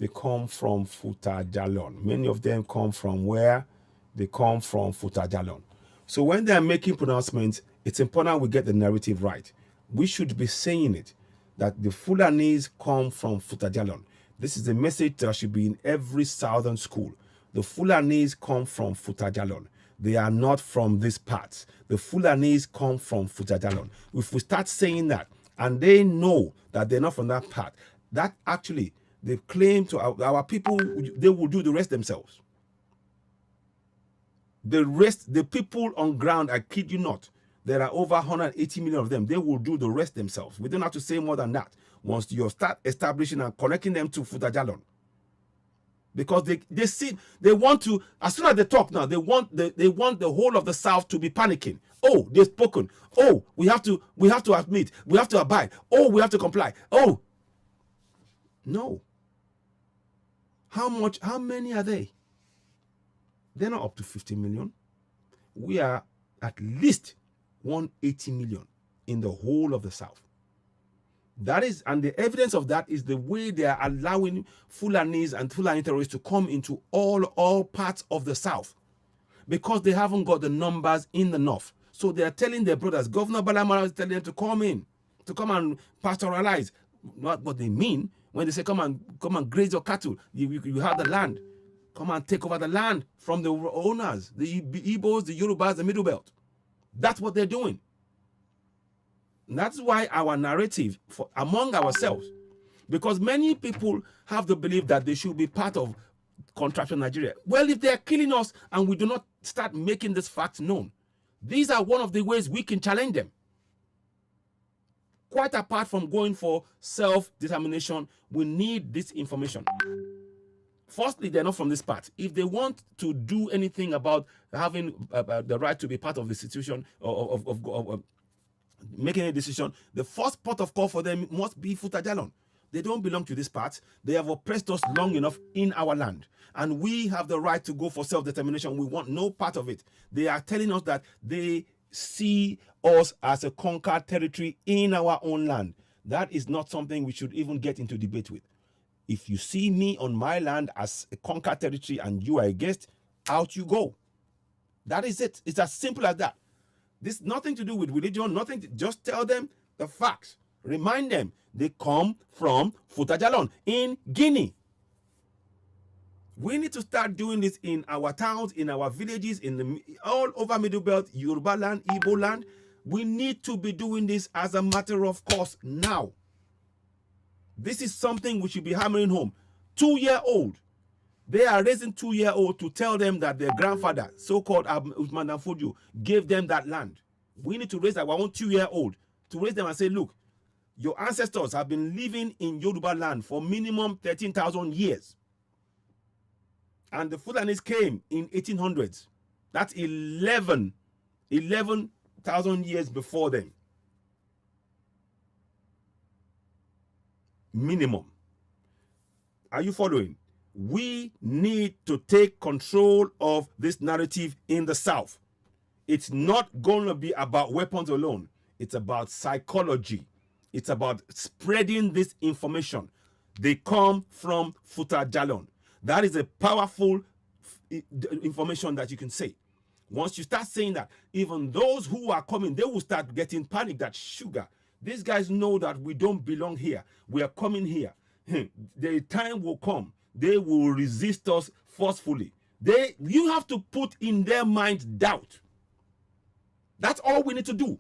they come from Futajalon. Many of them come from where? They come from Futajalon. So when they are making pronouncements, it's important we get the narrative right. We should be saying it, that the Fulanis come from Futajalon. This is a message that should be in every southern school. The Fulanis come from Futajalon. They are not from this part. The Fulanis come from Futajalon. If we start saying that, and they know that they're not from that part, that actually, they claim to our people, they will do the rest themselves. The rest, the people on ground, I kid you not, there are over 180 million of them. They will do the rest themselves. We don't have to say more than that. Once you start establishing and connecting them to Futajalon. Because they see, they want to, as soon as they talk now, they want the whole of the South to be panicking. Oh, they've spoken. Oh, we have to admit, we have to abide. Oh, we have to comply. Oh, no. How many are they? They're not up to 50 million. We are at least 180 million in the whole of the South. That is, and the evidence of that is the way they are allowing Fulanis and Fulani terrorists to come into all parts of the South, because they haven't got the numbers in the North. So they are telling their brothers, Governor Balamara is telling them to come in, to come and pastoralize. Not what they mean when they say come and graze your cattle. You have the land. Come and take over the land from the owners, the Igbos, the Yorubas, the Middle Belt. That's what they're doing. And that's why our narrative among ourselves, because many people have the belief that they should be part of contraption Nigeria. Well, if they're killing us and we do not start making this fact known, these are one of the ways we can challenge them. Quite apart from going for self-determination, we need this information. Firstly, they're not from this part. If they want to do anything about having the right to be part of the institution of making a decision, the first port of call for them must be Futajalon. They don't belong to this part. They have oppressed us long enough in our land. And we have the right to go for self-determination. We want no part of it. They are telling us that they see us as a conquered territory in our own land. That is not something we should even get into debate with. If you see me on my land as a conquered territory and you are a guest, out you go. That is it. It's as simple as that. This nothing to do with religion, nothing. Just tell them the facts. Remind them they come from Futajalon in Guinea. We need to start doing this in our towns, in our villages, all over Middle Belt, Yoruba land, Igbo land. We need to be doing this as a matter of course now. This is something we should be hammering home. 2-year-old. They are raising 2-year-old to tell them that their grandfather, so-called Usman Danfodio, gave them that land. We need to raise our own 2-year-old to raise them and say, look, your ancestors have been living in Yoruba land for minimum 13,000 years. And the Fulanis came in 1800s. That's 11,000 years before them. Minimum. Are you following? We need to take control of this narrative in the South. It's not going to be about weapons alone. It's about psychology. It's about spreading this information. They come from Futajalon. That is a powerful information that you can say. Once you start saying that, even those who are coming, they will start getting panic that sugar. These guys know that we don't belong here. We are coming here. The time will come. They will resist us forcefully. You have to put in their mind doubt. That's all we need to do.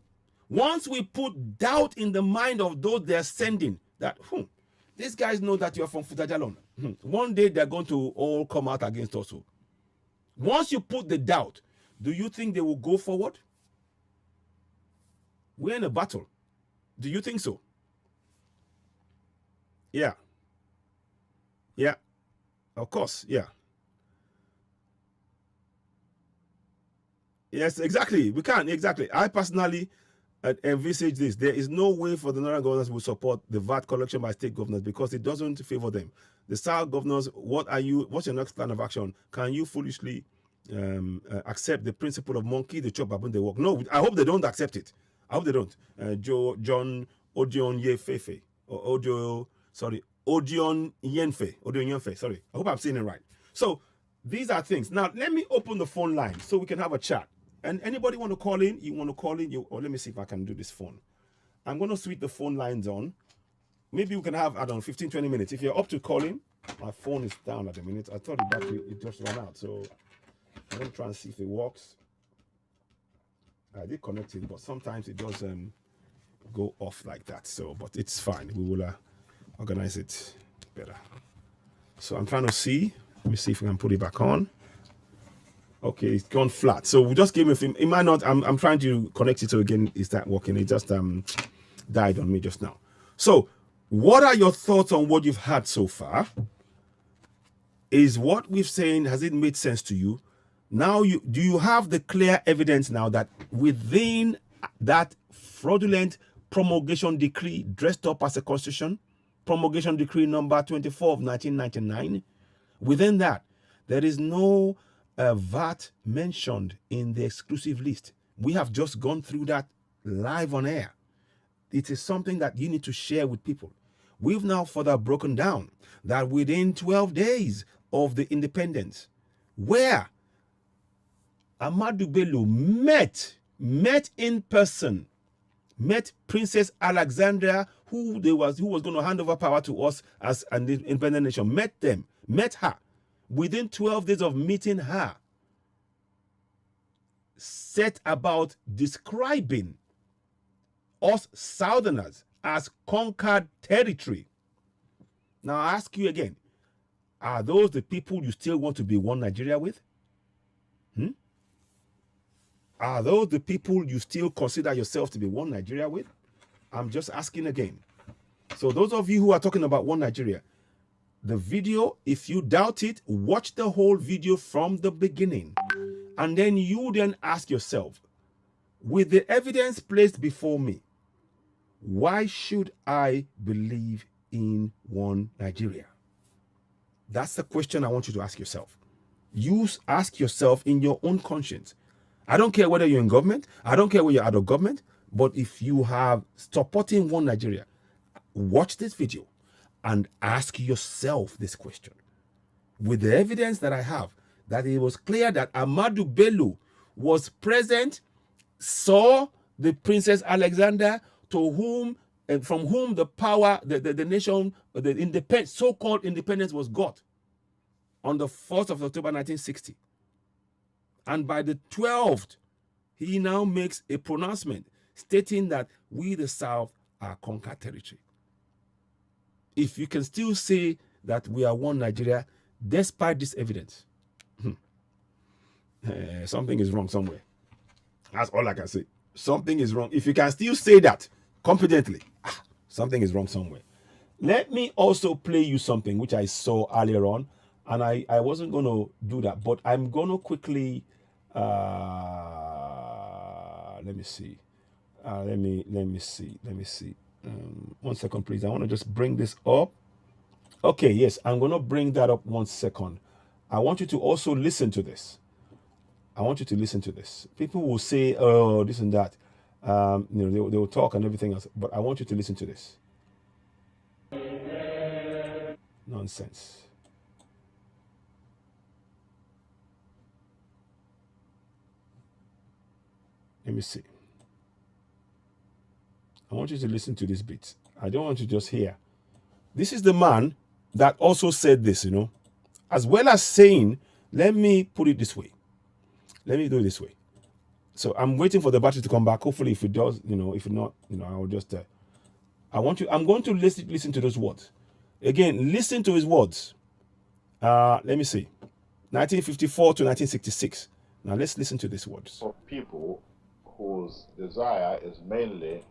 Once we put doubt in the mind of those they're sending, that these guys know that you're from Futajalon. One day they're going to all come out against us. Once you put the doubt, do you think they will go forward? We're in a battle. Do you think so? Yeah. Yeah. Of course. Yeah. Yes, exactly. We can. Exactly. I personally envisage this. There is no way for the northern governors will support the VAT collection by state governors because it doesn't favor them. The south governors, what's your next plan of action? Can you foolishly accept the principle of monkey, the chop up when they walk? No, I hope they don't accept it. I hope they don't. John Odion Yefefe. Odion Yenfe. Sorry. I hope I'm saying it right. So these are things. Now, let me open the phone line so we can have a chat. And anybody want to call in? You want to call in? Or let me see if I can do this phone. I'm going to switch the phone lines on. Maybe we can have, I don't know, 15, 20 minutes. If you're up to calling, my phone is down at the minute. I thought the battery, it just ran out. So I'm going to try and see if it works. I did connect it, but sometimes it doesn't go off like that. So, but it's fine. We will organize it better. So I'm trying to see. Let me see if we can put it back on. Okay, it's gone flat. So we just gave him. It might not. I'm trying to connect it to again. Is that working? It just died on me just now. So, what are your thoughts on what you've had so far? Is what we've saying, has it made sense to you? Now, do you have the clear evidence now that within that fraudulent promulgation decree dressed up as a constitution, promulgation decree number 24 of 1999, within that, there is no VAT mentioned in the exclusive list? We have just gone through that live on air. It is something that you need to share with people. We've now further broken down that within 12 days of the independence, where Ahmadu Bello met in person, met Princess Alexandra, who was going to hand over power to us as an independent nation, met her. Within 12 days of meeting her, set about describing us Southerners as conquered territory. Now I ask you again, are those the people you still want to be one Nigeria with? Are those the people you still consider yourself to be one Nigeria with? I'm just asking again. So those of you who are talking about one Nigeria, the video, if you doubt it, watch the whole video from the beginning. And then you then ask yourself, with the evidence placed before me, why should I believe in one Nigeria? That's the question I want you to ask yourself. You ask yourself in your own conscience. I don't care whether you're in government. I don't care whether you're out of government. But if you have supporting one Nigeria, watch this video and ask yourself this question. With the evidence that I have, that it was clear that Ahmadu Bello was present, saw the Princess Alexandra, to whom and from whom the power, the nation, the so-called independence was got on the 4th of October 1960. And by the 12th, he now makes a pronouncement stating that we, the South, are conquered territory. If you can still say that we are one Nigeria, despite this evidence, something is wrong somewhere. That's all I can say. Something is wrong. If you can still say that competently, something is wrong somewhere. Let me also play you something which I saw earlier on, and I wasn't going to do that, but I'm going to quickly, let me see. Let me see. 1 second, please. I want to just bring this up. Okay, yes, I'm going to bring that up 1 second. I want you to also listen to this. People will say, oh, this and that. They will talk and everything else, but I want you to listen to this. Nonsense. Let me see. I want you to listen to this bit. I don't want you to just hear. This is the man that also said this, as well as saying, let me put it this way. Let me do it this way. So I'm waiting for the battery to come back. Hopefully, if it does, if not, I will just, I'm going to listen to those words. Again, listen to his words. Let me see. 1954 to 1966. Now let's listen to these words. For people whose desire is mainly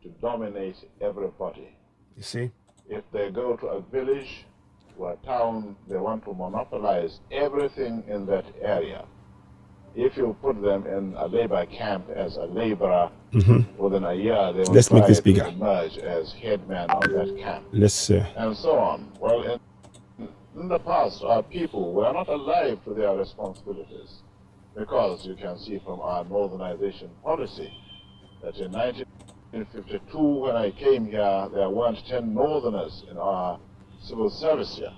to dominate everybody. You see? If they go to a village or a town, they want to monopolize everything in that area. If you put them in a labor camp as a laborer, within a year they will Let's make this bigger. to emerge as headman of that camp. Let's and so on. Well, in the past, our people were not alive to their responsibilities, because you can see from our northernization policy that in 1952, when I came here, there weren't 10 northerners in our civil service here.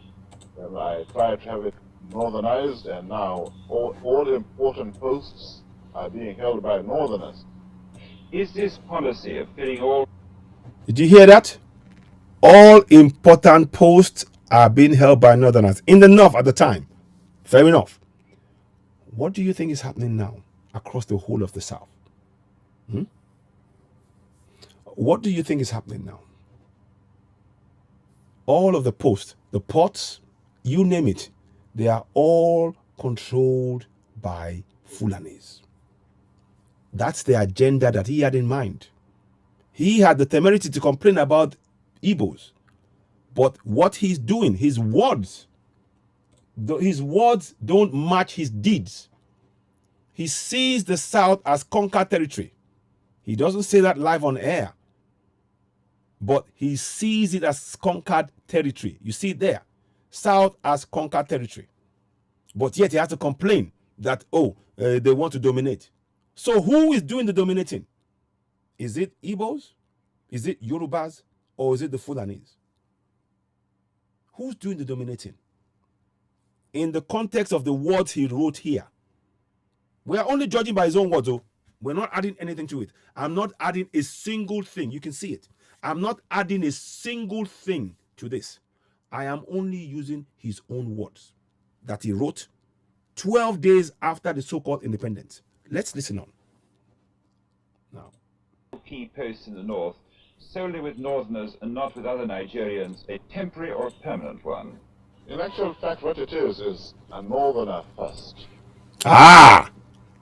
And I tried to have it northernized, and now all important posts are being held by Northerners. Is this policy of filling all... Did you hear that? All important posts are being held by Northerners in the North at the time. Fair enough. What do you think is happening now across the whole of the South? What do you think is happening now? All of the posts, the ports, you name it, they are all controlled by Fulanis. That's the agenda that he had in mind. He had the temerity to complain about Igbos. But what he's doing, his words don't match his deeds. He sees the South as conquered territory. He doesn't say that live on air. But he sees it as conquered territory. You see it there. South as conquered territory. But yet he has to complain that, they want to dominate. So who is doing the dominating? Is it Igbos? Is it Yorubas? Or is it the Fulanis? Who's doing the dominating? In the context of the words he wrote here. We are only judging by his own words, though. We're not adding anything to it. I'm not adding a single thing. You can see it. I'm not adding a single thing to this. I am only using his own words that he wrote 12 days after the so-called independence. Let's listen on. Now, key posts in the North, solely with Northerners and not with other Nigerians, a temporary or permanent one? In actual fact, what it is a Northerner first.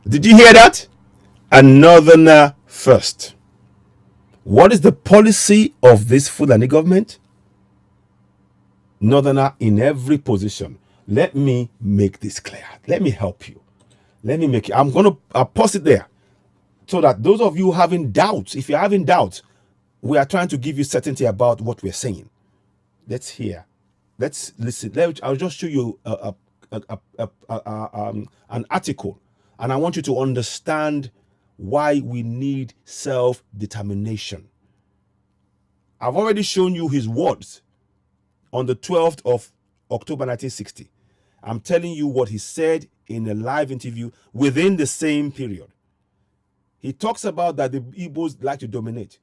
Did you hear that? A Northerner first. What is the policy of this Fulani government? Northerner in every position. Let me make this clear. Let me help you. Let me make it. I'm going to pause it there so that those of you having doubts, if you're having doubts, we are trying to give you certainty about what we're saying. Let's hear. Let's listen. I'll just show you an article, and I want you to understand why we need self-determination. I've already shown you his words on the 12th of October 1960. I'm telling you what he said in a live interview within the same period. He talks about that the Igbos like to dominate.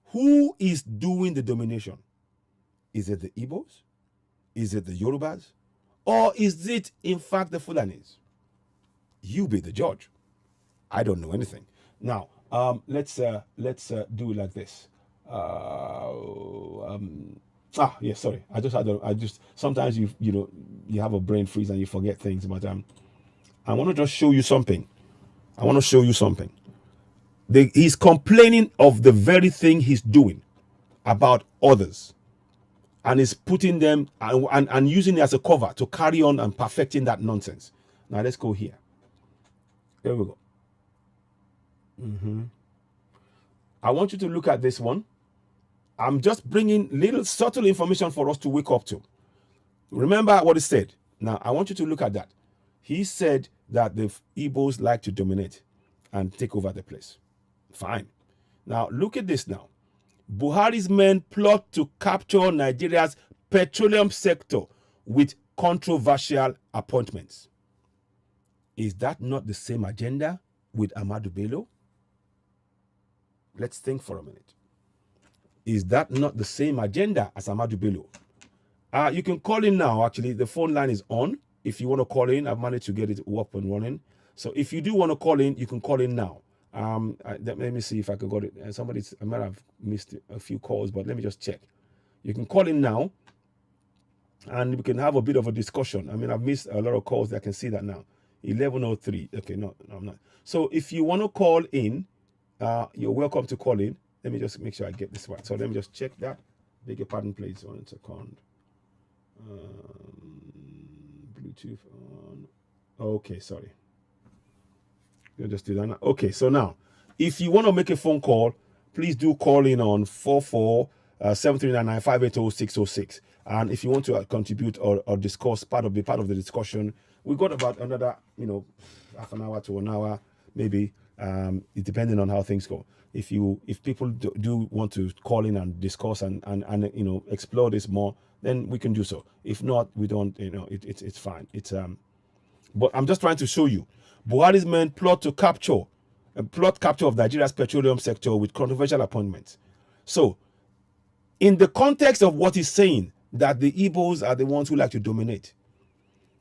Who is doing the domination? Is it the Igbos? Is it the Yorubas? Or is it, in fact, the Fulanis? You be the judge. I don't know anything. Now, let's do it like this. Sorry. Sometimes you have a brain freeze and you forget things, but I want to just show you something. He's complaining of the very thing he's doing about others, and is putting them and using it as a cover to carry on and perfecting that nonsense. Now let's go here. There we go. I want you to look at this one. I'm just bringing little subtle information for us to wake up to. Remember what he said. Now, I want you to look at that. He said that the Igbos like to dominate and take over the place. Fine. Now, look at this now. Buhari's men plot to capture Nigeria's petroleum sector with controversial appointments. Is that not the same agenda with Ahmadu Bello? Let's think for a minute. Is that not the same agenda as Ahmadu Bello? You can call in now. Actually, the phone line is on. If you want to call in, I've managed to get it up and running. So if you do want to call in, you can call in now. Let me see if I can get it. I might have missed a few calls, but let me just check. You can call in now, and we can have a bit of a discussion. I mean, I've missed a lot of calls. I can see that now. 11:03. Okay, no, I'm not. So if you want to call in, you're welcome to call in. Let me just make sure I get this right. So let me just check that. Beg your pardon, please. 1 second. Bluetooth on. Okay, sorry. You'll just do that now. Okay, so now, if you want to make a phone call, please do call in on 44-7399-580-606. And if you want to contribute or discuss part of the discussion, we got about another, half an hour to an hour, maybe, depending on how things go. If people do want to call in and discuss and explore this more, then we can do so. If not, we don't. It's fine. But I'm just trying to show you. Buhari's men plot capture of Nigeria's petroleum sector with controversial appointments. So, in the context of what he's saying, that the Igbos are the ones who like to dominate,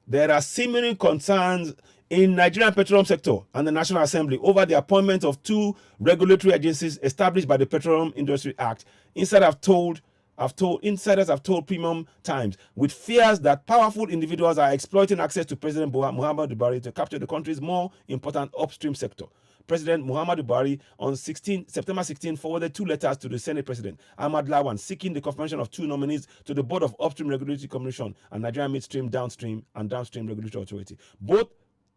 there are seeming concerns in Nigerian petroleum sector and the National Assembly over the appointment of 2 regulatory agencies established by the Petroleum Industry Act. Insiders have told Premium Times, with fears that powerful individuals are exploiting access to President Muhammadu Buhari to capture the country's more important upstream sector. President Muhammadu Buhari on September 16 forwarded 2 letters to the Senate President Ahmad Lawan seeking the confirmation of 2 nominees to the Board of Upstream Regulatory Commission and Nigerian Midstream, Downstream and Downstream Regulatory Authority. Both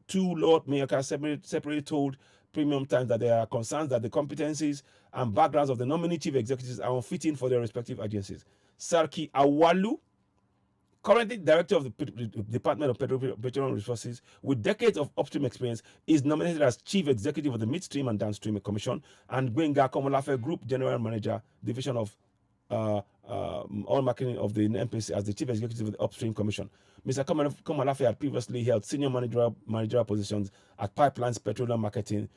2 Lord Mayors separately told Premium Times that there are concerns that the competencies and backgrounds of the nominee chief executives are unfitting for their respective agencies. Sarki Awalu, currently director of the Department of Petroleum Resources, with decades of upstream experience, is nominated as chief executive of the Midstream and Downstream Commission, and Gbenga Komolafe, group general manager, division of oil marketing of the NPC, as the chief executive of the Upstream Commission. Mr. Komolafe had previously held senior managerial positions at Pipelines, Petroleum Marketing,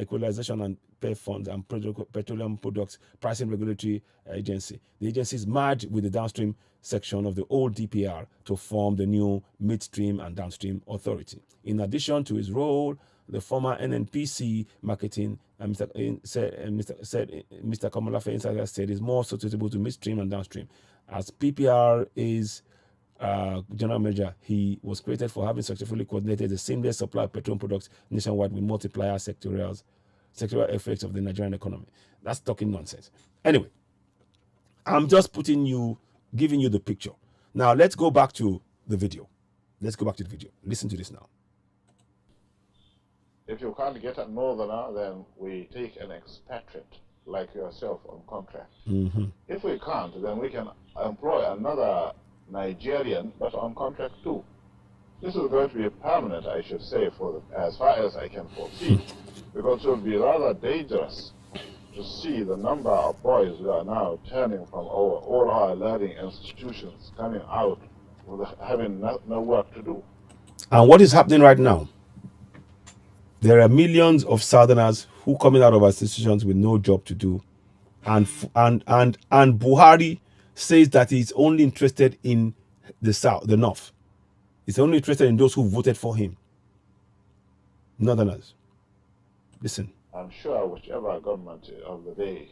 Equalization and Pay Funds, and Petroleum Products Pricing Regulatory Agency. The agencies merged with the downstream section of the old DPR to form the new Midstream and Downstream Authority. In addition to his role, the former NNPC marketing, Mr. Komolafe Insider said, is more suitable to midstream and downstream. As PPR is general manager, he was created for having successfully coordinated the seamless supply of petroleum products nationwide with multiplier sectoral effects of the Nigerian economy. That's talking nonsense. Anyway, I'm just giving you the picture. Now let's go back to the video. Listen to this now. If you can't get a northerner, then we take an expatriate like yourself on contract. Mm-hmm. If we can't, then we can employ another Nigerian, but on contract too. This is going to be permanent, I should say, as far as I can foresee, because it will be rather dangerous to see the number of boys who are now turning from all our learning institutions, coming out with having no work to do. And what is happening right now? There are millions of Southerners who coming out of our institutions with no job to do, and Buhari says that he's only interested in the North. He's only interested in those who voted for him. Northerners, listen. I'm sure whichever government of the day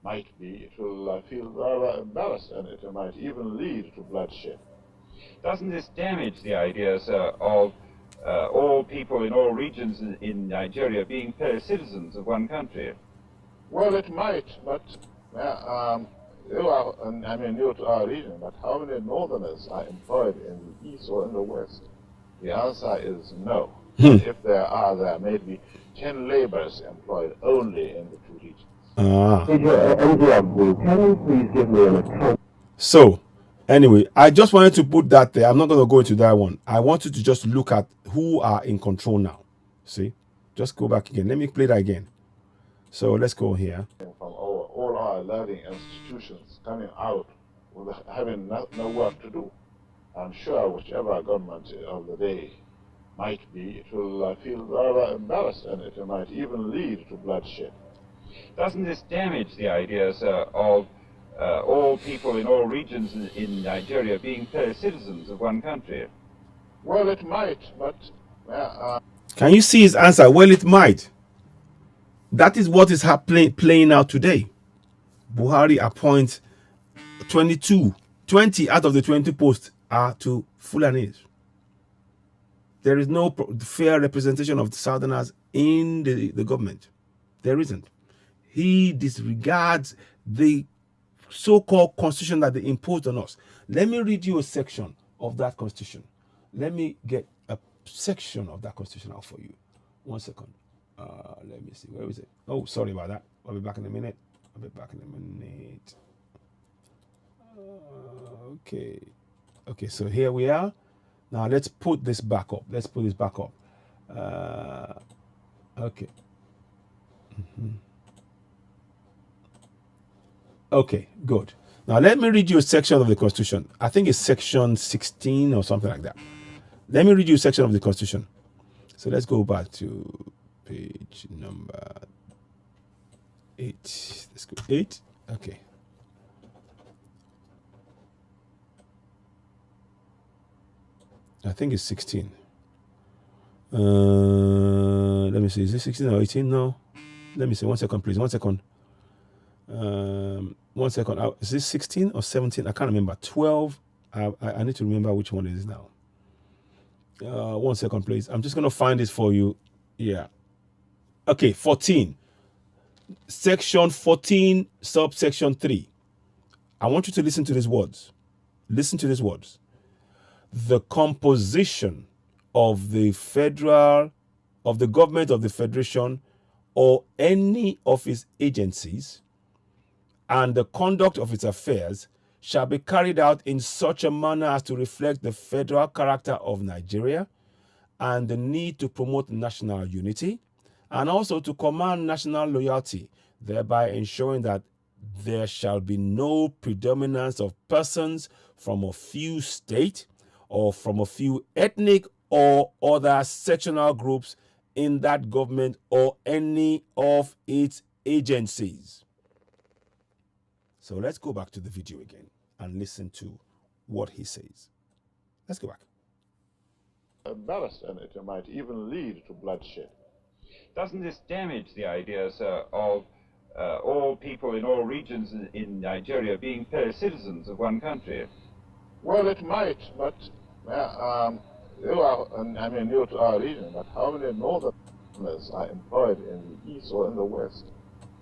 might be, it will feel rather embarrassed, and it might even lead to bloodshed. Doesn't this damage the idea, sir, of all people in all regions in Nigeria being fellow citizens of one country? Well, it might, but new to our region, but how many northerners are employed in the east or in the west? The answer is no. If there are, there may be 10 laborers employed only in the 2 regions. Can you please give me an account? So, anyway, I just wanted to put that there. I'm not going to go into that one. I want you to just look at who are in control now. See? Just go back again. Let me play that again. So let's go here. From all our learning institutions coming out with having no work to do. I'm sure whichever government of the day might be, it will feel rather embarrassed, and it might even lead to bloodshed. Doesn't this damage the idea, sir, of all people in all regions in Nigeria being fellow citizens of one country? Well, it might, but... Can you see his answer? Well, it might. That is what is playing out today. Buhari appoints 20 out of the 20 posts are to Fulanis. There is no fair representation of the Southerners in the government. There isn't. He disregards the so-called constitution that they imposed on us. Let me read you a section of that constitution. Let me get a section of that constitution out for you. 1 second. Let me see. Where is it? Oh, sorry about that. I'll be back in a minute. Okay, so here we are. Now let's put this back up. Okay. Okay, good. Now let me read you a section of the Constitution. I think it's section 16 or something like that. Let me read you a section of the Constitution. So let's go back to page number 8. Let's go 8. Okay. I think it's 16. Let me see. Is it 16 or 18 now? Let me see. 1 second, please. 1 second. 1 second. Is this 16 or 17? I can't remember. 12. I need to remember which one it is now. 1 second, please. I'm just going to find this for you. Yeah. Okay, 14. Section 14, subsection 3. I want you to listen to these words. Listen to these words. The composition of the government of the Federation or any of its agencies and the conduct of its affairs shall be carried out in such a manner as to reflect the federal character of Nigeria and the need to promote national unity and also to command national loyalty, thereby ensuring that there shall be no predominance of persons from a few states or from a few ethnic or other sectional groups in that government or any of its agencies. So let's go back to the video again and listen to what he says. Let's go back. Embarrassed, and it might even lead to bloodshed. Doesn't this damage the idea, sir, of all people in all regions in Nigeria being fellow citizens of one country? Well, it might, but you are new to our region, but how many northerners are employed in the east or in the west?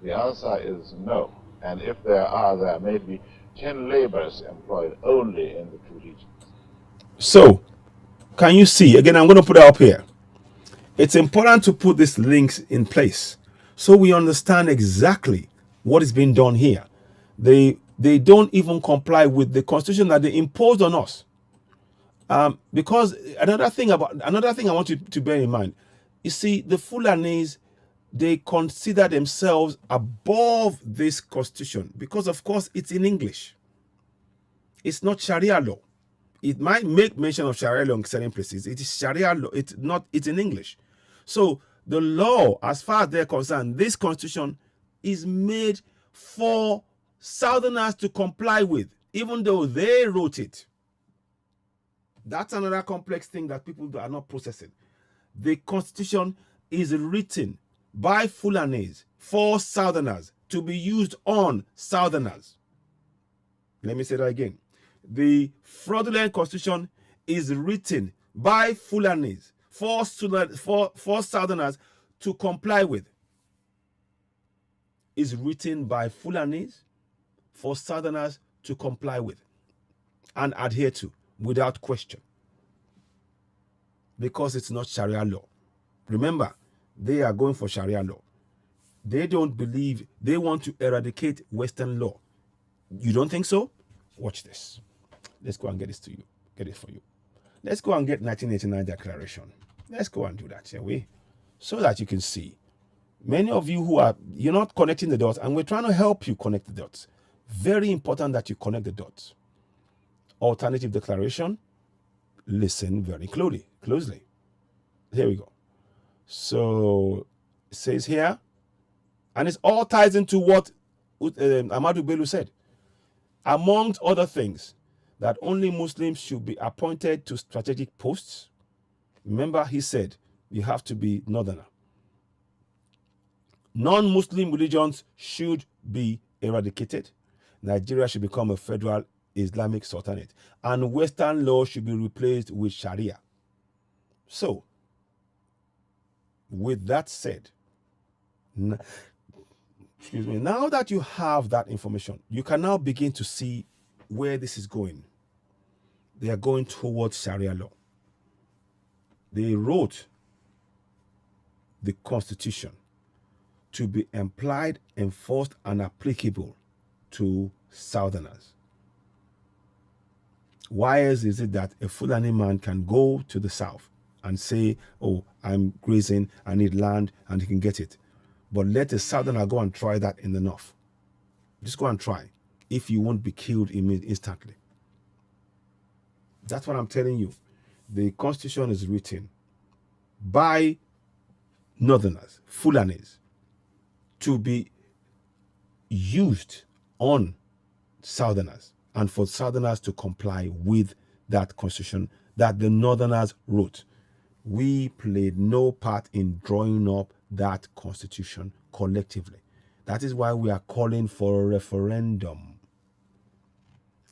The answer is no. And if there may be 10 laborers employed only in the two regions. So, can you see? Again, I'm going to put it up here. It's important to put these links in place so we understand exactly what is being done here. They don't even comply with the constitution that they imposed on us. Because another thing I want you to bear in mind, you see, the Fulanis, they consider themselves above this constitution because, of course, it's in English. It's not Sharia law. It might make mention of Sharia law in certain places. It is Sharia law. It's in English. So the law, as far as they're concerned, this constitution is made for Southerners to comply with, even though they wrote it. That's another complex thing that people are not processing. The constitution is written by Fulanis for Southerners to be used on Southerners. Let me say that again. The fraudulent constitution is written by Fulanis for Southerners to comply with. Is written by Fulanis for Southerners to comply with and adhere to without question. Because it's not Sharia law. Remember, they are going for Sharia law. They don't believe, they want to eradicate Western law. You don't think so? Watch this. Let's go and get this to you. Get it for you. Let's go and get 1989 declaration. Let's go and do that, shall we? So that you can see. Many of you you're not connecting the dots, and we're trying to help you connect the dots. Very important that you connect the dots. Alternative declaration. Listen very closely. Here we go. So it says here, and it all ties into what Ahmadu Bello said. Among other things, that only Muslims should be appointed to strategic posts. Remember, he said you have to be northerner. Non-Muslim religions should be eradicated. Nigeria should become a federal Islamic sultanate. And Western law should be replaced with Sharia. So, with that said, now that you have that information, you can now begin to see where this is going. They are going towards Sharia law. They wrote the Constitution to be implied, enforced, and applicable to Southerners. Why is it that a Fulani man can go to the South and say, oh, I'm grazing, I need land, and he can get it? But let a Southerner go and try that in the North. Just go and try, if you won't be killed instantly. That's what I'm telling you. the constitution is written by northerners, Fulanis, to be used on southerners, and for southerners to comply with that constitution that the northerners wrote. We played no part in drawing up that constitution collectively. That is why we are calling for a referendum.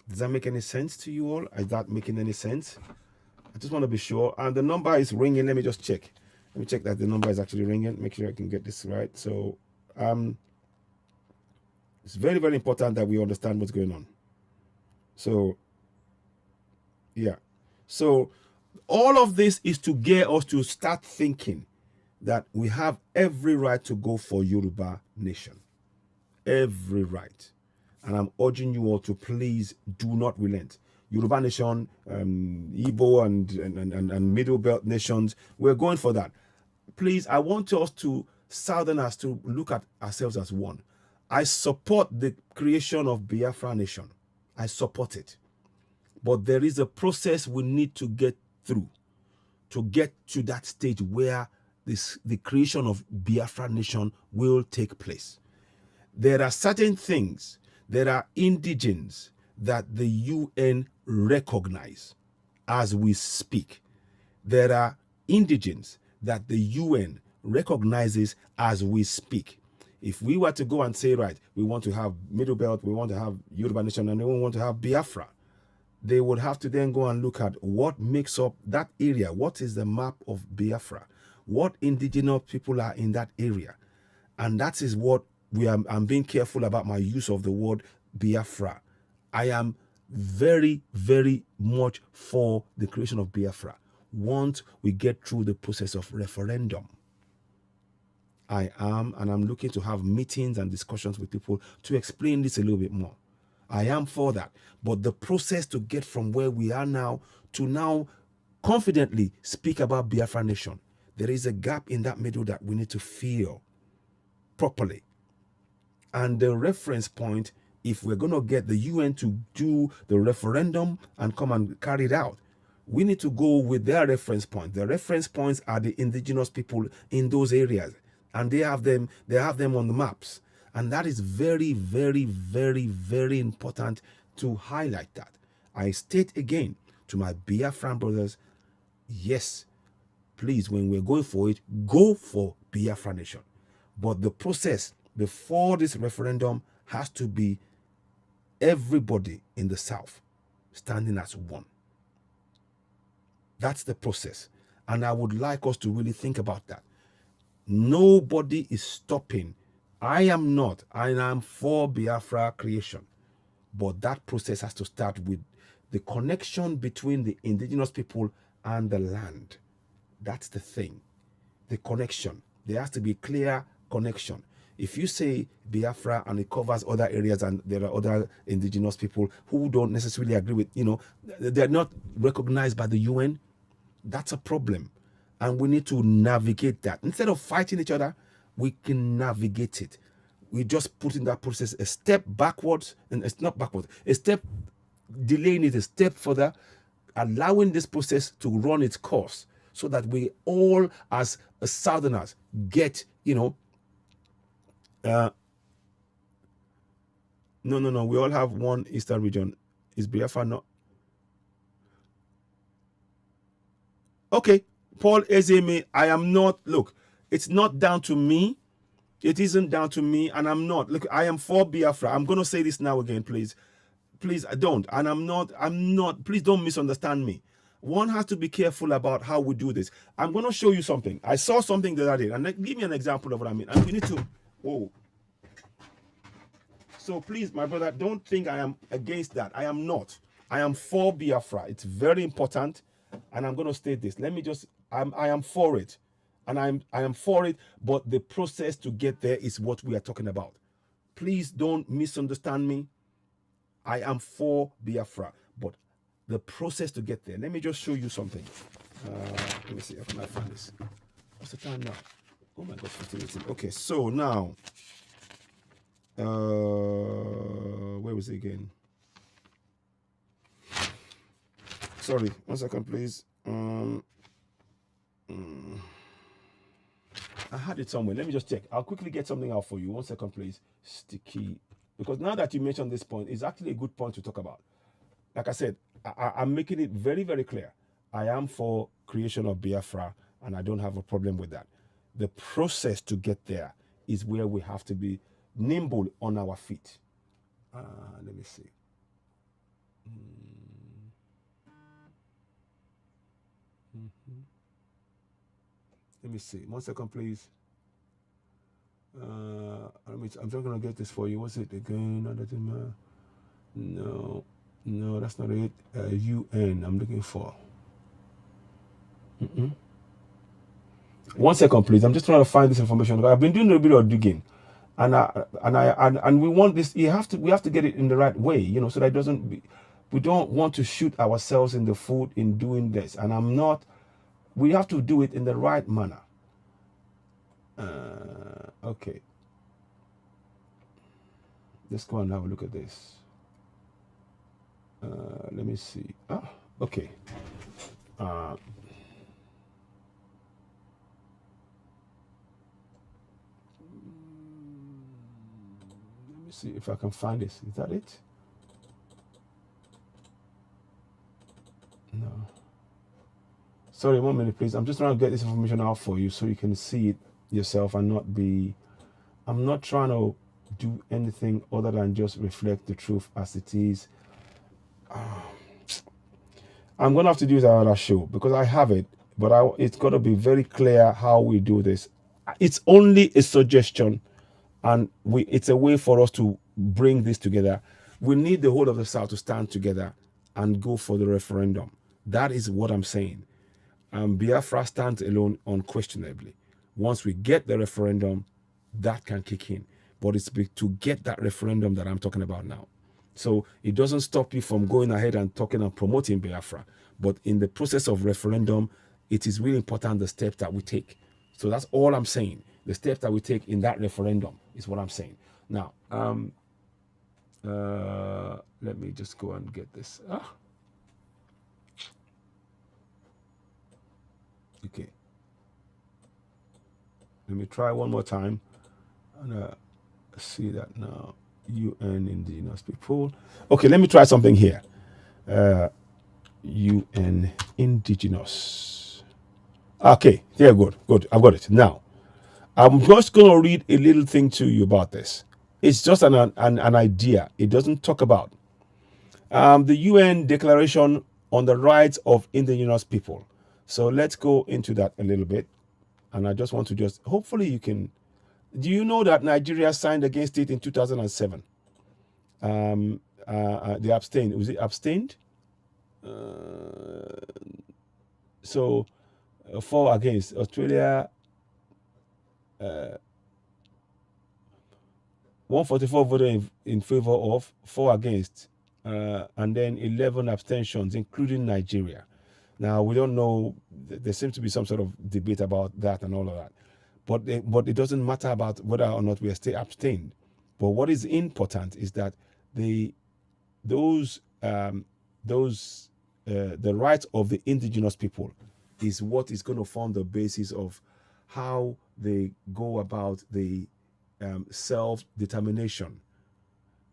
Does that make any sense to you all? Is that making any sense? I just want to be sure. And the number is ringing. Let me just check. Let me check that the number is actually ringing. Make sure I can get this right. So it's very, very important that we understand what's going on. So, yeah. So all of this is to get us to start thinking that we have every right to go for Yoruba nation. Every right. And I'm urging you all to please do not relent. Yoruba nation, Igbo and Middle Belt nations, we're going for that. Please, I want us to, Southerners, to look at ourselves as one. I support the creation of Biafra nation. I support it. But there is a process we need to get through to get to that stage where the creation of Biafra nation will take place. There are certain things, there are indigens that the UN recognize as we speak. There are indigens that the UN recognizes as we speak. If we were to go and say, right, we want to have Middle Belt, we want to have Yoruba nation, and we want to have Biafra, they would have to then go and look at what makes up that area. What is the map of Biafra? What indigenous people are in that area? And that is what I'm being careful about my use of the word Biafra. I am very, very much for the creation of Biafra once we get through the process of referendum. I am, and I'm looking to have meetings and discussions with people to explain this a little bit more. I am for that. But the process to get from where we are now to now confidently speak about Biafra nation, there is a gap in that middle that we need to feel properly. And the reference point, if we're going to get the UN to do the referendum and come and carry it out, we need to go with their reference point. The reference points are the indigenous people in those areas, and they have them on the maps. And that is very, very, very, very important to highlight that. I state again to my Biafran brothers, yes, please, when we're going for it, go for Biafra nation. But the process before this referendum has to be everybody in the South standing as one. That's the process. And I would like us to really think about that. Nobody is stopping. I am not. I am for Biafra creation. But that process has to start with the connection between the indigenous people and the land. That's the thing. The connection. There has to be clear connection. If you say Biafra and it covers other areas and there are other indigenous people who don't necessarily agree with, they're not recognized by the UN, that's a problem. And we need to navigate that. Instead of fighting each other, we can navigate it. We just put in that process a step backwards, and it's not backwards, a step, delaying it a step further, allowing this process to run its course so that we all as Southerners get, no, we all have one Eastern region. Is Biafra not? Okay, Paul Ezeme, I am not, look, it's not down to me. It isn't down to me, and I'm not. Look, I am for Biafra. I'm going to say this now again, please. Please, I don't. And I'm not, please don't misunderstand me. One has to be careful about how we do this. I'm going to show you something. I saw something that I did, and give me an example of what I mean. And we need to, whoa. So please, my brother, don't think I am against that. I am not. I am for Biafra. It's very important, and I'm going to state this. Let me just, I am for it. And I am for it, but the process to get there is what we are talking about. Please don't misunderstand me. I am for Biafra, but the process to get there. Let me just show you something. Let me see if I can find this. What's the time now? Oh my God, 15 minutes. Okay, so now, where was it again? Sorry, 1 second, please. I had it somewhere. Let me just check. I'll quickly get something out for you. 1 second, please. Sticky. Because now that you mentioned this point, it's actually a good point to talk about. Like I said, I'm making it very, very clear. I am for creation of Biafra, and I don't have a problem with that. The process to get there is where we have to be nimble on our feet. Let me see. Let me see. 1 second, please. I'm just gonna get this for you. What's it again? No, that's not it. UN. I'm looking for. 1 second, please. I'm just trying to find this information. I've been doing a bit of digging, and we want this. We have to get it in the right way, so that it doesn't be. We don't want to shoot ourselves in the foot in doing this, and I'm not. We have to do it in the right manner. Okay. Let's go and have a look at this. Let me see. Okay. Let me see if I can find this. Is that it? No. Sorry, 1 minute, please. I'm just trying to get this information out for you so you can see it yourself and not be. I'm not trying to do anything other than just reflect the truth as it is. I'm gonna have to do another show because I have it, but it's got to be very clear how we do this. It's only a suggestion, and it's a way for us to bring this together. We need the whole of the South to stand together and go for the referendum. That is what I'm saying. Biafra stands alone unquestionably. Once we get the referendum, that can kick in. But it's to get that referendum that I'm talking about now. So it doesn't stop you from going ahead and talking and promoting Biafra. But in the process of referendum, it is really important the steps that we take. So that's all I'm saying. The steps that we take in that referendum is what I'm saying. Now, let me just go and get this. Okay. Let me try one more time. And see that now. UN Indigenous People. Okay, let me try something here. UN Indigenous. Okay, yeah, good. I've got it. Now, I'm just going to read a little thing to you about this. It's just an idea. It doesn't talk about the UN Declaration on the Rights of Indigenous People. So let's go into that a little bit. And I just want to hopefully you can. Do you know that Nigeria signed against it in 2007? They abstained. Was it abstained? So 4 against. Australia 144 voted in favor of, 4 against, and then 11 abstentions, including Nigeria. Now, we don't know. There seems to be some sort of debate about that and all of that. But it doesn't matter about whether or not we are still abstained. But what is important is that the rights of the indigenous people is what is going to form the basis of how they go about the self-determination.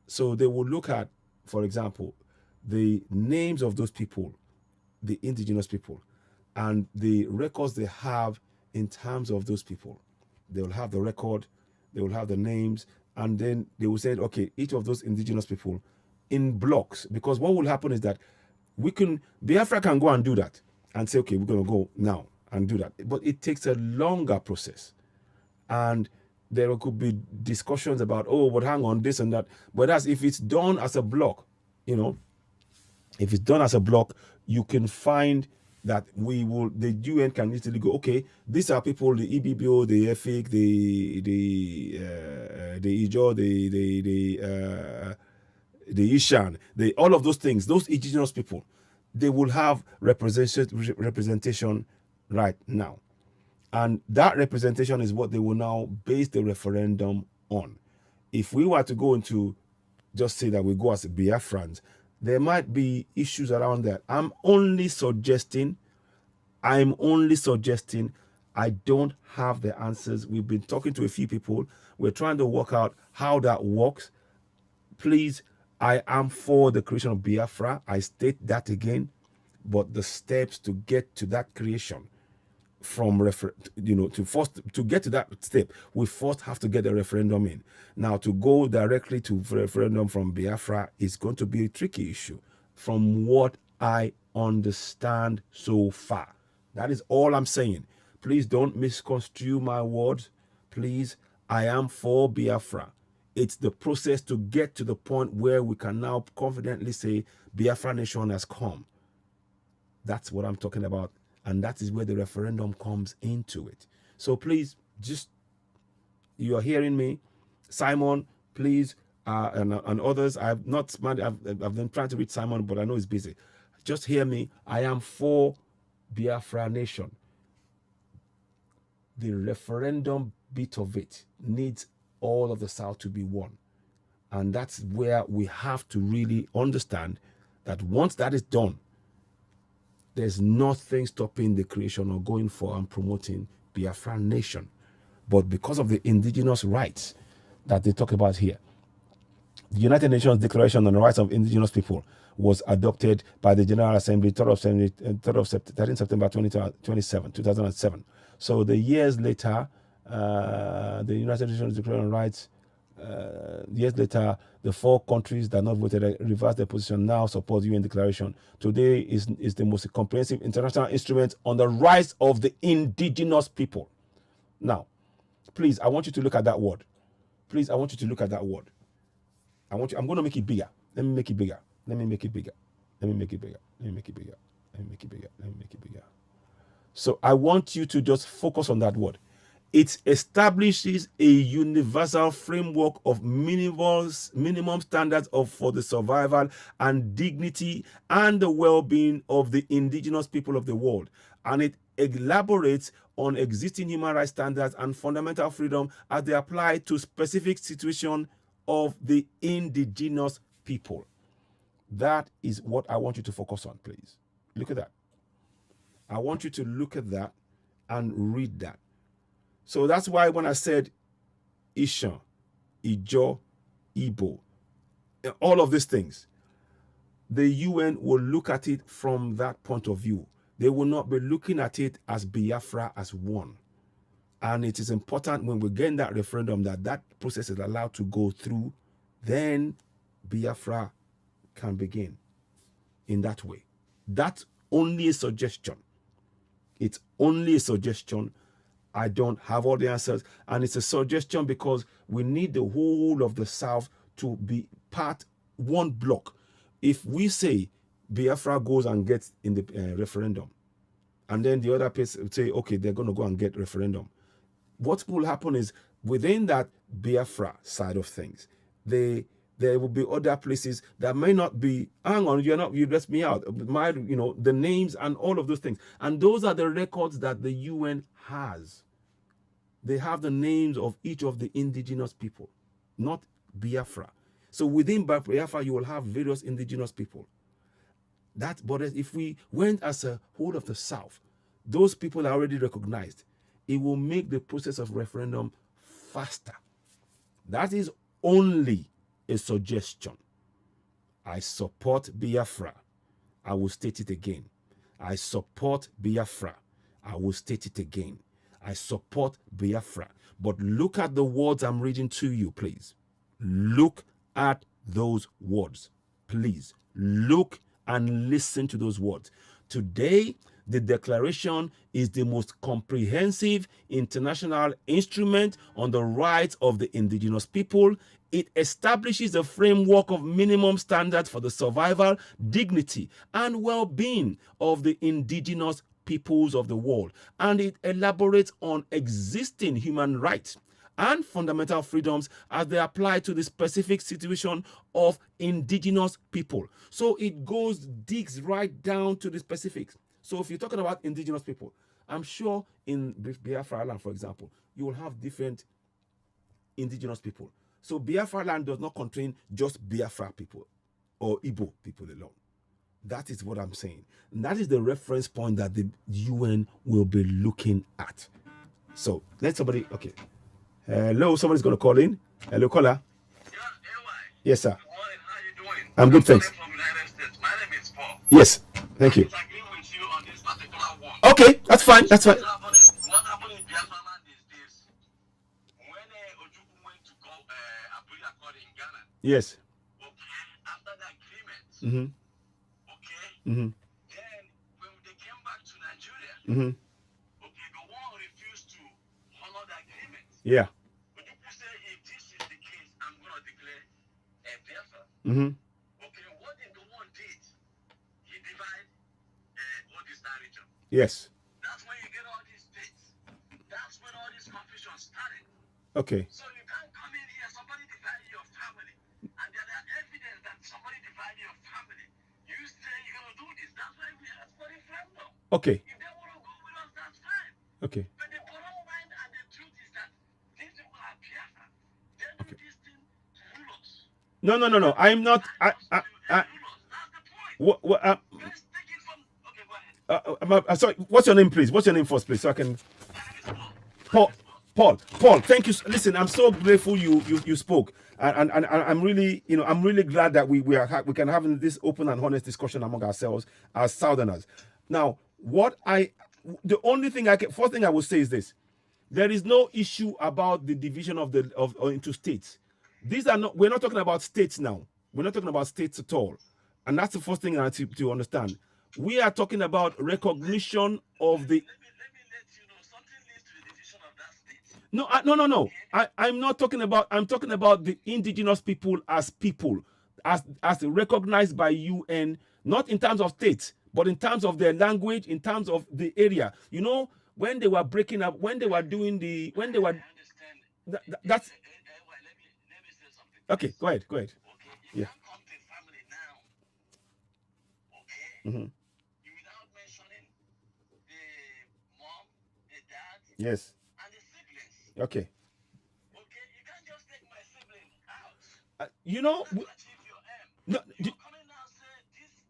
So they will look at, for example, the names of those people, the indigenous people, and the records they have in terms of those people. They will have the record, they will have the names, and then they will say, okay, each of those indigenous people in blocks. Because what will happen is that Biafra can go and do that and say, okay, we're going to go now and do that. But it takes a longer process. And there could be discussions about, but hang on, this and that. But if it's done as a block, if it's done as a block, you can find that the UN can easily go, okay, these are people, the EBBO, the EFIC, the IJO, the Ishan, all of those things, those indigenous people, they will have representation right now. And that representation is what they will now base the referendum on. If we were to go into, just say that we go as Biafrans, there might be issues around that. I'm only suggesting I'm only suggesting. I don't have the answers. We've been talking to a few people. We're trying to work out how that works. Please, I am for the creation of Biafra. I state that again. But the steps to get to that creation, to get to that step, we first have to get a referendum in. Now, to go directly to referendum from Biafra is going to be a tricky issue, from what I understand so far. That is all I'm saying. Please don't misconstrue my words. Please, I am for Biafra. It's the process to get to the point where we can now confidently say Biafra nation has come. That's what I'm talking about. And that is where the referendum comes into it. So please, just, you are hearing me. Simon, please, and others. I've been trying to reach Simon, but I know he's busy. Just hear me. I am for Biafra nation. The referendum bit of it needs all of the South to be one. And that's where we have to really understand that once that is done, there's nothing stopping the creation or going for and promoting Biafra nation. But because of the indigenous rights that they talk about here, the United Nations Declaration on the Rights of Indigenous People was adopted by the General Assembly 13 September 2007. So the years later, the United Nations Declaration on Rights, years later, the 4 countries that not voted reversed their position, now support UN declaration. Today is the most comprehensive international instrument on the rights of the indigenous people. Now, please, I want you to look at that word. Please, I want you to look at that word. I'm going to make it bigger. Let me make it bigger. Let me make it bigger. Let me make it bigger. Let me make it bigger. Let me make it bigger. Let me make it bigger. So I want you to just focus on that word. It establishes a universal framework of minimum standards for the survival and dignity and the well-being of the indigenous people of the world. And it elaborates on existing human rights standards and fundamental freedom as they apply to specific situations of the indigenous people. That is what I want you to focus on, please. Look at that. I want you to look at that and read that. So that's why when I said Isha, Ijo, Igbo, all of these things, the UN will look at it from that point of view. They will not be looking at it as Biafra as one. And it is important when we get in that referendum that process is allowed to go through, then Biafra can begin in that way. That's only a suggestion. It's only a suggestion. I don't have all the answers. And it's a suggestion because we need the whole of the South to be one block. If we say Biafra goes and gets in the referendum, and then the other person say, okay, they're going to go and get referendum, what will happen is within that Biafra side of things, there will be other places that may not be, hang on, you left me out, the names and all of those things. And those are the records that the UN has. They have the names of each of the indigenous people, not Biafra. So within Biafra, you will have various indigenous people. But if we went as a whole of the South, those people are already recognized. It will make the process of referendum faster. That is only a suggestion. I support Biafra. I will state it again. I support Biafra. I will state it again. I support Biafra. But look at the words I'm reading to you, please. Look at those words. Please look and listen to those words. Today, the declaration is the most comprehensive international instrument on the rights of the indigenous people. It establishes a framework of minimum standards for the survival, dignity, and well-being of the indigenous peoples of the world. And it elaborates on existing human rights and fundamental freedoms as they apply to the specific situation of indigenous people. So it digs right down to the specifics. So if you're talking about indigenous people, I'm sure in Biafra land, for example, you will have different indigenous people. So Biafra land does not contain just Biafra people or Igbo people alone. That is what I'm saying. And that is the reference point that the UN will be looking at. So let somebody, okay. Hello, somebody's going to call in. Hello, caller. Yes, sir. Good morning. How are you doing? I'm good, thanks. From United States. My name is Paul. Yes, thank you. I disagree with you on this particular one. Okay, that's fine. That's fine. What happened in Biafra land is this. When Ojukwu went to go Abuja Accord in Ghana. Yes. Okay, after the agreement. Mm-hmm. Okay. Mm-hmm. Then when they came back to Nigeria. Mm-hmm. Okay, the one refused to honor the agreement. Yeah. Ojukwu said, if this is the case, I'm going to declare Biafra. Mm-hmm. Okay, what did the one did? He divided all this region. Yes. That's when you get all these states. That's when all this confusion started. Okay. So you can't come in here, somebody divided your family, and there are evidence that somebody divided your family. You say you're going to do this. That's why we ask for referendum. Okay. If they want to go with us, that's fine. Okay. But the bottom line and the truth is that these people are Biafra. They do this thing to rule us. No. I'm not. Sorry. What's your name, please? What's your name first, please, so I can. Paul. Thank you. Listen, I'm so grateful you spoke, and I'm really, I'm really glad that we can have this open and honest discussion among ourselves as Southerners. Now, the only thing first thing I will say is this: there is no issue about the division of into states. We're not talking about states now. We're not talking about states at all. And that's the first thing I have to understand. We are talking about recognition of the... Let me let you know, something leads to the division of that state. No. I'm not talking about... I'm talking about the indigenous people, as recognized by UN, not in terms of states, but in terms of their language, in terms of the area. When they were breaking up, when they were doing the... When they were... I understand. That's... Let me say something. Okay, go ahead. Okay, if Yeah. you come to a family now, okay, Mm-hmm. you without mentioning the mom, the dad, Yes. and the siblings. Okay. Okay, you can't just take my sibling out. To Achieve your aim. No. You come in now and say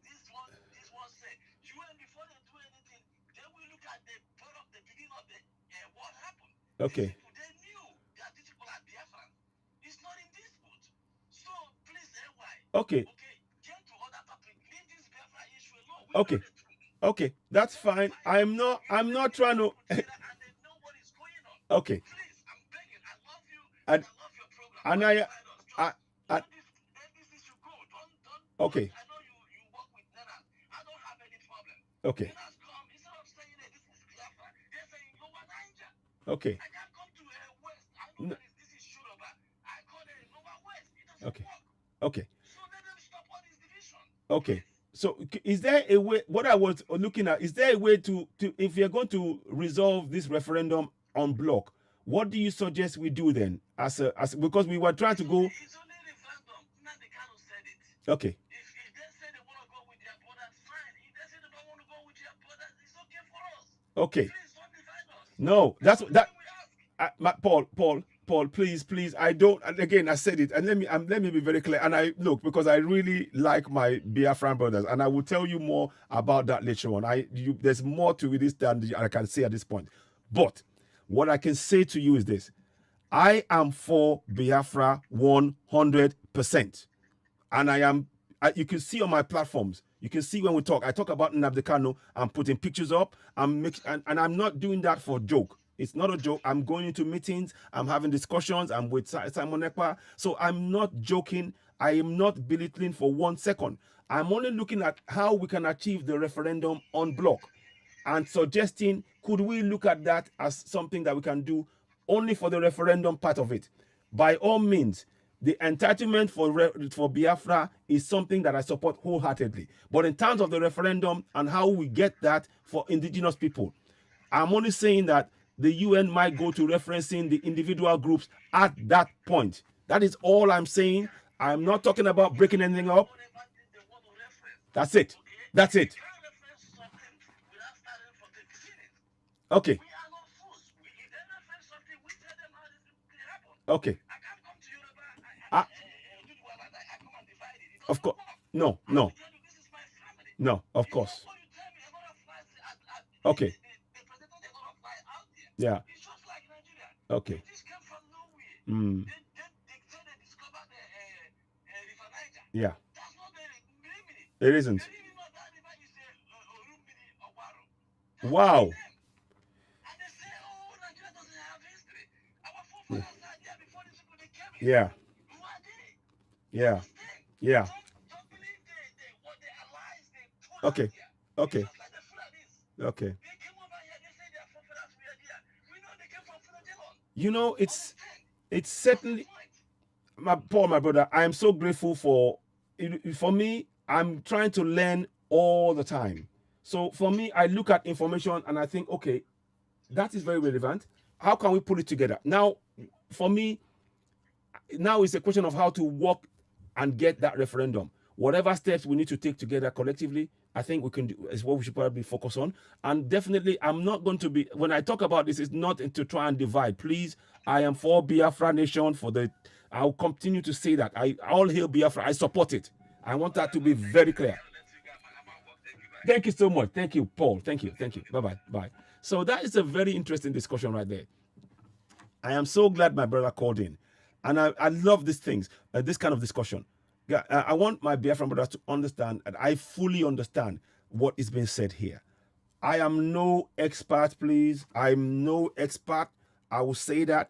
this one say. UN, before they do anything, they will look at the beginning of the what happened. Okay. These people, they knew that these people are Biafran. It's not in dispute. So please, Okay. Get to other topic. Leave this Biafra issue alone. Okay, that's fine. I'm not trying to. Okay. Please, I'm begging. I love you. I love your program. Okay. I know you work with Nana. I don't have any problem. Okay. Nena's come, instead of saying that this is Biafra, they're saying Lower Niger. Okay. I can't come to West. I know that this is Yoruba. I call it Lower West. It doesn't Okay. work. Okay. So let them stop all this division. Okay. So is there a way, what I was looking at, is there a way to if you're going to resolve this referendum on block, what do you suggest we do then? Because we were trying to go. It's only referendum. Nnamdi Kanu said it. Okay. If they say they want to go with their borders, fine. If they say they don't want to go with their borders, it's okay for us. Okay. Please don't divide us. No, that's Paul, please. I don't. And again, I said it, and let me be very clear. And I look, because I really like my Biafran brothers, and I will tell you more about that later on. There's more to this than I can say at this point. But what I can say to you is this: I am for Biafra 100%, and I am. You can see on my platforms. You can see when we talk. I talk about Nnamdi Kanu. I'm putting pictures up. And I'm not doing that for a joke. It's not a joke. I'm going into meetings. I'm having discussions. I'm with Simon Ekpa. So I'm not joking. I am not belittling for 1 second. I'm only looking at how we can achieve the referendum on block and suggesting, could we look at that as something that we can do only for the referendum part of it? By all means, the entitlement for Biafra is something that I support wholeheartedly. But in terms of the referendum and how we get that for indigenous people, I'm only saying that the UN might go to referencing the individual groups at that point. That is all I'm saying. I'm not talking about breaking anything up. That's it. That's it. Okay. Okay. Of course. No. No, of course. Okay. Yeah. Okay. Yeah. It isn't. Wow. Yeah. Yeah. Yeah. Okay. Okay. Okay. You know, it's certainly my brother. I am so grateful for me. I'm trying to learn all the time. So for me, I look at information and I think, okay, that is very relevant. How can we put it together? Now, for me, now it's a question of how to work and get that referendum. Whatever steps we need to take together collectively, I think we can do is what we should probably focus on. And definitely, I'm not going to be, when I talk about this, it's not to try and divide. Please, I am for Biafra Nation. I'll continue to say that. All hail Biafra. I support it. I want that to be very clear. Thank you so much. Thank you, Paul. Thank you. Thank you. Bye-bye. Bye. So that is a very interesting discussion right there. I am so glad my brother called in. And I love these things, this kind of discussion. I want my Biafran brothers to understand, and I fully understand what is being said here. I am no expert, please. I'm no expert. I will say that.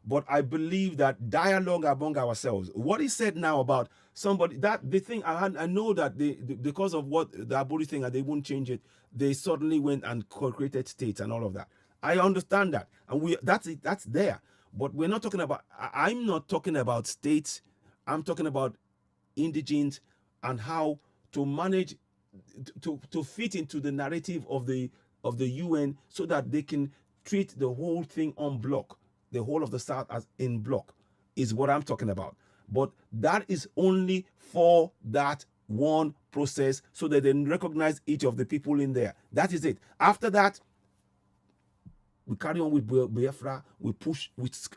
But I believe that dialogue among ourselves, what is said now about somebody, that the thing, I know that because of what the Aburi thing, and they won't change it, they suddenly went and created states and all of that. I understand that. And that's there. But we're not talking about, I'm not talking about states. I'm talking about indigenes and how to manage, to fit into the narrative of the UN so that they can treat the whole thing en bloc, the whole of the South as in bloc, is what I'm talking about. But that is only for that one process so that they recognize each of the people in there. That is it. After that, we carry on with Biafra, we push,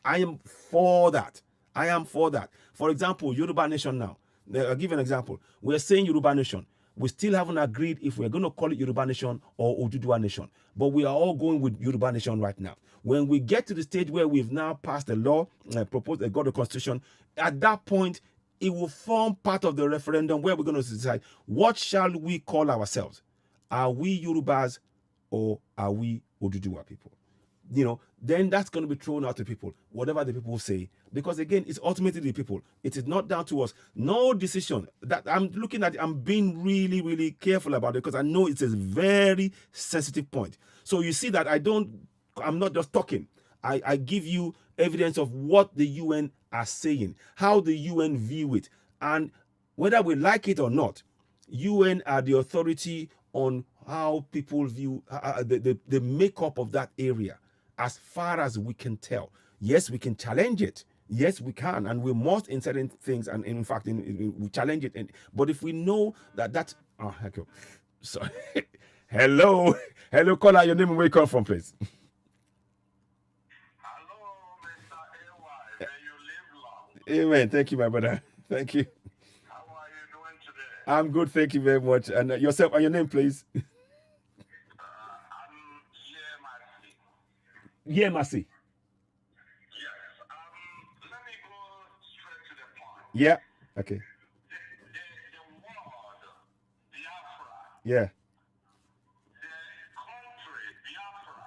I am for that. I am for that. For example, Yoruba Nation now. I'll give you an example. We're saying Yoruba Nation. We still haven't agreed if we're going to call it Yoruba Nation or Oduduwa Nation. But we are all going with Yoruba Nation right now. When we get to the stage where we've now passed the law, proposed, got the constitution, at that point, it will form part of the referendum where we're going to decide, what shall we call ourselves? Are we Yorubas or are we Oduduwa people? Then that's going to be thrown out to people, whatever the people say, because again, it's ultimately the people. It is not down to us. No decision that I'm looking at. I'm being really, really careful about it because I know it's a very sensitive point. So you see that I'm not just talking. I give you evidence of what the UN are saying, how the UN view it, and whether we like it or not, UN are the authority on how people view the makeup of that area. As far as we can tell, yes, we can challenge it. Yes, we can, and we must in certain things, and in fact, we challenge it. But if we know that's heck you. Sorry. Hello, caller. Your name and where you come from, please. Hello, Mr. AY. May you live long. Amen. Thank you, my brother. Thank you. How are you doing today? I'm good. Thank you very much. And yourself and your name, please. Yeah, Mercy. Yes. Let me go straight to the point. Yeah. Okay. The word Biafra. Yeah. The country Biafra.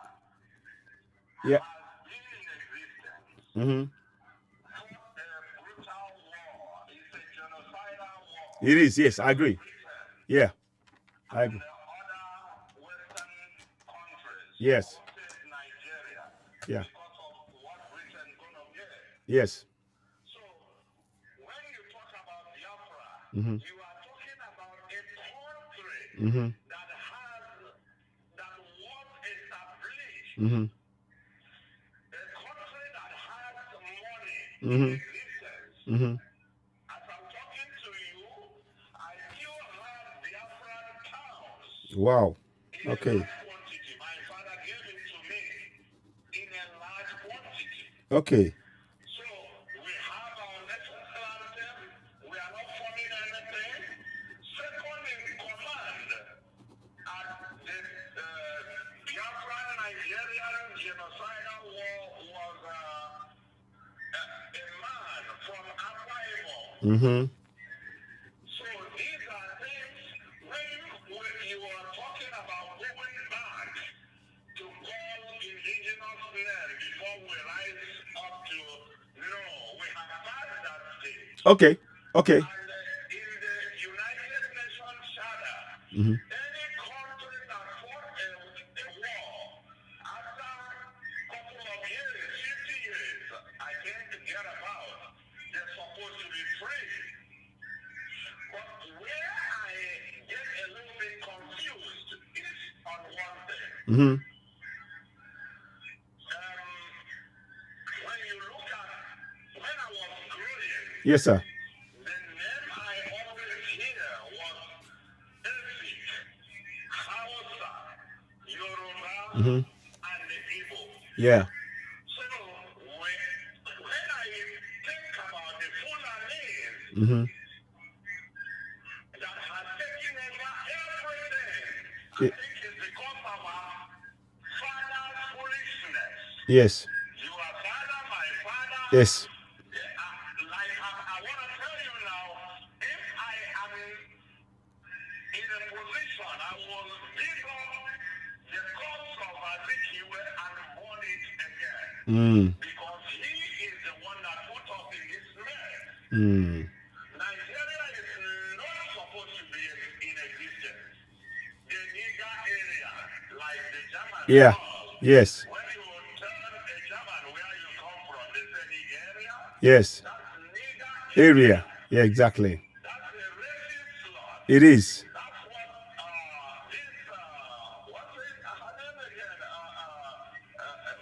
Yeah. Has been in existence. Mm-hmm. Not a brutal war. It's a genocidal war. It is. Yes, I agree. Yeah. I agree. The other Western countries. Yes. Yeah. Because of what Britain gonna get. Yes. So when you talk about Biafra, Mm-hmm. you are talking about a country that was established. Mm-hmm. A country that has money Mm-hmm. in existence. Mm-hmm. As I'm talking to you, I still have Biafran towns. Wow. In Okay. a large quantity. My father gave it to me in a large quantity. Okay. So we have our national anthem. We are not forming anything. Second in command Mm-hmm. So these are things when you are talking about going back to call indigenous men before we rise up to, no, we have passed that stage. Okay. Okay. And in the United Nations Charter, Mm-hmm. any country that fought a war after a couple of years, 50 years, I think to get about, they're supposed to be free. But where I get a little bit confused is on one thing. Mm-hmm. When you look at, when I was growing, Yes, sir. the name I always hear was Efik, Hausa, Yoruba, Mm-hmm. and the Igbo. Yeah. So when I think about the Fulanis Mm-hmm. that have taken over everything, I Yeah. think it's because of our father's foolishness. Yes. Your father, my father. Yes. Like I want to tell you now, if I am in a position, I will pick up the corpse of Azikiwe and burn it again. Because he is the one that put us in this mess. Nigeria is not supposed to be in existence. The Niger area, like the German. Yeah. Yes. When you tell a German where you come from, they say Niger area. Yes. That's Niger Area. Yeah, exactly. That's a racist slur. It is. That's what what's it, her name again,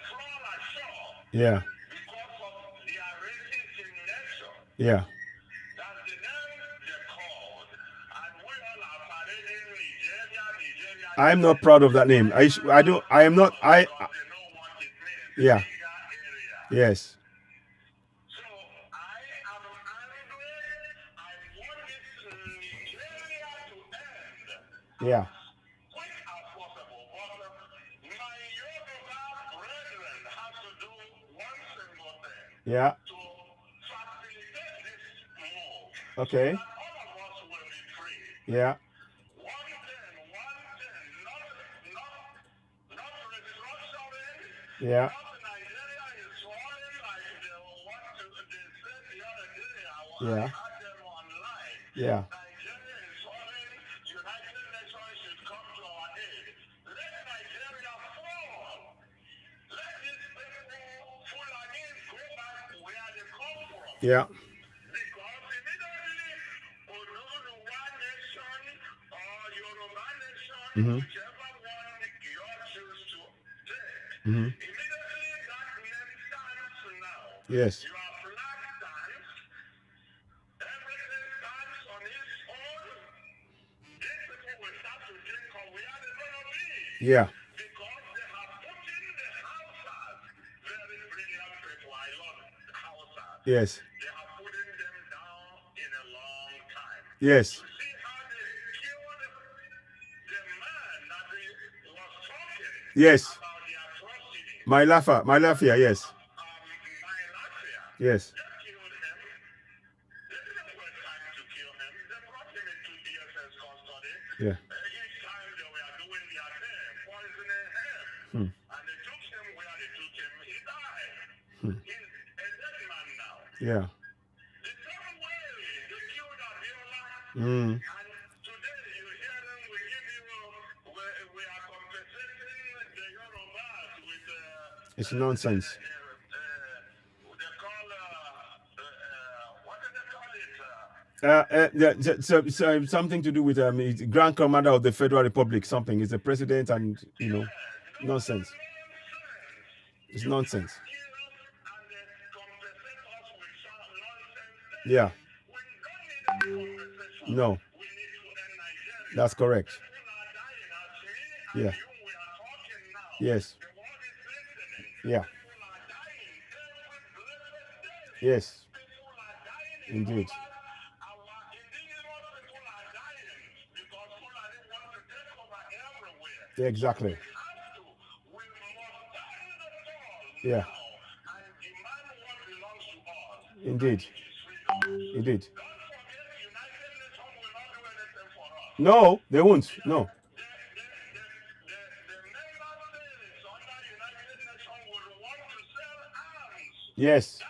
Flora Shaw, Yeah. because of their racist in nature. Yeah. That's the name they called. And we all are parading Nigeria. I'm not proud of that name. I don't. I am not. Because they know what it means. Yeah. Niger area. Yes. So I am angry. I want this Nigeria to end Yeah. quick as possible. But my Yoruba brethren have to do one single thing Yeah. to facilitate this move. Okay. So that all of us will be free. Yeah. One thing, not restructuring. Yeah. Not Nigeria is falling like they said the other day. Yeah. I had them online. Yeah. Nigeria is falling. United Nations should come to our aid. Let Nigeria fall. Let these people, Fulanis, go back where they come from. Yeah. Because immediately, Oduduwa nation or Yoruba nation, whichever one you choose to take, immediately that name stands now. Yes. Your flag stands, everything stands on its own. These people will start to think of where they're going to be. Yeah. Because they have put in the Hausas, very brilliant people. I love Hausas. Yes. They have put them down in a long time. Yes. You see how they killed the man that was talking Yes. about the atrocity. My Lafia. Yes. My Latvia. Yes. They killed him. They didn't waste time to kill him. They brought him into DSS custody. Yeah. Each time they were doing their thing, poisoning him. And they took him where they took him. He died. He's a dead man now. Yeah. The same way they killed Abiola. Mm. And today you hear them, we are compensating the Yorubas with It's nonsense. they call what do they call it? So something to do with Grand Commander of the Federal Republic. Something. It's the president, and nonsense. It's nonsense. Yeah. No. That's correct. Yeah. Yes. Yeah. Yes. Indeed. Yeah, exactly. Yeah. Indeed. Indeed. No, they won't. No. Yes.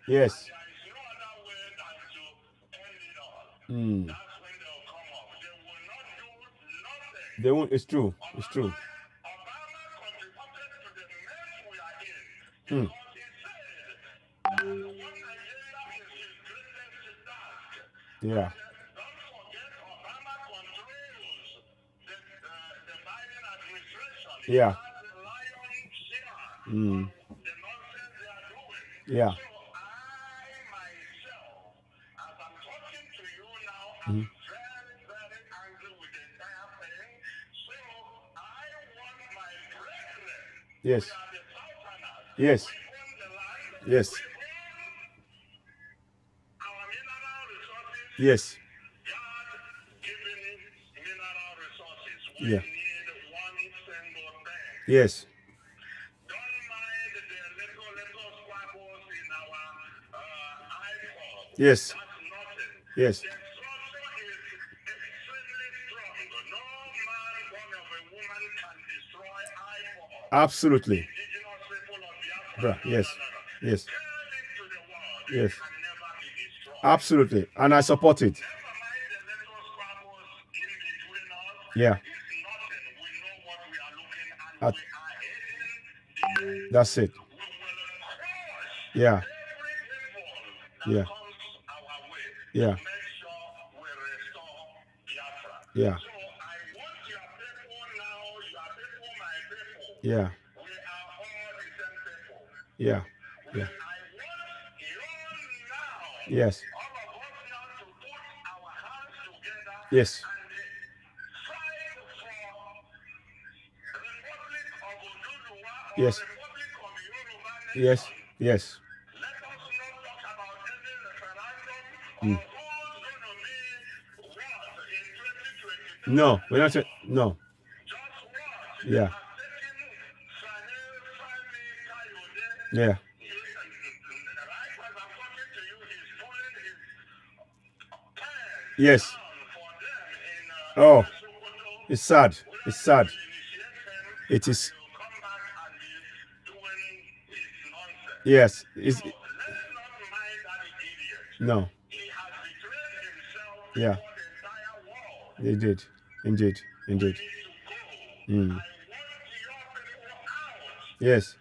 Yes. They won't. It's true. It's true. Yeah. Yeah. Yeah. Yes. Yes. Yes. Yes. Yeah. Yes. Yes. Yes. Absolutely. Bruh, yes. Yes. Yes. Absolutely. And I support it. Yeah. That's it. Yeah. Yeah. Yeah. Yeah. Yeah. Yeah. Yeah. Yes. Yes. Yes. Yes. Yes. No, we're not. No. Yeah. Yeah. Yes. Oh, it's sad. It's sad. It is. Yes. It's. No. Yeah. They did. Indeed. Indeed. Yes.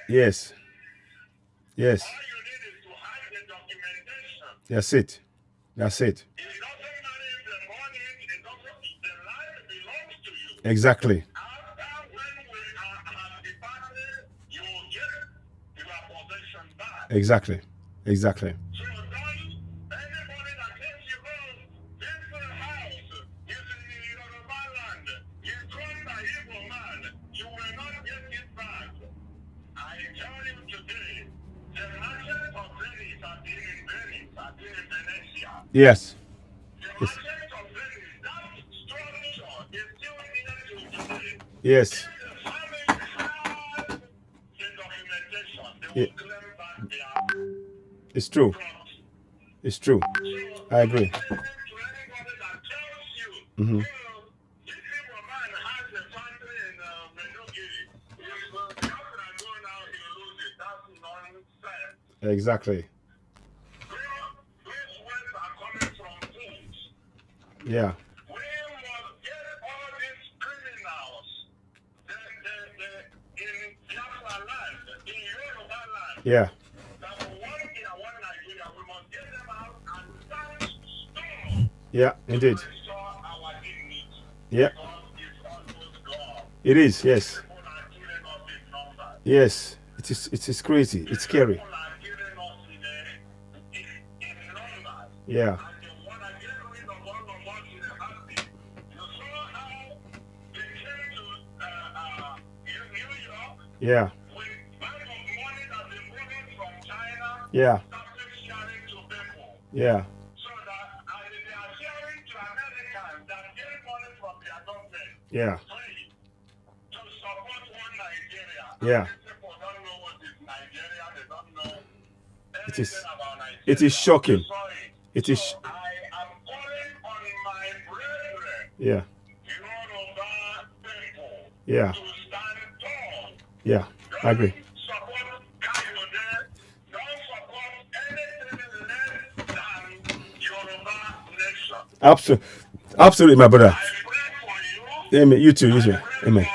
Yes. Yes. That's it. That's it. Exactly. Exactly. Exactly. Yes. Yes. Yeah. It's true. It's true. I agree. Mm-hmm. Exactly. Yeah. Yeah. Yeah, indeed. Yeah. It is, yes. Yes. It is crazy. It's scary. Yeah. Yeah. With bunch of money that they borrowed from China, Yeah. started sharing to people. Yeah. So that they are sharing to Americans that get money from their government. Yeah. Free to support one Nigeria. Yeah. And these people don't know what is Nigeria. They don't know It is. anything about Nigeria. It is shocking. Sorry. It is. So I am calling on my brethren. Yeah. Yoruba people. Yeah. To stand tall. Yeah. I agree. Support Kayode. Don't support anything less than Yoruba nation. Absolutely. Absolutely, my brother. I pray for you. Amen. You too. You too. Amen.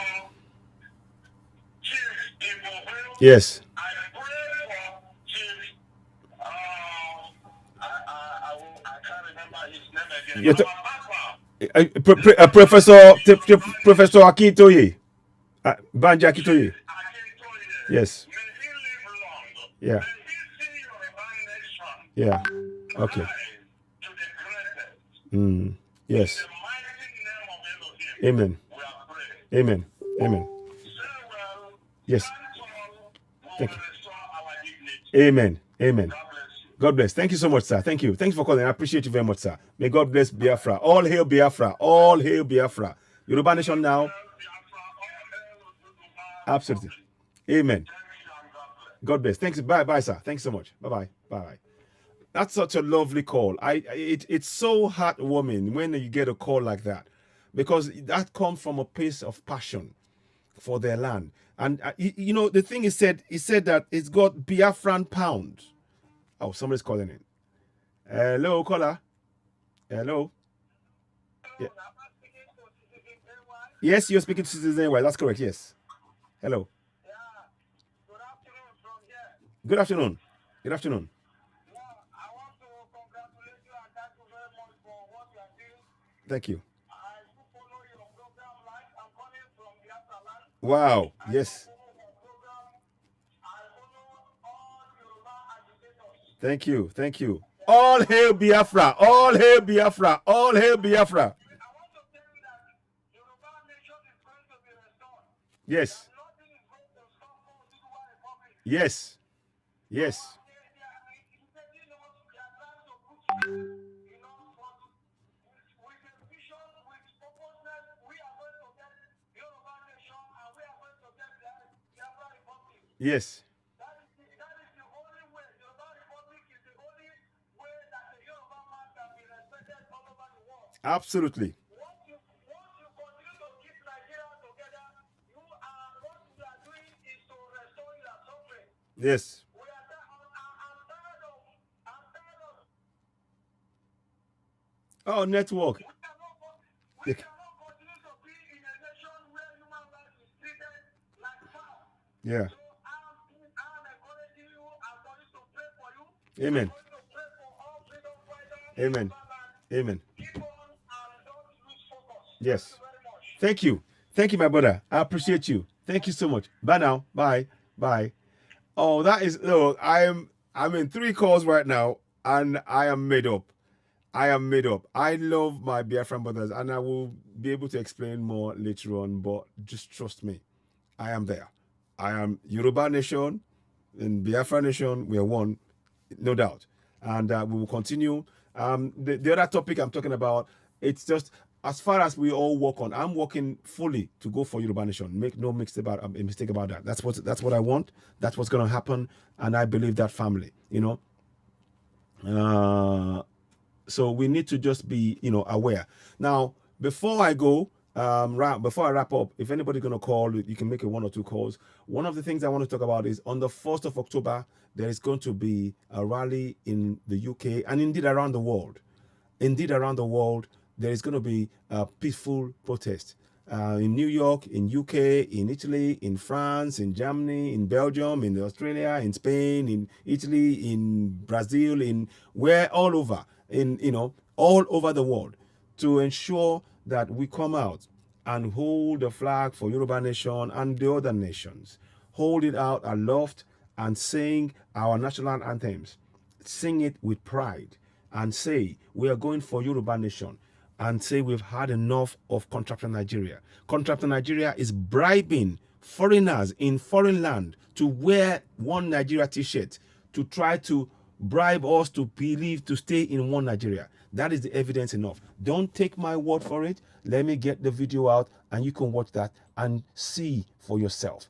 Yes. I pray for Chief. I can't remember his name again. Professor Akintoye. Banja Akintoye. Yes. May he live long. Yeah. May he see Yoruba nation Yeah. Okay. rise to the greatest. Yes. In the mighty name of Elohim, Amen. we are praying. Amen. Amen. Say well. Yes. Stand tall. We Thank will you. restore our dignity. Amen. Amen. God bless you. God bless. Thank you so much, sir. Thank you. Thanks for calling. I appreciate you very much, sir. May God bless Biafra. All hail Biafra. All hail Biafra. Yoruba nation now. Absolutely. Amen. God bless. Thanks. Bye, bye, sir. Thanks so much. Bye, bye, bye. That's such a lovely call. It's so heartwarming when you get a call like that, because that comes from a place of passion for their land. And you know, the thing he said that it's got Biafran pound. Oh, somebody's calling in. Hello, caller. Hello. Yeah. Yes, you're speaking to CitizenAY. That's correct. Yes. Hello. Good afternoon. Good afternoon. I want to congratulate you and thank you very much for what you are doing. Thank you. I do follow your program live. I'm calling from Biafra land. Wow. Yes. Thank you. Thank you. All hail Biafra. All hail Biafra. All hail Biafra. I want to tell you that Yoruba nation is going to be restored. Yes. Nothing is going to stop Oduduwa Republic. Yes. Yes. Yes. That is the only way. Yoruba Republic is the only way that the Yoruba man can be respected all over the world. Absolutely. Once you continue to keep Nigeria together, what you are doing is to restore your suffering. Yes. Oh, network. We cannot continue to be in a nation where human rights is treated like foul. Yeah. So I'm encouraging you. I'm going to pray for you. Amen. I'm going to pray for all freedom fighters. Amen. Amen. Keep on and don't lose focus. Yes. Thank you very much. Thank you. Thank you, my brother. I appreciate you. Thank you so much. Bye now. Bye. Bye. Oh, that is I'm in 3 calls right now and I am made up. I am made up. I love my Biafran brothers and I will be able to explain more later on, but just trust me. I am there. I am Yoruba nation and Biafra nation. We are one, no doubt. And we will continue. The other topic I'm talking about, it's just as far as we all work on, I'm working fully to go for Yoruba nation. Make no mistake about that. That's what I want. That's what's going to happen. And I believe that family, you know. So we need to just be, aware. Now, before I go, before I wrap up, if anybody's going to call, you can make 1 or 2 calls. One of the things I want to talk about is on the 1st of October, there is going to be a rally in the UK and indeed around the world. Around the world, there is going to be a peaceful protest. In New York, in UK, in Italy, in France, in Germany, in Belgium, in Australia, in Spain, in Italy, in Brazil, all over. All over the world, to ensure that we come out and hold the flag for Yoruba nation and the other nations. Hold it out aloft and sing our national anthems. Sing it with pride and say we are going for Yoruba nation, and say we've had enough of contractor Nigeria. Contractor Nigeria is bribing foreigners in foreign land to wear one Nigeria t-shirt to try to bribe us to believe to stay in one Nigeria. That is the evidence enough. Don't take my word for it. Let me get the video out and you can watch that and see for yourself.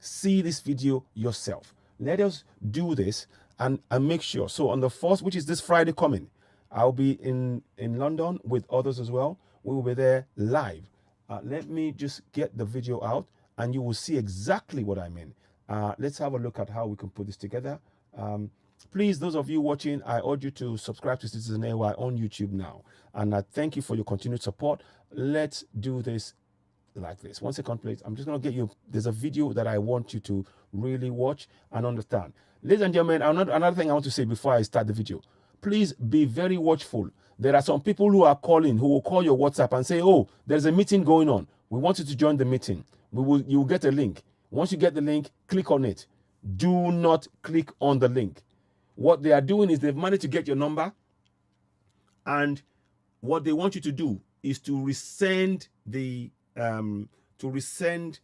See this video yourself. Let us do this and make sure. So on the 1st, which is this Friday coming, I'll be in London with others as well. We will be there live. Let me just get the video out and you will see exactly what I mean. Let's have a look at how we can put this together. Please, those of you watching, I urge you to subscribe to CitizenAY on YouTube now. And I thank you for your continued support. Let's do this like this. 1 second, please. I'm just going to get you. There's a video that I want you to really watch and understand. Ladies and gentlemen, another thing I want to say before I start the video. Please be very watchful. There are some people who are calling, who will call your WhatsApp and say, oh, there's a meeting going on. We want you to join the meeting. You will get a link. Once you get the link, click on it. Do not click on the link. What they are doing is they've managed to get your number, and what they want you to do is to resend the to reset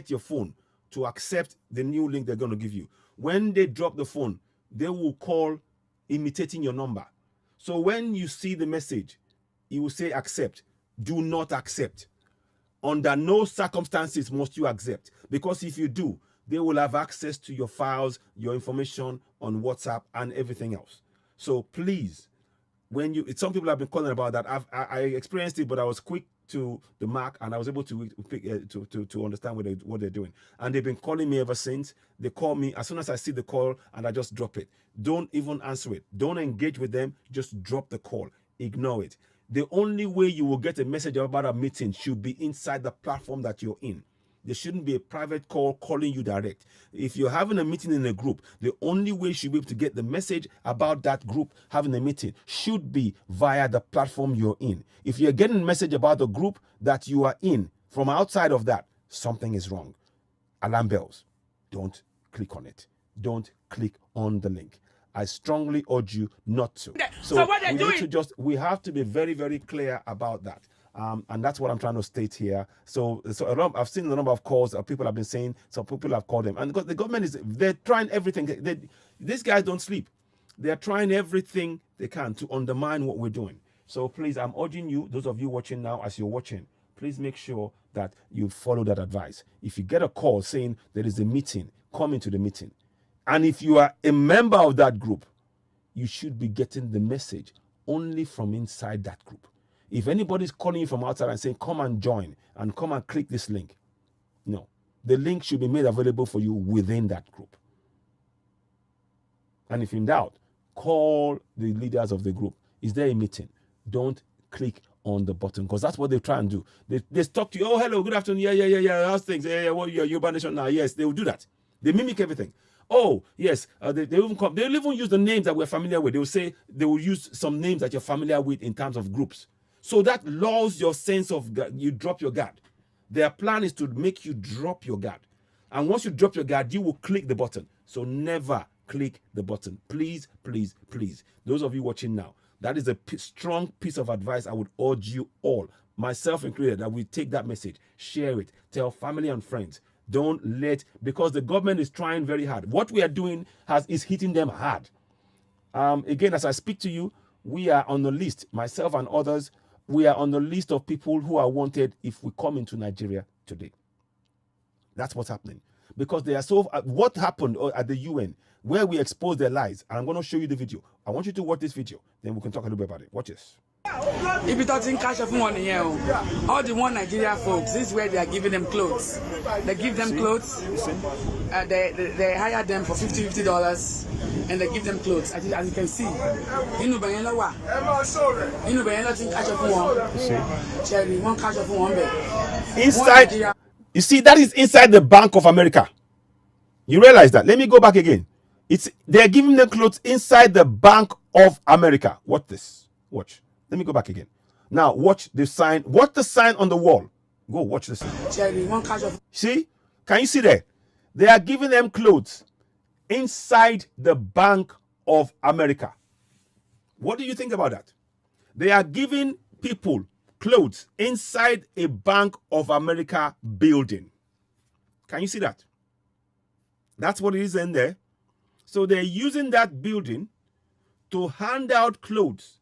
your phone to accept the new link they're going to give you. When they drop the phone, they will call imitating your number. So when you see the message, it will say accept. Do not accept. Under no circumstances must you accept, because if you do, they will have access to your files, your information on WhatsApp and everything else. So please, some people have been calling about that. I experienced it, but I was quick to the mark and I was able to understand what they're doing. And they've been calling me ever since. They call me as soon as I see the call and I just drop it. Don't even answer it. Don't engage with them. Just drop the call. Ignore it. The only way you will get a message about a meeting should be inside the platform that you're in. There shouldn't be a private call calling you direct. If you're having a meeting in a group, the only way you should be able to get the message about that group having a meeting should be via the platform you're in. If you're getting a message about the group that you are in from outside of that, something is wrong. Alarm bells. Don't click on it. Don't click on the link. I strongly urge you not to. So we have to be very, very clear about that. And that's what I'm trying to state here. So I've seen the number of calls people have been saying. Some people have called them, and because the government they're trying everything. These guys don't sleep. They're trying everything they can to undermine what we're doing. So please, I'm urging you, those of you watching now, as you're watching, please make sure that you follow that advice. If you get a call saying there is a meeting, come into the meeting. And if you are a member of that group, you should be getting the message only from inside that group. If anybody's calling you from outside and saying, come and join and come and click this link, no. The link should be made available for you within that group. And if in doubt, call the leaders of the group. Is there a meeting? Don't click on the button, because that's what they try and do. They talk to you. Oh, hello, good afternoon. Yeah. How's things? Yeah. What you're Yoruba Nation now? Yes, they will do that. They mimic everything. Oh, yes. They'll even use the names that we're familiar with. They will use some names that you're familiar with in terms of groups. So that lulls your sense of you drop your guard. Their plan is to make you drop your guard. And once you drop your guard, you will click the button. So never click the button. Please, please, please. Those of you watching now, that is a strong piece of advice I would urge you all, myself included, that we take that message, share it, tell family and friends. Because the government is trying very hard. What we are doing is hitting them hard. Again, as I speak to you, we are on the list, myself and others, we are on the list of people who are wanted if we come into Nigeria today. That's what's happening. Because they are what happened at the UN, where we exposed their lies, and I'm going to show you the video. I want you to watch this video, then we can talk a little bit about it. Watch this. If it doesn't catch up on all the one Nigeria folks, this is where they are giving them clothes. They give them clothes, they hire them for $50, and they give them clothes. As you can see, inside, you see, that is inside the Bank of America. You realize that? Let me go back again. They're giving them clothes inside the Bank of America. Watch this. Watch. Let me go back again. Now, watch the sign. Watch the sign on the wall. Go watch the sign. See? Can you see there? They are giving them clothes inside the Bank of America. What do you think about that? They are giving people clothes inside a Bank of America building. Can you see that? That's what it is in there. So they're using that building to hand out clothes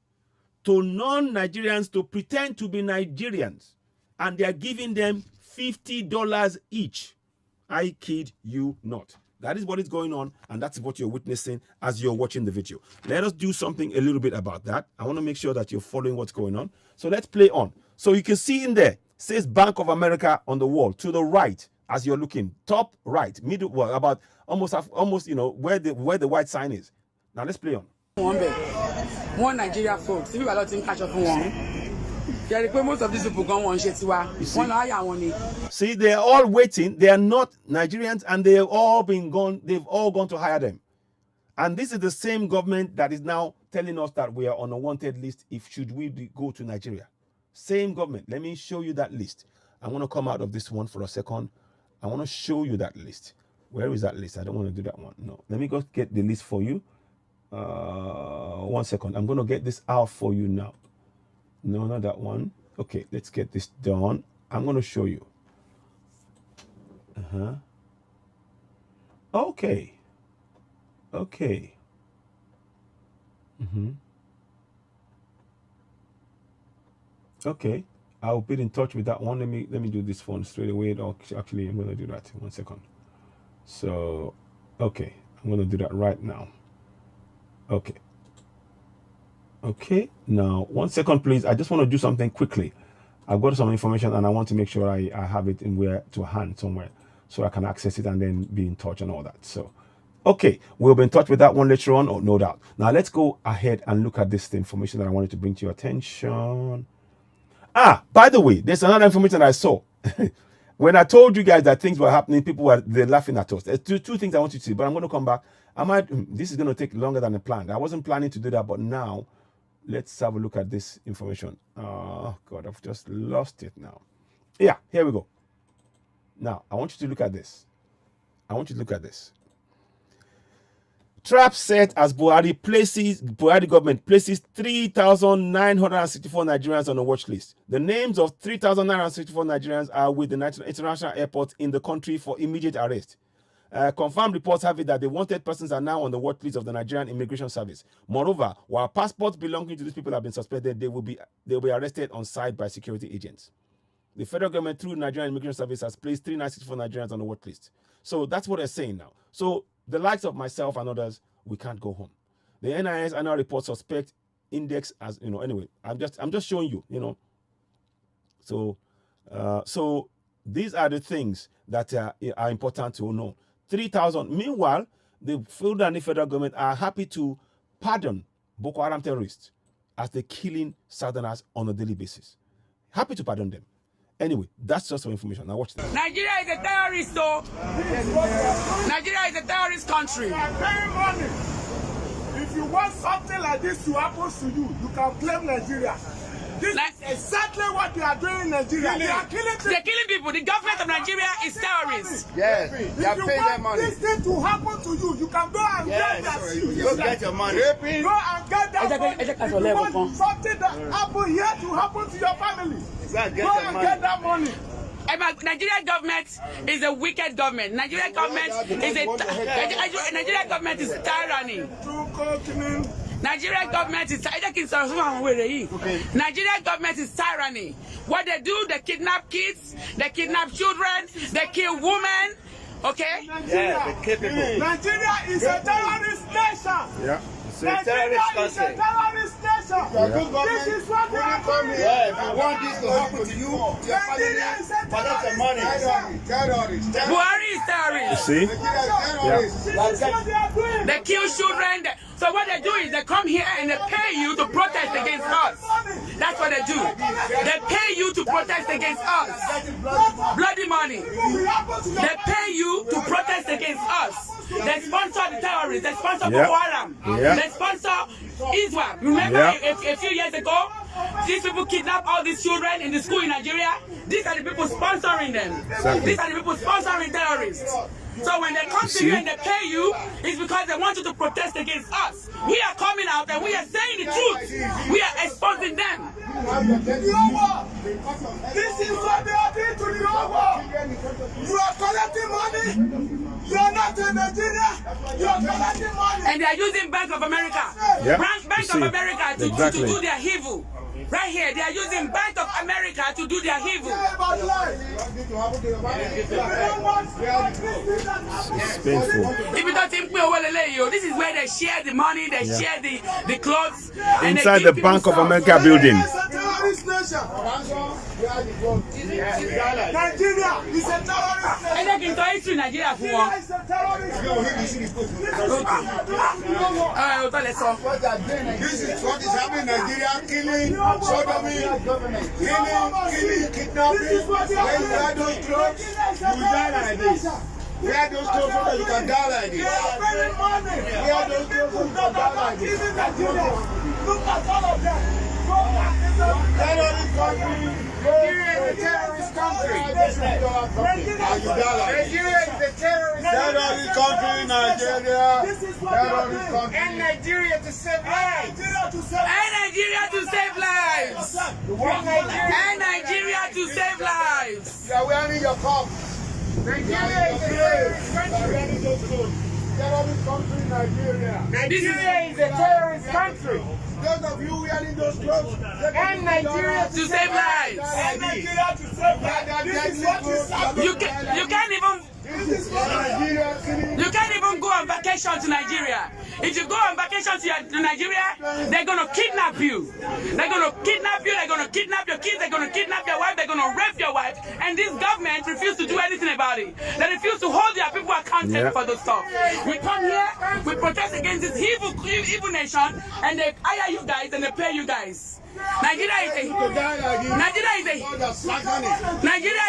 to non-Nigerians to pretend to be Nigerians. And they're giving them $50 each. I kid you not. That is what is going on, and that's what you're witnessing as you're watching the video. Let us do something a little bit about that. I want to make sure that you're following what's going on. So let's play on. So you can see in there, says Bank of America on the wall. To the right, as you're looking, top right, middle, well, about almost, you know, where the white sign is. Now let's play on. One Nigeria folks, if you are not in catch up for one. Most of these people gone see, they're all waiting. They are not Nigerians, and they've all gone to hire them. And this is the same government that is now telling us that we are on a wanted list should we go to Nigeria. Same government. Let me show you that list. I want to come out of this one for a second. I want to show you that list. Where is that list? I don't want to do that one. No. Let me go get the list for you. 1 second. I'm going to get this out for you now. No, not that one. Okay, let's get this done. I'm going to show you. Okay. Okay. Okay. I'll be in touch with that one. Let me do this one straight away. Actually, I'm going to do that. 1 second. So, okay. I'm going to do that right now. Okay. Okay, now 1 second, please. I just want to do something quickly. I've got some information and I want to make sure I have it in to hand somewhere so I can access it and then be in touch and all that. So, okay, we'll be in touch with that one later on, no doubt. Now let's go ahead and look at this information that I wanted to bring to your attention. By the way, there's another information I saw. When I told you guys that things were happening, they're laughing at us. There's two things I want you to see, but I'm going to come back. This is going to take longer than I planned. I wasn't planning to do that, but now let's have a look at this information. Oh, God, I've just lost it now. Yeah, here we go. Now, I want you to look at this. Trap set as Buhari government places 3,964 Nigerians on a watch list. The names of 3,964 Nigerians are with the international airport in the country for immediate arrest. Confirmed reports have it that the wanted persons are now on the watch list of the Nigerian Immigration Service. Moreover, while passports belonging to these people have been suspended, they will be arrested on site by security agents. The federal government, through Nigerian Immigration Service, has placed 3,964 Nigerians on the watch list. So that's what they're saying now. So the likes of myself and others, we can't go home. The NIS annual report suspect index as, you know, anyway, I'm just showing you, you know. So these are the things that are important to know. 3,000. Meanwhile, the federal government are happy to pardon Boko Haram terrorists as they're killing Southerners on a daily basis. Happy to pardon them. Anyway, that's just for information. Now watch this. Nigeria is a terrorist, though. Nigeria is a terrorist country. You are paying money. If you want something like this to happen to you, you can claim Nigeria. This is exactly what they are doing in Nigeria. They are killing people. They're killing people. The government of Nigeria is terrorists. Yes, they are paying their money. If you want this thing to happen to you, you can go and get that. Go get your money. Go and get that money. If you want something that happen here to happen to your family, go and get that money. Nigerian government is a wicked government. Nigerian government is tyranny. Nigerian government is Nigerian government is tyranny. What they do, they kidnap kids, they kidnap children, they kill women. Okay? Yeah, they kill people. Nigeria is a terrorist nation. Yeah. Nigeria is a terrorist nation. This is what they are doing. Yeah, if you want this to happen to you, your family, collect your money. Terrorist. Buhari is terrorist. You see? Yeah. They kill children. So what they do is they come here and they pay you to protest against us. That's what they do. They pay you to protest against us. Bloody money. They pay you to protest against us. They sponsor the terrorists. They sponsor Boko Haram. They sponsor Israel. Remember a few years ago, these people kidnap all these children in the school in Nigeria. These are the people sponsoring them. Exactly. These are the people sponsoring terrorists. So when they come to you and they pay you, it's because they want you to protest against us. We are coming out and we are saying the truth. We are exposing them. This is what they are doing to the Yoruba. You are collecting money. You are not in Nigeria. You are collecting money. And they are using Bank of America. Yeah. Bank of America to do their evil. Right here, they are using Bank of America to do their evil. It's painful. If you don't think this is where they share the money, they share the clothes. Inside the Bank of America building. Nigeria is a terrorist. And they can go into Nigeria for one. This is what is happening in Nigeria, killing, sodomy, killing, kidnapping. When you wear those clothes, you die like this. Wear those clothes so that you can die like this. Wear those clothes so you can die like this. Look at all of them. Terrorist country. Nigeria is a terrorist country. Nigeria is a terrorist country. Nigeria. Terrorist country. And Nigeria to save lives. And Nigeria to save lives. And Nigeria to save lives. You are wearing your cup. Nigeria is a terrorist country. Terrorist country, Nigeria. Nigeria is a terrorist country. Those of you wearing those clothes, and Nigeria to save lives. And Nigeria to save lives. This is what is happening. You can't even go on vacation to Nigeria. If you go on vacation to Nigeria, they're gonna kidnap you. They're gonna kidnap you. They're gonna kidnap your kids. They're gonna kidnap your wife. They're gonna rape your wife. And this government refuses to do anything about it. They refuse to hold their people accountable for those stuff. We come here, we protest against this evil nation, and they hire you guys and they pay you guys. Nigeria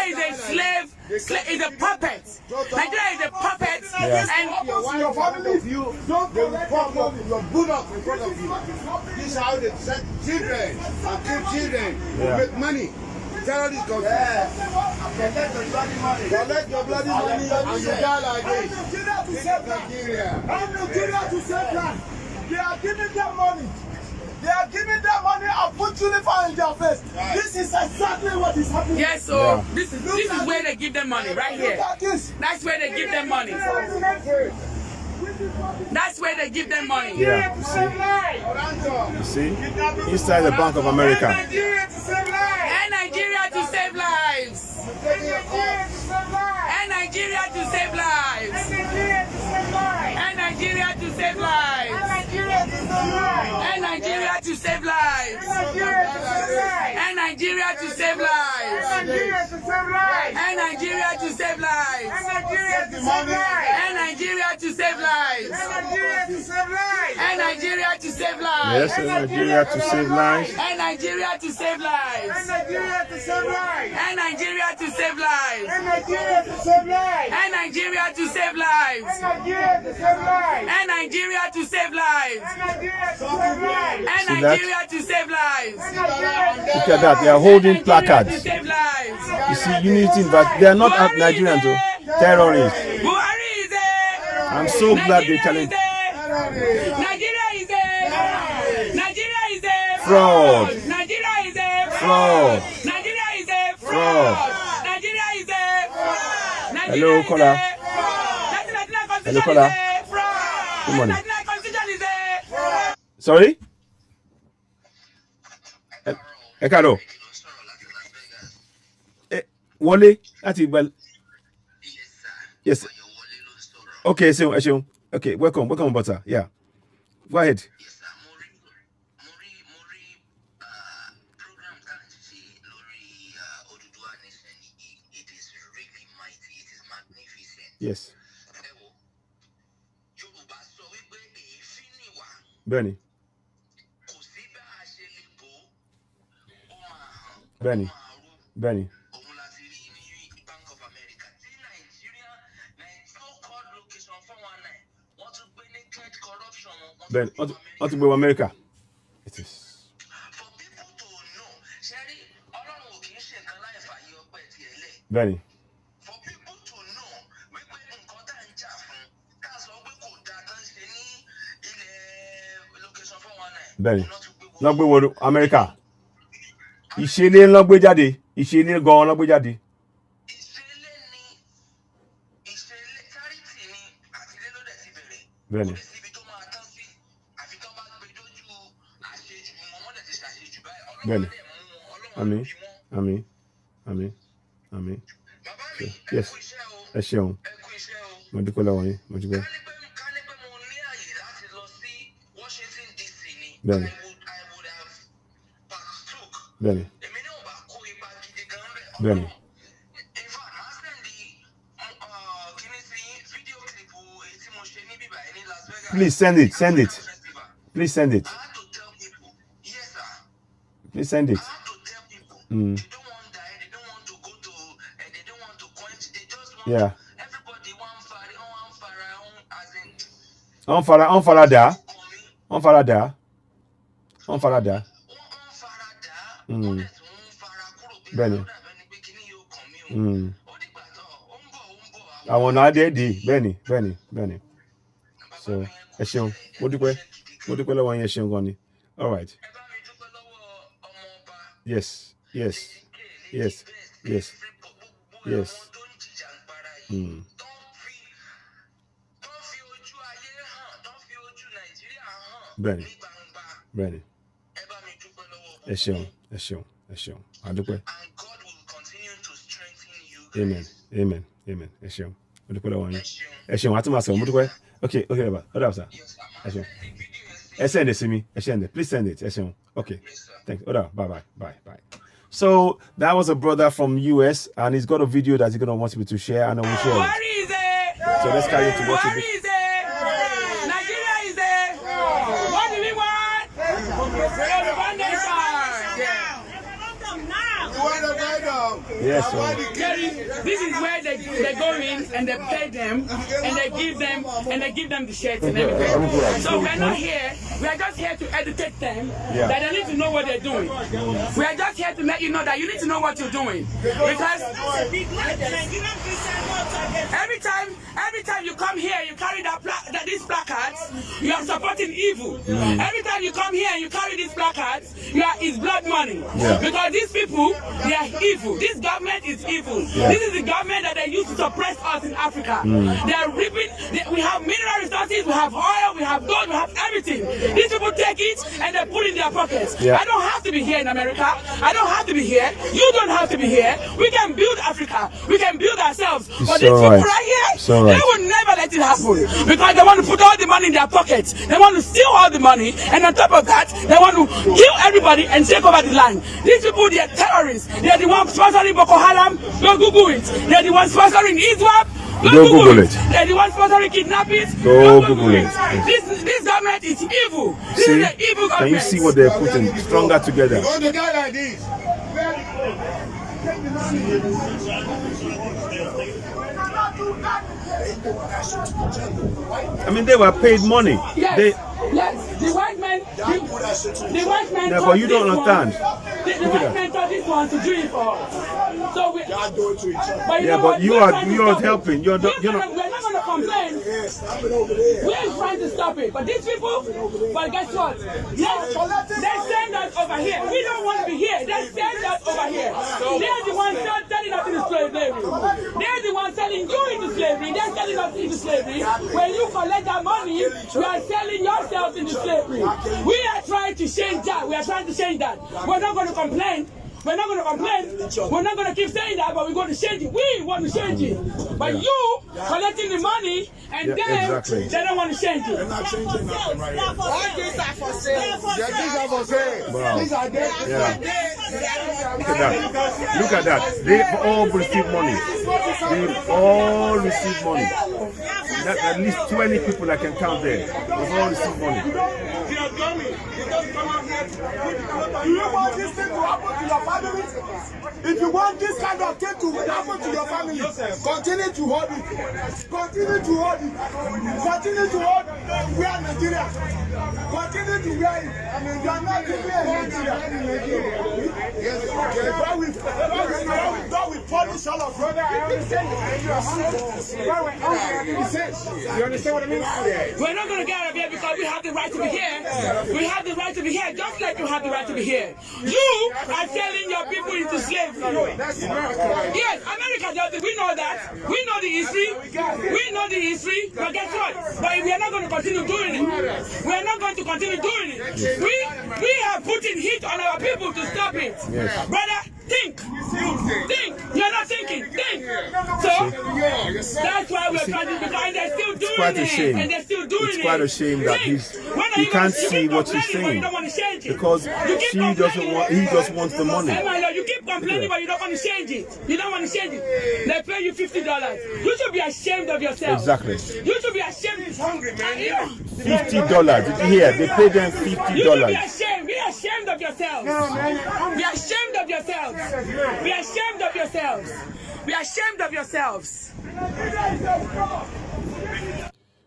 is a slave. Is a puppet. Nigeria is a puppet. And your family, if you don't collect your money, your bulldogs in front of you. This is how they set children and kill children to make money. Terrorists go collect your bloody money and you die like this. Nigeria to save life. They are giving them money. They are giving them money and put uniform in their face. This is exactly what is happening. Yes, so this is where they give them money, right here. That's where they give them money. That's where they give them money. Yeah. You see? Inside the Bank of America. And Nigeria to save lives. And Nigeria to save lives. And Nigeria to save lives. And Nigeria to save lives. And Nigeria to save lives. And Nigeria to save lives. And Nigeria to save lives. And Nigeria to save lives. And Nigeria to save lives. Yes, and Nigeria to save lives. And Nigeria to save lives. And Nigeria to save lives. And Nigeria to save lives. And Nigeria to save lives. And Nigeria to save lives. And Nigeria to save lives. And Nigeria to save lives. And Nigeria to save lives. And Nigeria to save lives. Look at that, they are holding placards. To save lives. You see, unity, but they are not Nigerians, terrorists. Buhari is there. I'm so glad they challenge. Nigeria is there. Nigeria is there. Fraud. Nigeria is there. Fraud. Nigeria is there. Fraud. Nigeria is there. Hello, caller. Hello, caller. Good morning. Sorry? Ekaro. Wole láti Ìgbà. Yes. Okay, so okay, welcome, Butter. Yeah. Go ahead. Yes. Benny. Ben, what to go America? It is. Benny. bẹ́ẹ̀ni lọ gbé wo Amẹ́ríkà ìṣẹ̀lẹ̀ lọ gbé jáde ìṣẹ̀lẹ̀ gan lọ gbé jáde. Bẹ́ẹ̀ni. Bẹ́ẹ̀ni. Àmín. Yes. Ẹ ṣeun. Mo dúpẹ́ lọ́wọ́ yín. Mo dúpẹ́. Bẹ́ẹ̀ni. Bẹ́ẹ̀ni. Bẹ́ẹ̀ni. Please send it. Please send it. Please send it. Yeah. On farada. Bẹ́ẹ̀ni. Àwọn náà dé di bẹ́ẹ̀ni. So, ẹ ṣeun. Mo dúpẹ́ lọ́wọ́ yín, ẹ ṣeun gan ni. All right. Yes. Bẹ́ẹ̀ni. Ẹ ṣeun. Adúpẹ́. Amen. Ẹ ṣeun. Mo dúpẹ́ lọ́wọ́ yín. Ẹ ṣeun. Àti máa sọ̀rọ̀. Mo dúpẹ́. Okay, baba. Hold up, sir. Ẹ ṣeun. Ẹ send it to me. Please send it. Ẹ ṣeun. Okay. Thank you. Hold up. Bye. So that was a brother from US, and he's got a video that he's gonna want people to share, and I will share it. So let's carry it to watch it. Nigeria is there. What do we want? Yes, sir. This is where they go in and they pay them and they give them the shirts and everything. So we're not here. We are just here to educate them that they need to know what they're doing. We are just here to let you know that you need to know what you're doing, because every time you come here, you carry these placards, you are supporting evil. Every time you come here and you carry these placards, it's blood money. Because these people, they are evil. This government is evil. This is the government that they use to suppress us in Africa. They are ripping. We have mineral resources, we have oil, we have gold, we have everything. These people take it and they put it in their pockets. I don't have to be here in America. I don't have to be here. You don't have to be here. We can build Africa. We can build ourselves. But these people right here, they will never let it happen, because they want to put all the money in their pockets. They want to steal all the money, and on top of that, they want to kill everybody and take over the land. These people, they are terrorists. They are the ones sponsoring Boko Haram. Go Google it. They are the ones sponsoring ISWAP. Go Google it. They're the ones sponsoring kidnappings. Go Google it. This government is evil. This is the evil government. Can you see what they're putting stronger together? You want to die like this? I mean, they were paid money. Yes. The white men. Yeah, but you don't understand. The white men told this one to do it for us. So we do it to each other. But you are helping. You're not. We're not going to complain. We're trying to stop it. But these people, but guess what? Yes, they send us over here. We don't want to be here. They send us over here. They're the ones selling us into slavery. They're the ones selling you into slavery. They're selling us into slavery. When you collect that money, you are selling yourself into slavery. We are trying to change that. We're not going to complain. We're not going to complain. We're not going to keep saying that, but we're going to change it. We want to change it. But you collecting the money and they don't want to change it. They're not changing nothing right here. All these are for sale. These are for sale. Wow. These are dead. Look at that. They all receive money. At least 20 people I can count there. They've all received money. Do you want this thing to happen to your family? If you want this kind of thing to happen to your family, continue to hold it. Continue to hold it. Continue to hold it. Wear Nigeria. Continue to wear it. I mean, you are not giving Nigeria. we punish all of brother. I understand. You understand what I mean? We're not going to get out of here because we have the right to be here. We have the right to be here, just like you have the right to be here. You are selling your people into slavery. Yes, America does it. We know that. We know the history. We know the history. But guess what? But we are not going to continue doing it. We are not going to continue doing it. We are putting heat on our people to stop it. Yes. Brother, think. Think. You're not thinking. Think. So that's why we're trying to because and they're still doing it. And they're still doing it. It's quite a shame that he can't see what he's saying because he just wants the money. You keep complaining, but you don't want to change it. You don't want to change it. They pay you $50. You should be ashamed of yourself. Exactly. You should be ashamed. He's hungry, man. $50. Did you hear? They pay them $50. You should be ashamed. Be ashamed of yourselves. Be ashamed of yourselves. Be ashamed of yourselves. Be ashamed of yourselves.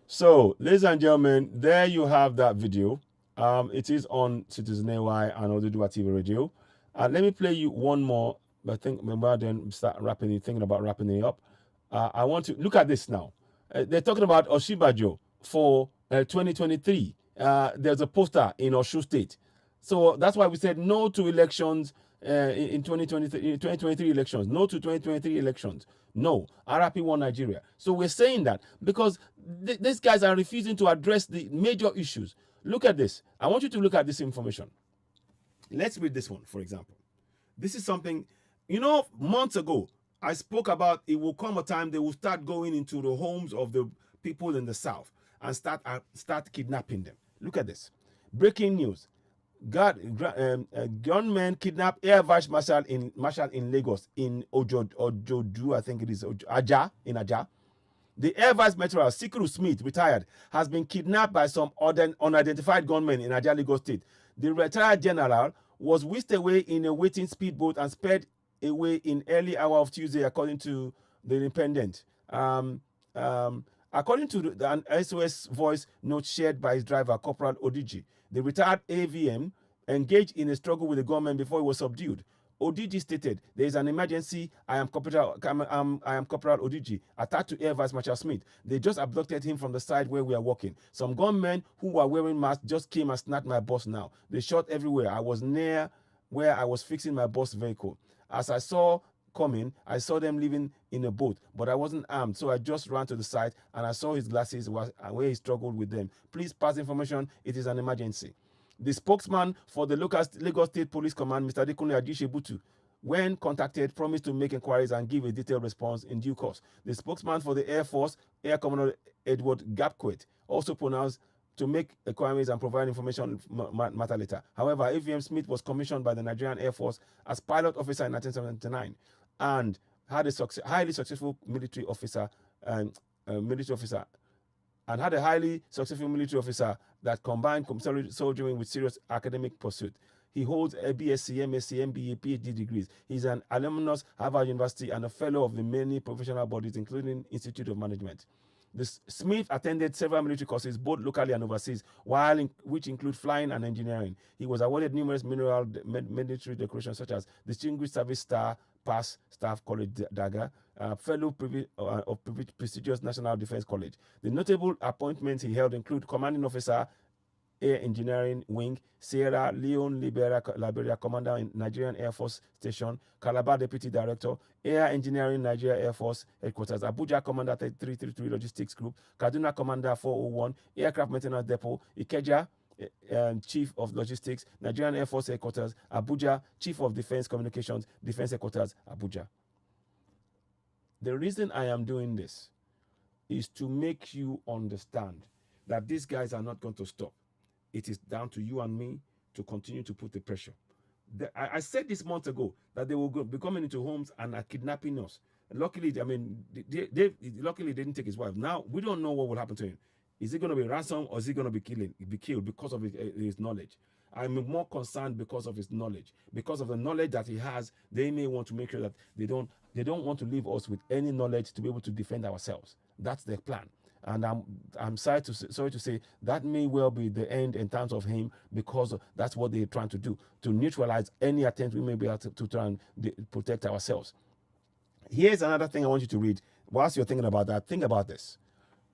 So, ladies and gentlemen, there you have that video. It is on CitizenAY and OduduwaTVRadio. Let me play you one more. I think remember then start thinking about wrapping it up. I want to look at this now. They're talking about Oshibajo for 2023. There's a poster in Osun State. So that's why we said no to elections in 2023 elections. No to 2023 elections. No. RRP won Nigeria. So we're saying that because these guys are refusing to address the major issues. Look at this. I want you to look at this information. Let's read this one, for example. This is something, months ago, I spoke about it will come a time they will start going into the homes of the people in the South and start kidnapping them. Look at this. Breaking news. Gunmen kidnap Air Vice Marshal in Lagos in Ojodu, I think it is Aja. The Air Vice Marshal Sikiru Smith, retired, has been kidnapped by some unidentified gunmen in Aja, Lagos State. The retired general was whisked away in a waiting speedboat and sped away in early hour of Tuesday, according to the Independent. According to an SOS voice note shared by his driver, Corporal Odiji, the retired AVM engaged in a struggle with the gunmen before he was subdued. Odiji stated, "There is an emergency. I am Corporal Odiji, attached to Air Vice Marshal Smith. They just abducted him from the side where we are walking. Some gunmen who were wearing masks just came and snatched my bus now. They shot everywhere. I was near where I was fixing my bus vehicle. As I saw coming, I saw them living in a boat, but I wasn't armed, so I just ran to the side and I saw his glasses where he struggled with them. Please pass information. It is an emergency." The spokesman for the Lagos State Police Command, Mr. Adekunle Ajishebutu, when contacted, promised to make inquiries and give a detailed response in due course. The spokesman for the Air Force, Air Commodore Edward Gapquet, also pronounced to make inquiries and provide information matter later. However, AVM Smith was commissioned by the Nigerian Air Force as pilot officer in 1979 and had a highly successful military officer that combined soldiering with serious academic pursuit. He holds a BSc, MSc, MBA, PhD degrees. He's an alumnus of Harvard University and a fellow of the many professional bodies, including Institute of Management. Smith attended several military courses, both locally and overseas, which include flying and engineering. He was awarded numerous military decorations, such as Distinguished Service Star, Pass, Staff College Dagger, fellow of prestigious National Defense College. The notable appointments he held include Commanding Officer, Air Engineering Wing, Sierra Leone Liberia Commander in Nigerian Air Force Station, Calabar Deputy Director, Air Engineering Nigeria Air Force Headquarters, Abuja Commander 333 Logistics Group, Kaduna Commander 401, Aircraft Maintenance Depot, Ikeja Chief of Logistics, Nigerian Air Force Headquarters, Abuja, Chief of Defense Communications, Defense Headquarters, Abuja. The reason I am doing this is to make you understand that these guys are not going to stop. It is down to you and me to continue to put the pressure. I said this months ago that they will be coming into homes and are kidnapping us. Luckily, luckily they didn't take his wife. Now, we don't know what will happen to him. Is he going to be ransomed or is he going to be killed because of his knowledge? I'm more concerned because of his knowledge. Because of the knowledge that he has, they may want to make sure that they don't want to leave us with any knowledge to be able to defend ourselves. That's their plan. And I'm sorry to say that may well be the end in terms of him, because that's what they're trying to do, to neutralize any attempt we may be able to try and protect ourselves. Here's another thing I want you to read. Whilst you're thinking about that, think about this.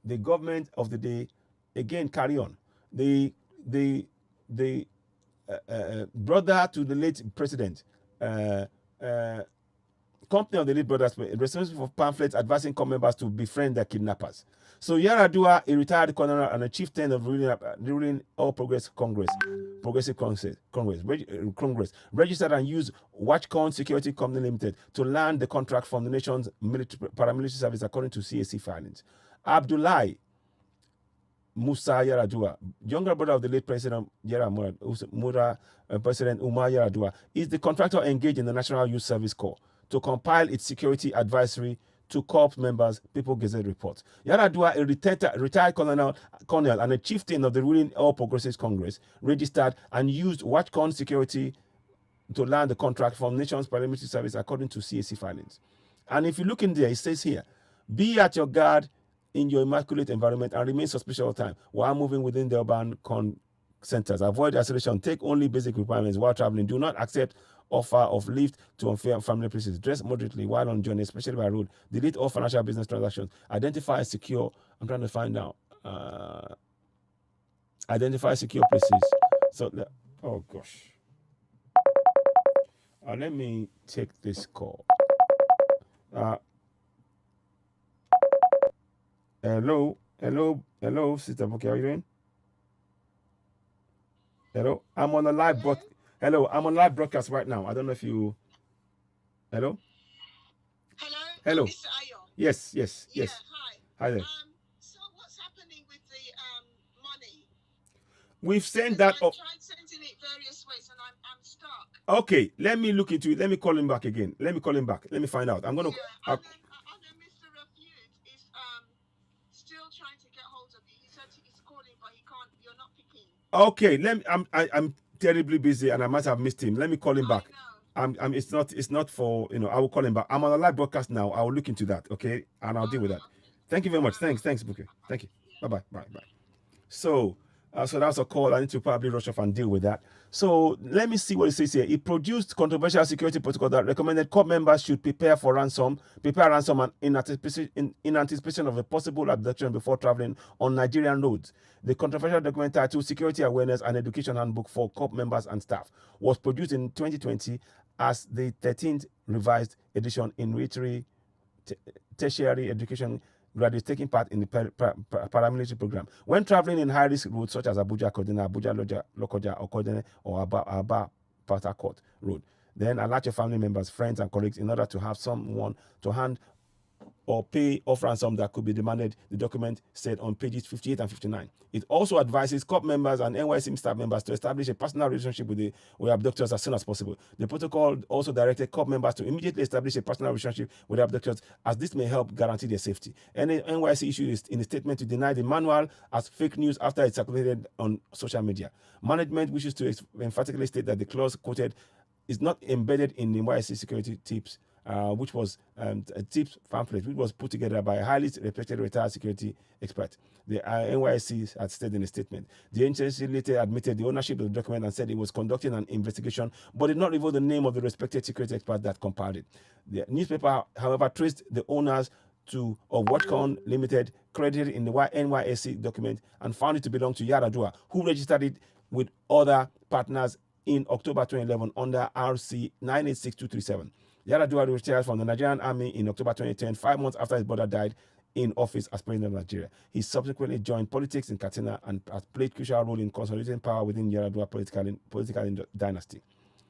The government of the day, again, carry on. The brother to the late president, company of the late brothers, responsible for pamphlets advising COP members to befriend their kidnappers. So Yaradua, a retired colonel and a chieftain of ruling All Progressive Congress, registered and used Watchcon Security Company Limited to land the contract from the nation's paramilitary service, according to CAC filings. Abdullahi Musa Yaradua, younger brother of the late President President Umar Yaradua, is the contractor engaged in the National Youth Service Corps to compile its security advisory to corps members, People Gazette report. Yaradua, a retired colonel and a chieftain of the ruling All Progressives Congress, registered and used Watchcon Security to land the contract from nation's paramilitary service, according to CAC filings. And if you look in there, it says here, be at your guard in your immaculate environment and remain suspicious all the time while moving within the urban centers. Avoid isolation. Take only basic requirements while traveling. Do not accept offer of lift to unfair family places. Dress moderately while on journey, especially by road. Delete all financial business transactions. Identify secure. I'm trying to find out. Identify secure places. So, oh gosh. Let me take this call. Hello, Sister Boki, how are you doing? Hello, I'm on a live broadcast. Hello, I'm on live broadcast right now. I don't know if you. Hello. Hello. Mr. Ayo. Yes. Hi. Hi there. So what's happening with the money? We've sent that up. I've tried sending it various ways, and I'm stuck. Okay, let me look into it. Let me call him back again. Let me find out. I'm gonna. And then Mr. Refute is still trying to get hold of you. He said he's calling, but he can't. You're not picking. Okay, I'm terribly busy and I might have missed him. Let me call him back. It's not for, I will call him back. I'm on a live broadcast now. I will look into that, okay? And I'll deal with that. Thank you very much. Thanks, Bookie. Thank you. Bye. So that's a call. I need to probably rush off and deal with that. So let me see what it says here. It produced controversial security protocol that recommended corps members should prepare ransom and in anticipation of a possible abduction before traveling on Nigerian roads. The controversial document titled Security Awareness and Education Handbook for Corps Members and Staff was produced in 2020 as the 13th revised edition in tertiary education graduates taking part in the paramilitary program. When traveling in high-risk routes such as Abuja, Kodina, Abuja, Lokoja, or Kodene, or Aba, Port Harcourt Road, then alert your family members, friends, and colleagues in order to have someone to hand or pay off ransom that could be demanded, the document said on pages 58 and 59. It also advises corps members and NYC staff members to establish a personal relationship with abductors as soon as possible. The protocol also directed corps members to immediately establish a personal relationship with abductors, as this may help guarantee their safety. NYC issued in a statement to deny the manual as fake news after it circulated on social media. Management wishes to emphatically state that the clause quoted is not embedded in the NYC security tips, which was a tips pamphlet, which was put together by a highly respected retired security expert. The NYC had stated in a statement. The agency later admitted the ownership of the document and said it was conducting an investigation, but did not reveal the name of the respected security expert that compiled it. The newspaper, however, traced the owners of Watchcon Limited, credited in the NYSC document, and found it to belong to Yaradua, who registered it with other partners in October 2011 under RC 986237. Yaradua retired from the Nigerian Army in October 2010, 5 months after his brother died in office as president of Nigeria. He subsequently joined politics in Katsina and has played a crucial role in consolidating power within Yaradua political dynasty.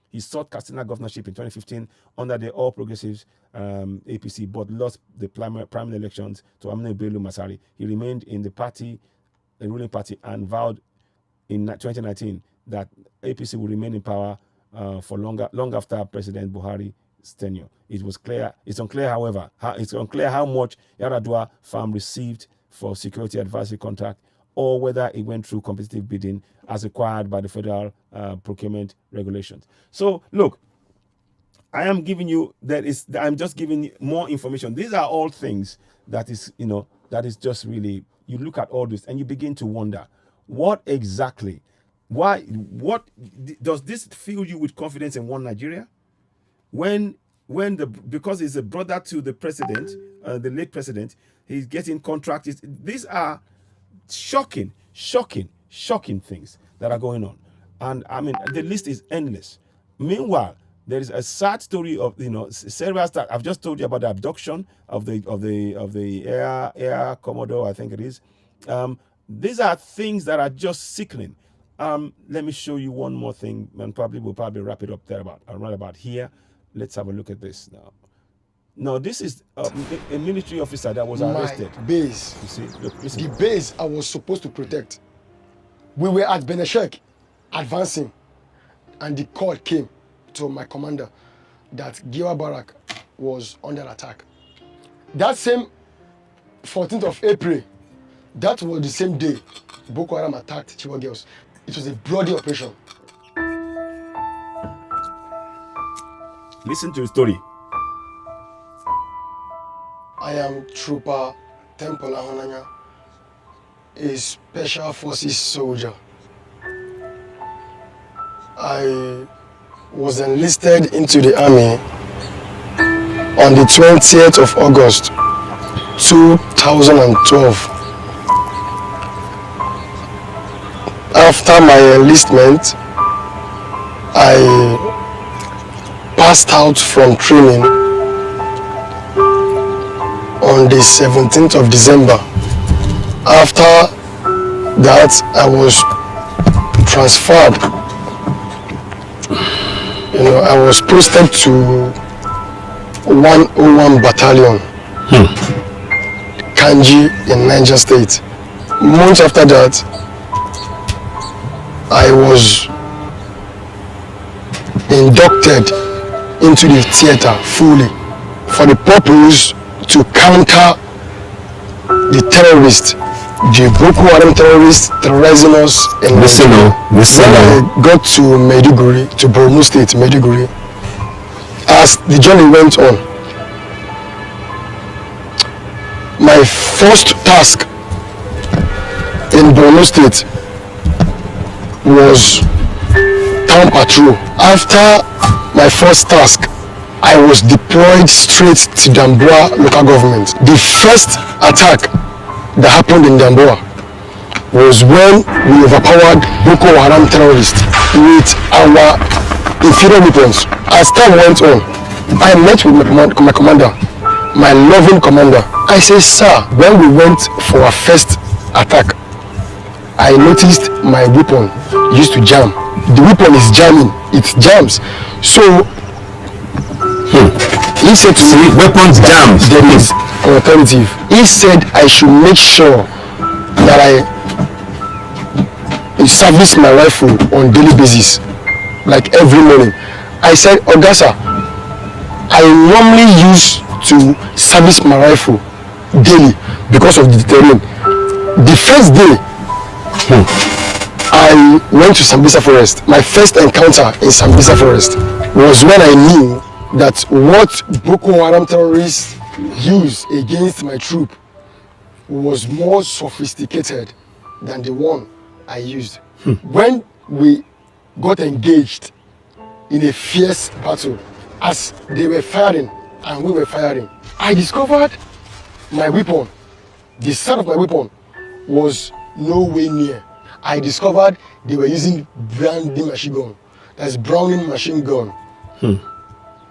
He sought Katsina governorship in 2015 under the All Progressives APC, but lost the primary elections to Aminu Bello Masari. He remained in the ruling party, and vowed in 2019 that APC will remain in power for long after President Buhari's tenure. It's unclear how much Yaradua farm received for security advisory contract, or whether it went through competitive bidding as required by the federal procurement regulations. So look, I'm just giving you more information. These are all things that is, that is just really, you look at all this and you begin to wonder, what exactly, what does this fill you with confidence in one Nigeria? Because he's a brother to the president, the late president, he's getting contracts. These are shocking things that are going on. And I mean, the list is endless. Meanwhile, there is a sad story of, several start. I've just told you about the abduction of the air commodore, I think it is. These are things that are just sickening. Let me show you one more thing, and we'll probably wrap it up there right about here. Let's have a look at this now. No, this is a military officer that was arrested. My base. You see, look, listen. The base I was supposed to protect. We were at Beneshek, advancing, and the call came to my commander that Giwa Barak was under attack. That same 14th of April, that was the same day Boko Haram attacked Chibok girls. It was a bloody operation. Listen to the story. I am Trooper Temple Ahonanya, a special forces soldier. I was enlisted into the army on the 20th of August 2012. After my enlistment, I passed out from training on the 17th of December. After that, I was transferred. I was posted to 101 Battalion, Kanji in Niger State. Months after that, I was inducted into the theater fully for the purpose to counter the terrorists, the Boko Haram terrorists terrorizing us in Nigeria. When I got to Maiduguri, to Borno State, Maiduguri, as the journey went on, my first task in Borno State was town patrol. After my first task, I was deployed straight to Damboa local government. The first attack that happened in Damboa was when we overpowered Boko Haram terrorists with our inferior weapons. As time went on, I met with my commander, my loving commander. I said, sir, when we went for our first attack, I noticed my weapon used to jam. The weapon is jamming, it jams. So he said to me, weapons jam, there is an alternative. He said I should make sure that I service my rifle on daily basis, like every morning. I said, Ogasa, I normally used to service my rifle daily because of the terrain. The first day I went to Sambisa Forest. My first encounter in Sambisa Forest was when I knew that what Boko Haram terrorists use against my troop was more sophisticated than the one I used. When we got engaged in a fierce battle, as they were firing and we were firing, I discovered my weapon, the start of my weapon was nowhere near. I discovered they were using Browning machine gun. That's Browning machine gun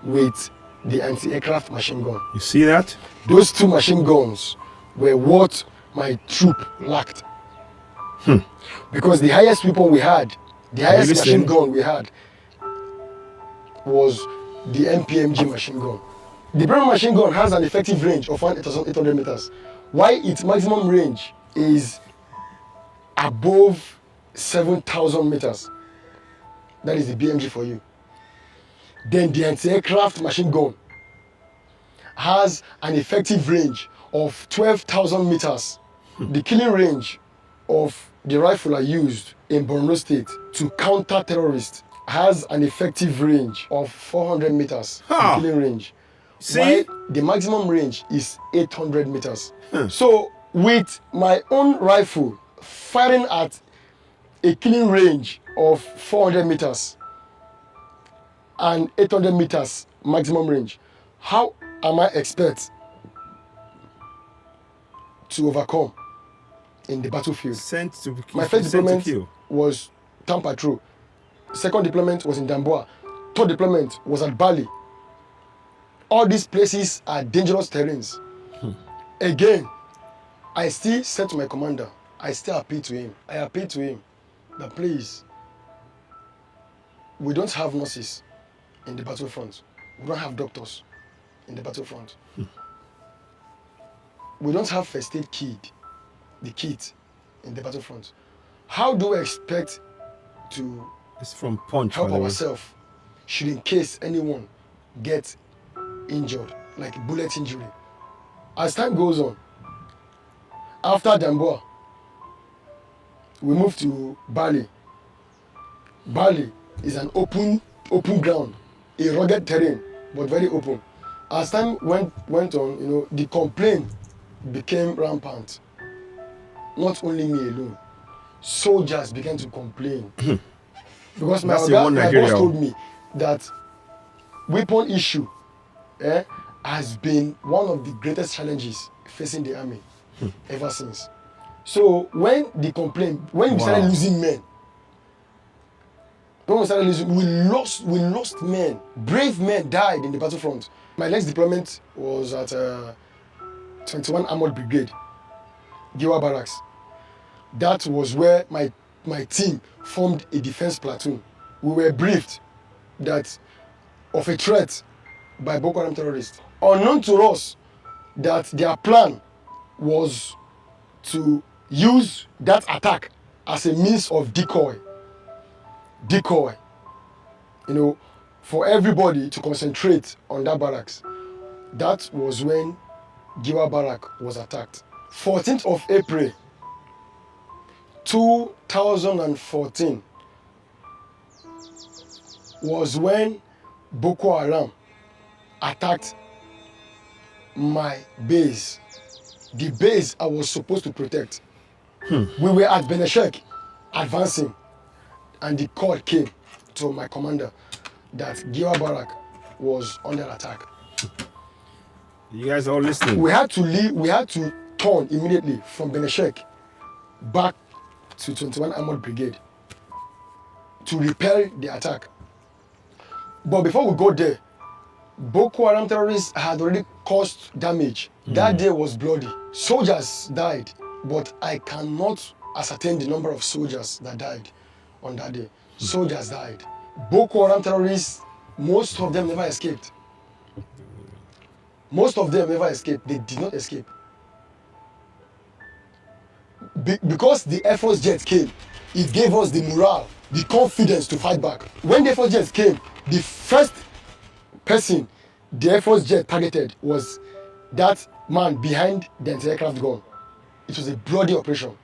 with the anti-aircraft machine gun. You see that? Those two machine guns were what my troop lacked. Because the highest weapon we had, the highest machine gun we had, was the MPMG machine gun. The Browning machine gun has an effective range of 1,800 meters, while its maximum range is above 7,000 meters. That is the BMG for you. Then the anti-aircraft machine gun has an effective range of 12,000 meters. The killing range of the rifle I used in Borno State to counter terrorists has an effective range of 400 meters. The killing range. See? While the maximum range is 800 meters. So with my own rifle firing at a killing range of 400 meters and 800 meters maximum range. How am I expect to overcome in the battlefield? My first deployment was Town Patrol. Second deployment was in Damboa. Third deployment was at Bali. All these places are dangerous terrains. Again, I still said to my commander, I still appeal to him. I appeal to him that please, we don't have nurses in the battlefront. We don't have doctors in the battlefront. We don't have first aid kit in the battlefront. How do we expect to help ourselves should in case anyone gets injured, like bullet injury? As time goes on, after Damboa, we moved to Bali. Bali is an open ground, a rugged terrain, but very open. As time went on, the complaint became rampant. Not only me alone, soldiers began to complain. Because my boss told me that weapon issue has been one of the greatest challenges facing the army ever since. So when we started losing men, we lost men. Brave men died in the battlefront. My next deployment was at 21 Armored Brigade, Giwa Barracks. That was where my team formed a defense platoon. We were briefed that of a threat by Boko Haram terrorists. Unknown to us that their plan was to use that attack as a means of decoy, for everybody to concentrate on that barracks. That was when Giwa Barrack was attacked. 14th of April 2014 was when Boko Haram attacked my base, the base I was supposed to protect. We were at Beneshek advancing, and the call came to my commander that Giwa Barrack was under attack. You guys are all listening. We had to leave. We had to turn immediately from Beneshek back to 21 Armored Brigade to repel the attack. But before we go there, Boko Haram terrorists had already caused damage. That day was bloody. Soldiers died, but I cannot ascertain the number of soldiers that died on that day. Soldiers died. Boko Haram terrorists, most of them never escaped. Most of them never escaped. They did not escape. Because the Air Force jets came, it gave us the morale, the confidence to fight back. When the Air Force jets came, the first person the Air Force jet targeted was that man behind the anti-aircraft gun. It was a bloody operation.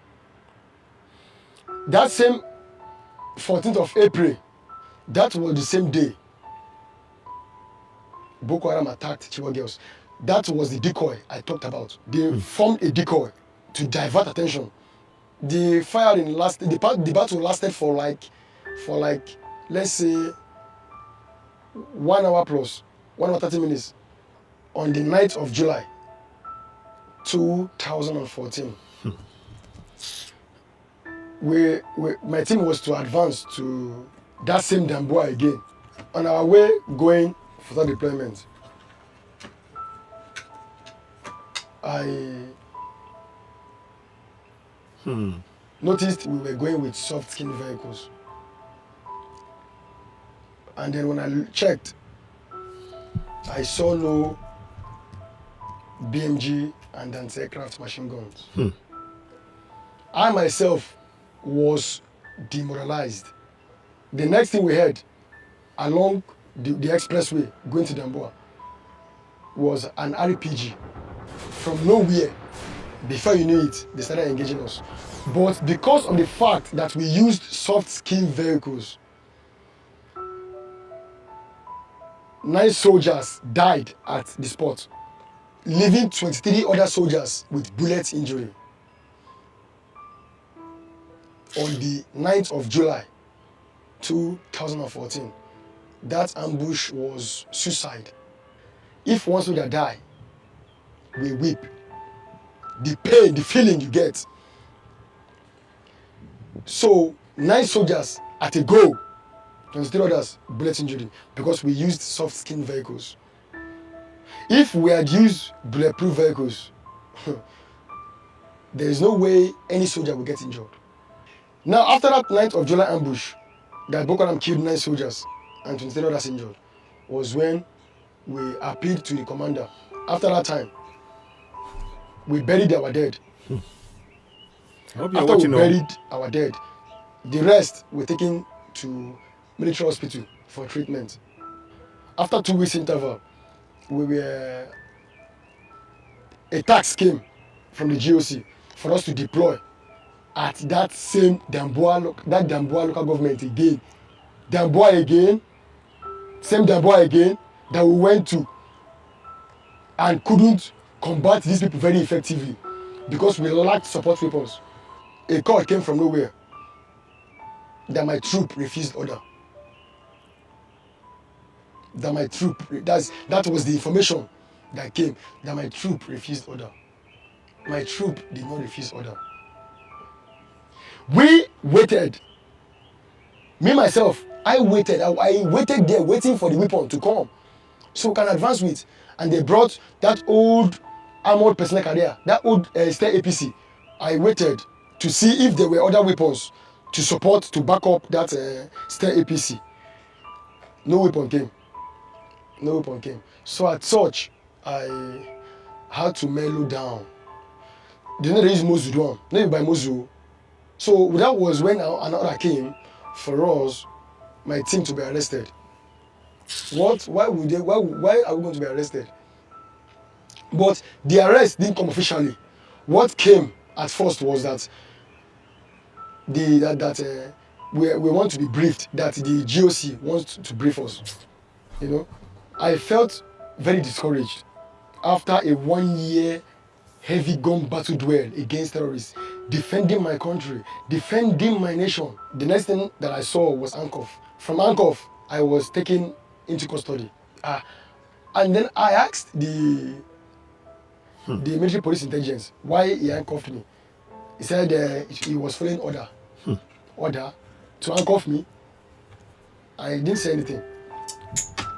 That same 14th of April, that was the same day Boko Haram attacked Chibok girls. That was the decoy I talked about. They formed a decoy to divert attention. The firing lasted, the battle lasted for like let's say 1 hour plus, 1 hour 30 minutes on the 9th of July 2014. My team was to advance to that same Damboa again. On our way going for that deployment, I noticed we were going with soft skin vehicles. And then when I checked, I saw no BMG and anti-aircraft machine guns. I myself was demoralized. The next thing we heard along the expressway going to Damboa was an RPG from nowhere. Before you knew it, they started engaging us. But because of the fact that we used soft skin vehicles, 9 soldiers died at the spot. leaving 23 other soldiers with bullet injury. On the 9th of July 2014, that ambush was suicide. If one soldier die, we weep. The pain, the feeling you get. So 9 soldiers at a go, 23 others bullet injury, because we used soft skin vehicles. If we had used bulletproof vehicles, there is no way any soldier will get injured. Now, after that 9th of July ambush, that Boko Haram killed 9 soldiers and 23 others injured, was when we appealed to the commander. After that time, we buried our dead. After we buried our dead, the rest were taken to military hospital for treatment. After 2 weeks interval, a tax came from the GOC for us to deploy at that same Damboa local government again. Damboa again, same Damboa again, that we went to and couldn't combat these people very effectively because we lacked support weapons. A call came from nowhere that my troop refused order. That was the information that came, that my troop refused order. My troop did not refuse order. We waited. Me, myself, I waited. I waited there waiting for the weapon to come so we can advance with. And they brought that old armored personnel carrier, that old Stair APC. I waited to see if there were other weapons to support, to back up that Stair APC. No weapon came. No weapon came. So at such, I had to mellow down. They didn't use Mozu, not by Mozu. So that was when another came for us, my team, to be arrested. What? Why are we going to be arrested? But the arrest didn't come officially. What came at first was that we want to be briefed, that the GOC wants to brief us. You know, I felt very discouraged after a 1-year heavy gun battle duel against terrorists, defending my country, defending my nation. The next thing that I saw was handcuff. From handcuff, I was taken into custody. And then I asked the military police intelligence why he handcuffed me. He said he was following order to handcuff me. I didn't say anything,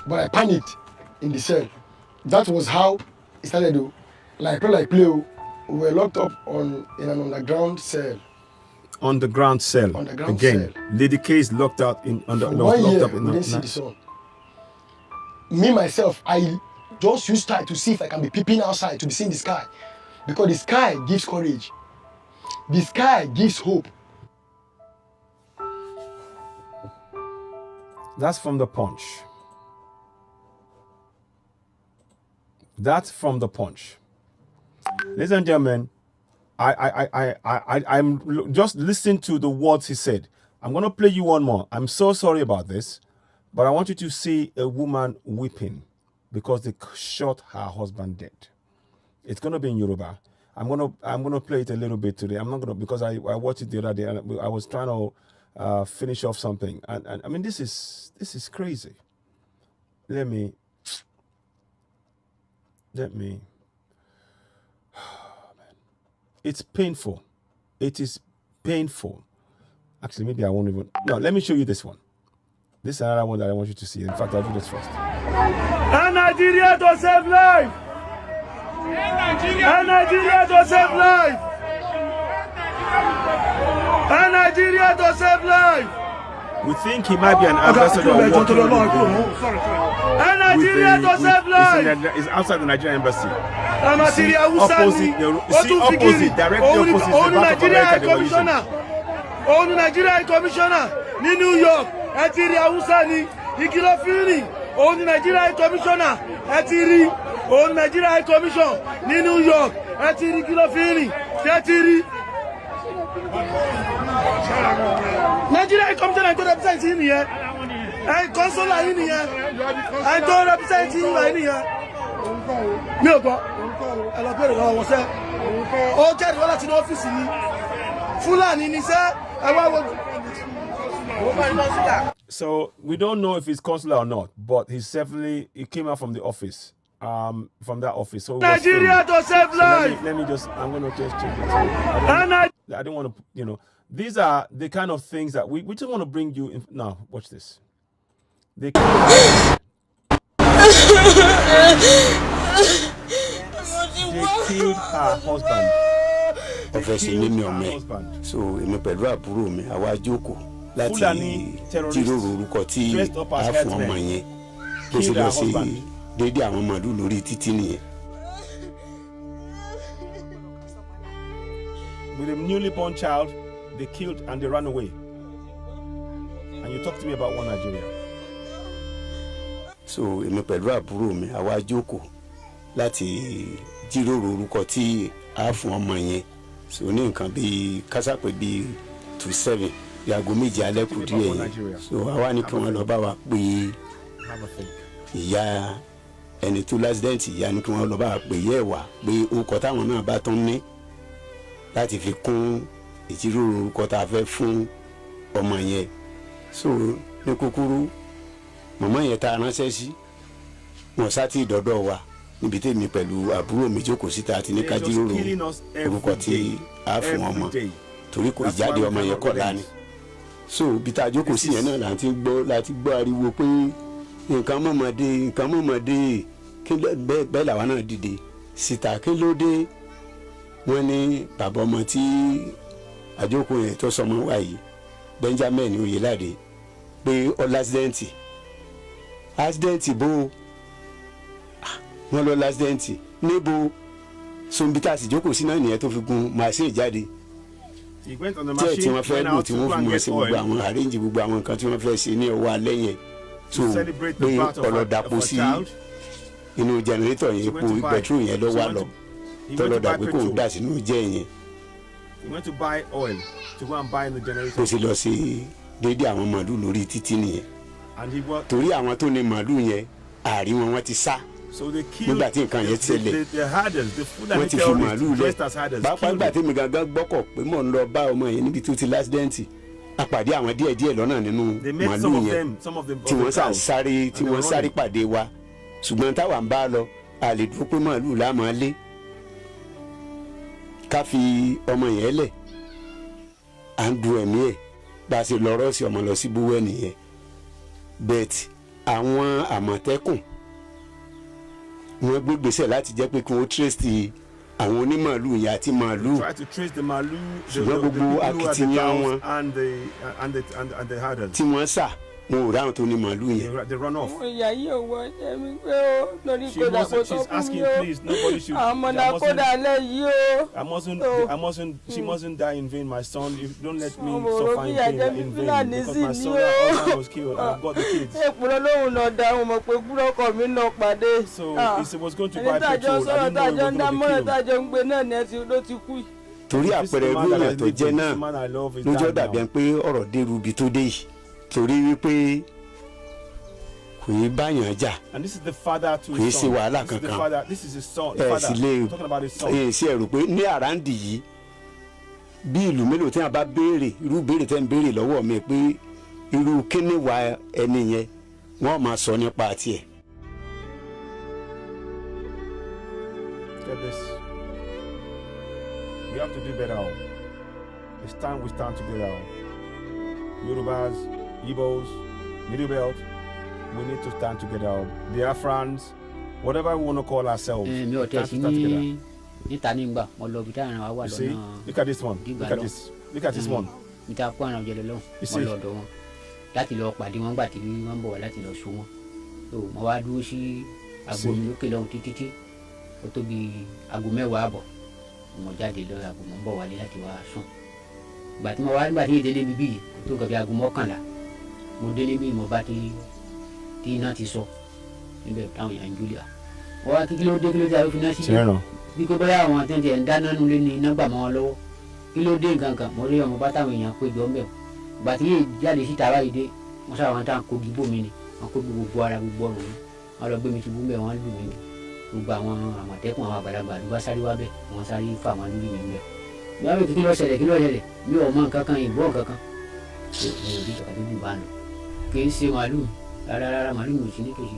but I panicked in the cell. That was how it started though. Like play, we were locked up in an underground cell. Underground cell. Again, cell. Lady K is locked out in under. For 1 year, we didn't see the sun. Me myself, I just use time to see if I can be peeping outside to be seeing the sky, because the sky gives courage. The sky gives hope. That's from the Punch. That's from the Punch. Ladies and gentlemen, I'm just listening to the words he said. I'm going to play you one more. I'm so sorry about this, but I want you to see a woman weeping because they shot her husband dead. It's going to be in Yoruba. I'm going to play it a little bit today. I'm not going to, because I watched it the other day and I was trying to finish off something. And I mean, this is crazy. Let me. It's painful. It is painful. Actually, maybe I won't even. No, let me show you this one. This is another one that I want you to see. In fact, I'll do this first. And Nigeria to save life. And Nigeria to save life. And Nigeria to save life. We think he might be an ambassador working and Nigeria to save life. He's outside the Nigerian embassy. Directly opposite the back of America they were using. Nigeria commissioner in New York. Nigeria Usani, Ikilofini. Nigeria commissioner. Nigeria commission in New York. Ikilofini. Nigeria commissioner to represent in here. And consular in here. I don't represent you in here. ẹ lọ bẹ̀rẹ̀ lọ́wọ́ wọn sẹ́ ó jáde wọ́n láti ní ọ́fíìsì ni Fúlàní ni sẹ́ ẹ wá wo. So we don't know if it's consular or not, but he came out from the office, from that office. So Nigeria to save life. Let me just, I'm going to just check it. I don't want to, these are the kind of things that we just want to bring you in. Now, watch this. They killed her husband. So èmi pẹ̀lú àbúrò mi àwa jókòó láti jíròrò orúkọ tí a fún ọmọ yẹn tó sì lọ sí déédéé àwọn màlúù lórí títí nìyẹn. With a newly born child, they killed and they ran away. And you talk to me about one Nigeria. So èmi pẹ̀lú àbúrò mi àwa jókòó láti jíròrò orúkọ tí a fún ọmọ yẹn. So ní nǹkan bíi kásápẹ̀ bíi 2-7 bí aago méje alẹ́ kù díẹ̀ yẹn. So àwa ní kí wọ́n lọ bá wa pé ìyá ẹni tó lásìdẹ́ǹtì ìyá ní kí wọ́n lọ bá wa pé yẹ́ wá pé orúkọ táwọn náà bá tán ní láti fi kún ìjíròrò orúkọ tá a fẹ́ fún ọmọ yẹn. So ní kúkúrú màmá yẹn tá a ránṣẹ́ sí wọn sá tí ìdọ́dọ̀ wa níbi tèmi pẹ̀lú àbúrò mi jókòó síta àti ní ká jíròrò orúkọ tí a fún ọmọ torí kò jáde ọmọ yẹn kọ̀ lánìí. So bí tá a jókòó sí yẹn náà láti gbọ́ ariwo pé nǹkan mọ̀mọ́dé kí bẹ́ẹ̀ làwa náà dìde síta kí ló dé wọ́n ní bàbá ọmọ tí àjókòó yẹn tó sọmọ wá yìí Benjamin Oyelade pé ó lásìdẹ́ǹtì bó wọ́n lọ lásìdẹ́ǹtì níbo sombita sì jókòó sí náà nìyẹn tó fi gun màsíìn jáde tí wọ́n fẹ́ lò tí wọ́n fi mọ̀ sí gbogbo àwọn àríǹjì gbogbo àwọn nǹkan tí wọ́n fẹ́ ṣe ní ọwọ́ alẹ́ yẹn tó pé ọlọ́dàpọ̀ sí inú jẹnẹrétọ̀ yẹn epo pẹtrol yẹn ló wà lọ tọ́lọ́dà pé kò ń dà sínú jẹ́ yẹn. kò sì lọ sí déédéé àwọn màálù lórí títí nìyẹn torí àwọn tó ní màálù yẹn àárín wọn ti sá nígbà tí nǹkan yẹn ṣẹlẹ̀ wọ́n ti fi màálù lẹ̀ bápá gbà tí mi gangan gbọ́kọ̀ pé mò ń lọ bá ọmọ yẹn níbi tó ti lásìdẹ́ǹtì àpàdé àwọn díẹ̀díẹ̀ lọ́nà nínú màálù yẹn tí wọ́n sáré pàdé wa ṣùgbọ́n táwa ń bá lọ a lè dúró pé màálù la máa lé ká fi ọmọ yẹn lẹ̀ à ń du ẹ̀mí ẹ̀ bá a ṣe lọ rọ́ọ̀sì ọmọ lọ sí búwẹ́ nìyẹn bẹ́ẹ̀ àwọn àmọ̀tẹ́kùn wọ́n gbé gbèsè láti jẹ́ pé kí wọ́n trace àwọn onímàálù yẹn àti màálù ṣùgbọ́n gbogbo akitiyan wọn tí wọ́n sà wọn ò ráhùn tó ní màálù yẹn. ìyá yìí ò wọ ẹ̀mí pé ó lórí kódà kó tó fún mi ó àmọ́ náà kódà lẹ́yìn ó. She mustn't die in vain, my son. Don't let me suffer in vain because my son was killed. I've got the kids. èpùrọ̀ lóhùn náà dáhùn mọ̀ pé búrọ́kọ̀ mi náà pàdé. So he was going to buy petrol. I didn't know he was going to be killed. tájọ́ ń gbé náà ní ẹtì ló ti kú. torí àpẹẹrẹ ìròyìn tó jẹ́ náà lójó dàbí pé ọ̀rọ̀ dérú ibi tó dé yìí torí wípé kò yí báyàn jà kò yí sí wàhálà kankan ẹ sì lè ṣe ẹrù pé ní àràǹdì yìí bí ìlú mélòó tí wọn bá béèrè irú béèrè tẹ́ ń béèrè lọ́wọ́ mi pé irú kíní wa ẹni yẹn wọ́n máa sọ nípa tiẹ̀. Get this. We have to do better. It's time we stand together. Yorubas, Igbos, Middle Belt, we need to stand together. Biafrans, whatever we want to call ourselves, we have to stand together. You see, look at this one. Look at this. Look at this one. You see. láti lọ pàdé wọn gbà tí wọ́n bọ̀ wá láti lọ so wọn so mo wá dúró sí aago mi lókè lọ́hùn títí ó tó bí aago 10 àbọ̀ mo jáde lọ aago mo ń bọ̀ wálé láti wá sùn ìgbà tí mo wá nígbà tí ìdílé mi bí tó gàbí aago 11 mo délé bí mo bá tí iná ti sọ níbẹ̀ táwọn èèyàn ń júlẹ̀ wọ́n wá kí ló dé àwọn fi náà sí bí kò báyà àwọn àti ẹ̀ ń dáná nulẹ̀ ní iná gbà mọ́ wọn lọ́wọ́ kí ló dé nǹkan mo rí ọmọ bá táwọn èèyàn péjọ ń bẹ̀ gbàtí yìí jáde síta báyìí dé wọn sábà wọn tá à ń kogi bómi ni wọn kó gbogbo ara gbogbo ọrùn mi wọn lọ gbé mi ṣubú mbẹ wọn lù mí gbogbo àwọn àmọ̀tẹ́kùn àwọn àgbàlagbà ló bá sáré wá bẹ́ẹ̀ wọ́n sáré fà wọ́n lórí mi bẹ́ẹ̀ bí wọ́n bẹ kí ló ṣẹlẹ̀ mi ò mọ nǹkan kan ìbọn nǹkan kan mi ò rí kankan tó dùn bá nù kì í ṣe màálù rárá màálù mi ò sí nítòsí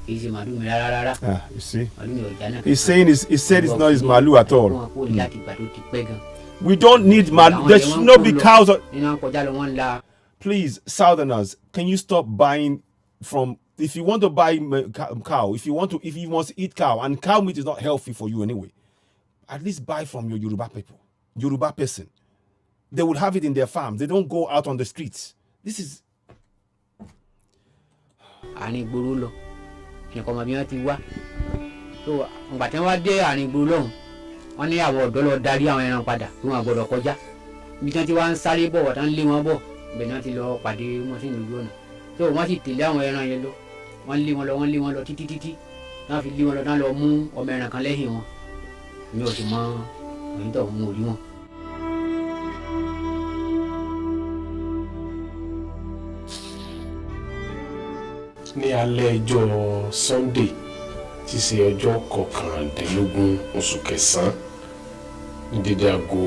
kì í ṣe màálù mi rárá màálù mi ò já náà. He said it's not his màálù at all. wọn kò láti gbà tó ti pẹ́ gan. We don't need màálù. There should not be cows. Please, Southerners, can you stop buying from? If you want to buy cow, if you must eat cow, and cow meat is not healthy for you anyway, at least buy from your Yoruba people, Yoruba person. They will have it in their farms. They don't go out on the streets. This is. àárín ìgboro lọ nìkan ọmọ mi wọn ti wá tó ìgbà tí wọn wá dé àárín ìgboro lọ́hùn wọn ní àwọn ọ̀dọ́ lọ darí àwọn ẹran padà tí wọn gbọ́dọ̀ kọjá ibi tí wọn ti wá ń sáré bọ̀ wọ́n tán lé wọn bọ̀ ibẹ̀ ni wọ́n ti lọ pàdé mọ́sìn lójú ọ̀nà tó wọ́n sì tẹ̀lé àwọn ẹran yẹn lọ wọ́n lé wọn lọ títí wọ́n fi lé wọn lọ tán lọ mú ọmọ ẹran kan lẹ́yìn wọn mi ò sì mọ òyìn tó mú orí wọn. ní alẹ́ ọjọ́ Sunday tí ṣe ọjọ́ 19 oṣù kẹsàn-án ní dédé aago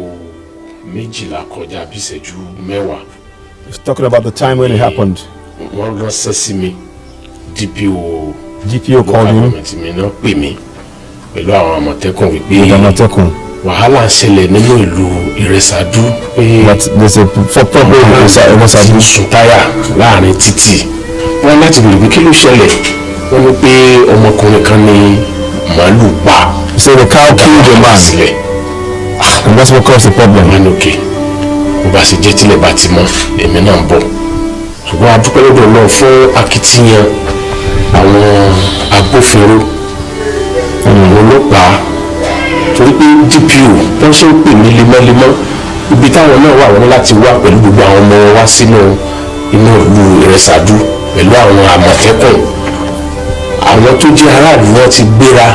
12 kọjá bí ìṣẹ́jú 10. He's talking about the time when it happened. wọ́n ránṣẹ́ sí mi GPO called him. mi náà pè mí pẹ̀lú àwọn àmọ̀tẹ́kùn wípé wàhálà ń ṣẹlẹ̀ nínú ìlú Ìrẹsàdú pé wọ́n ti sùn táyà láàrin títì. wọ́n láti bèrè pé kí ló ṣẹlẹ̀ wọ́n ní pé ọmọkùnrin kan ní màálù pa. So the cow killed the man sílẹ̀. And that's what caused the problem. wọ́n ní òkè bó bá ṣe jẹ́ tílẹ̀ bá ti mọ́ èmi náà ń bọ̀ ṣùgbọ́n a dúpẹ́ lọ́dọ̀ náà fún akitiyan àwọn agbófinró àwọn ọlọ́pàá torí pé DPO wọ́n ṣe ń pè mí lemọ́lemọ́ ibi táwọn náà wà wọ́n láti wá pẹ̀lú gbogbo àwọn ọmọ wọn wá sínú inú ìlú Ìrẹsàdú pẹ̀lú àwọn àmọ̀tẹ́kùn àwọn tó jẹ́ aráàlú wọn ti gbéra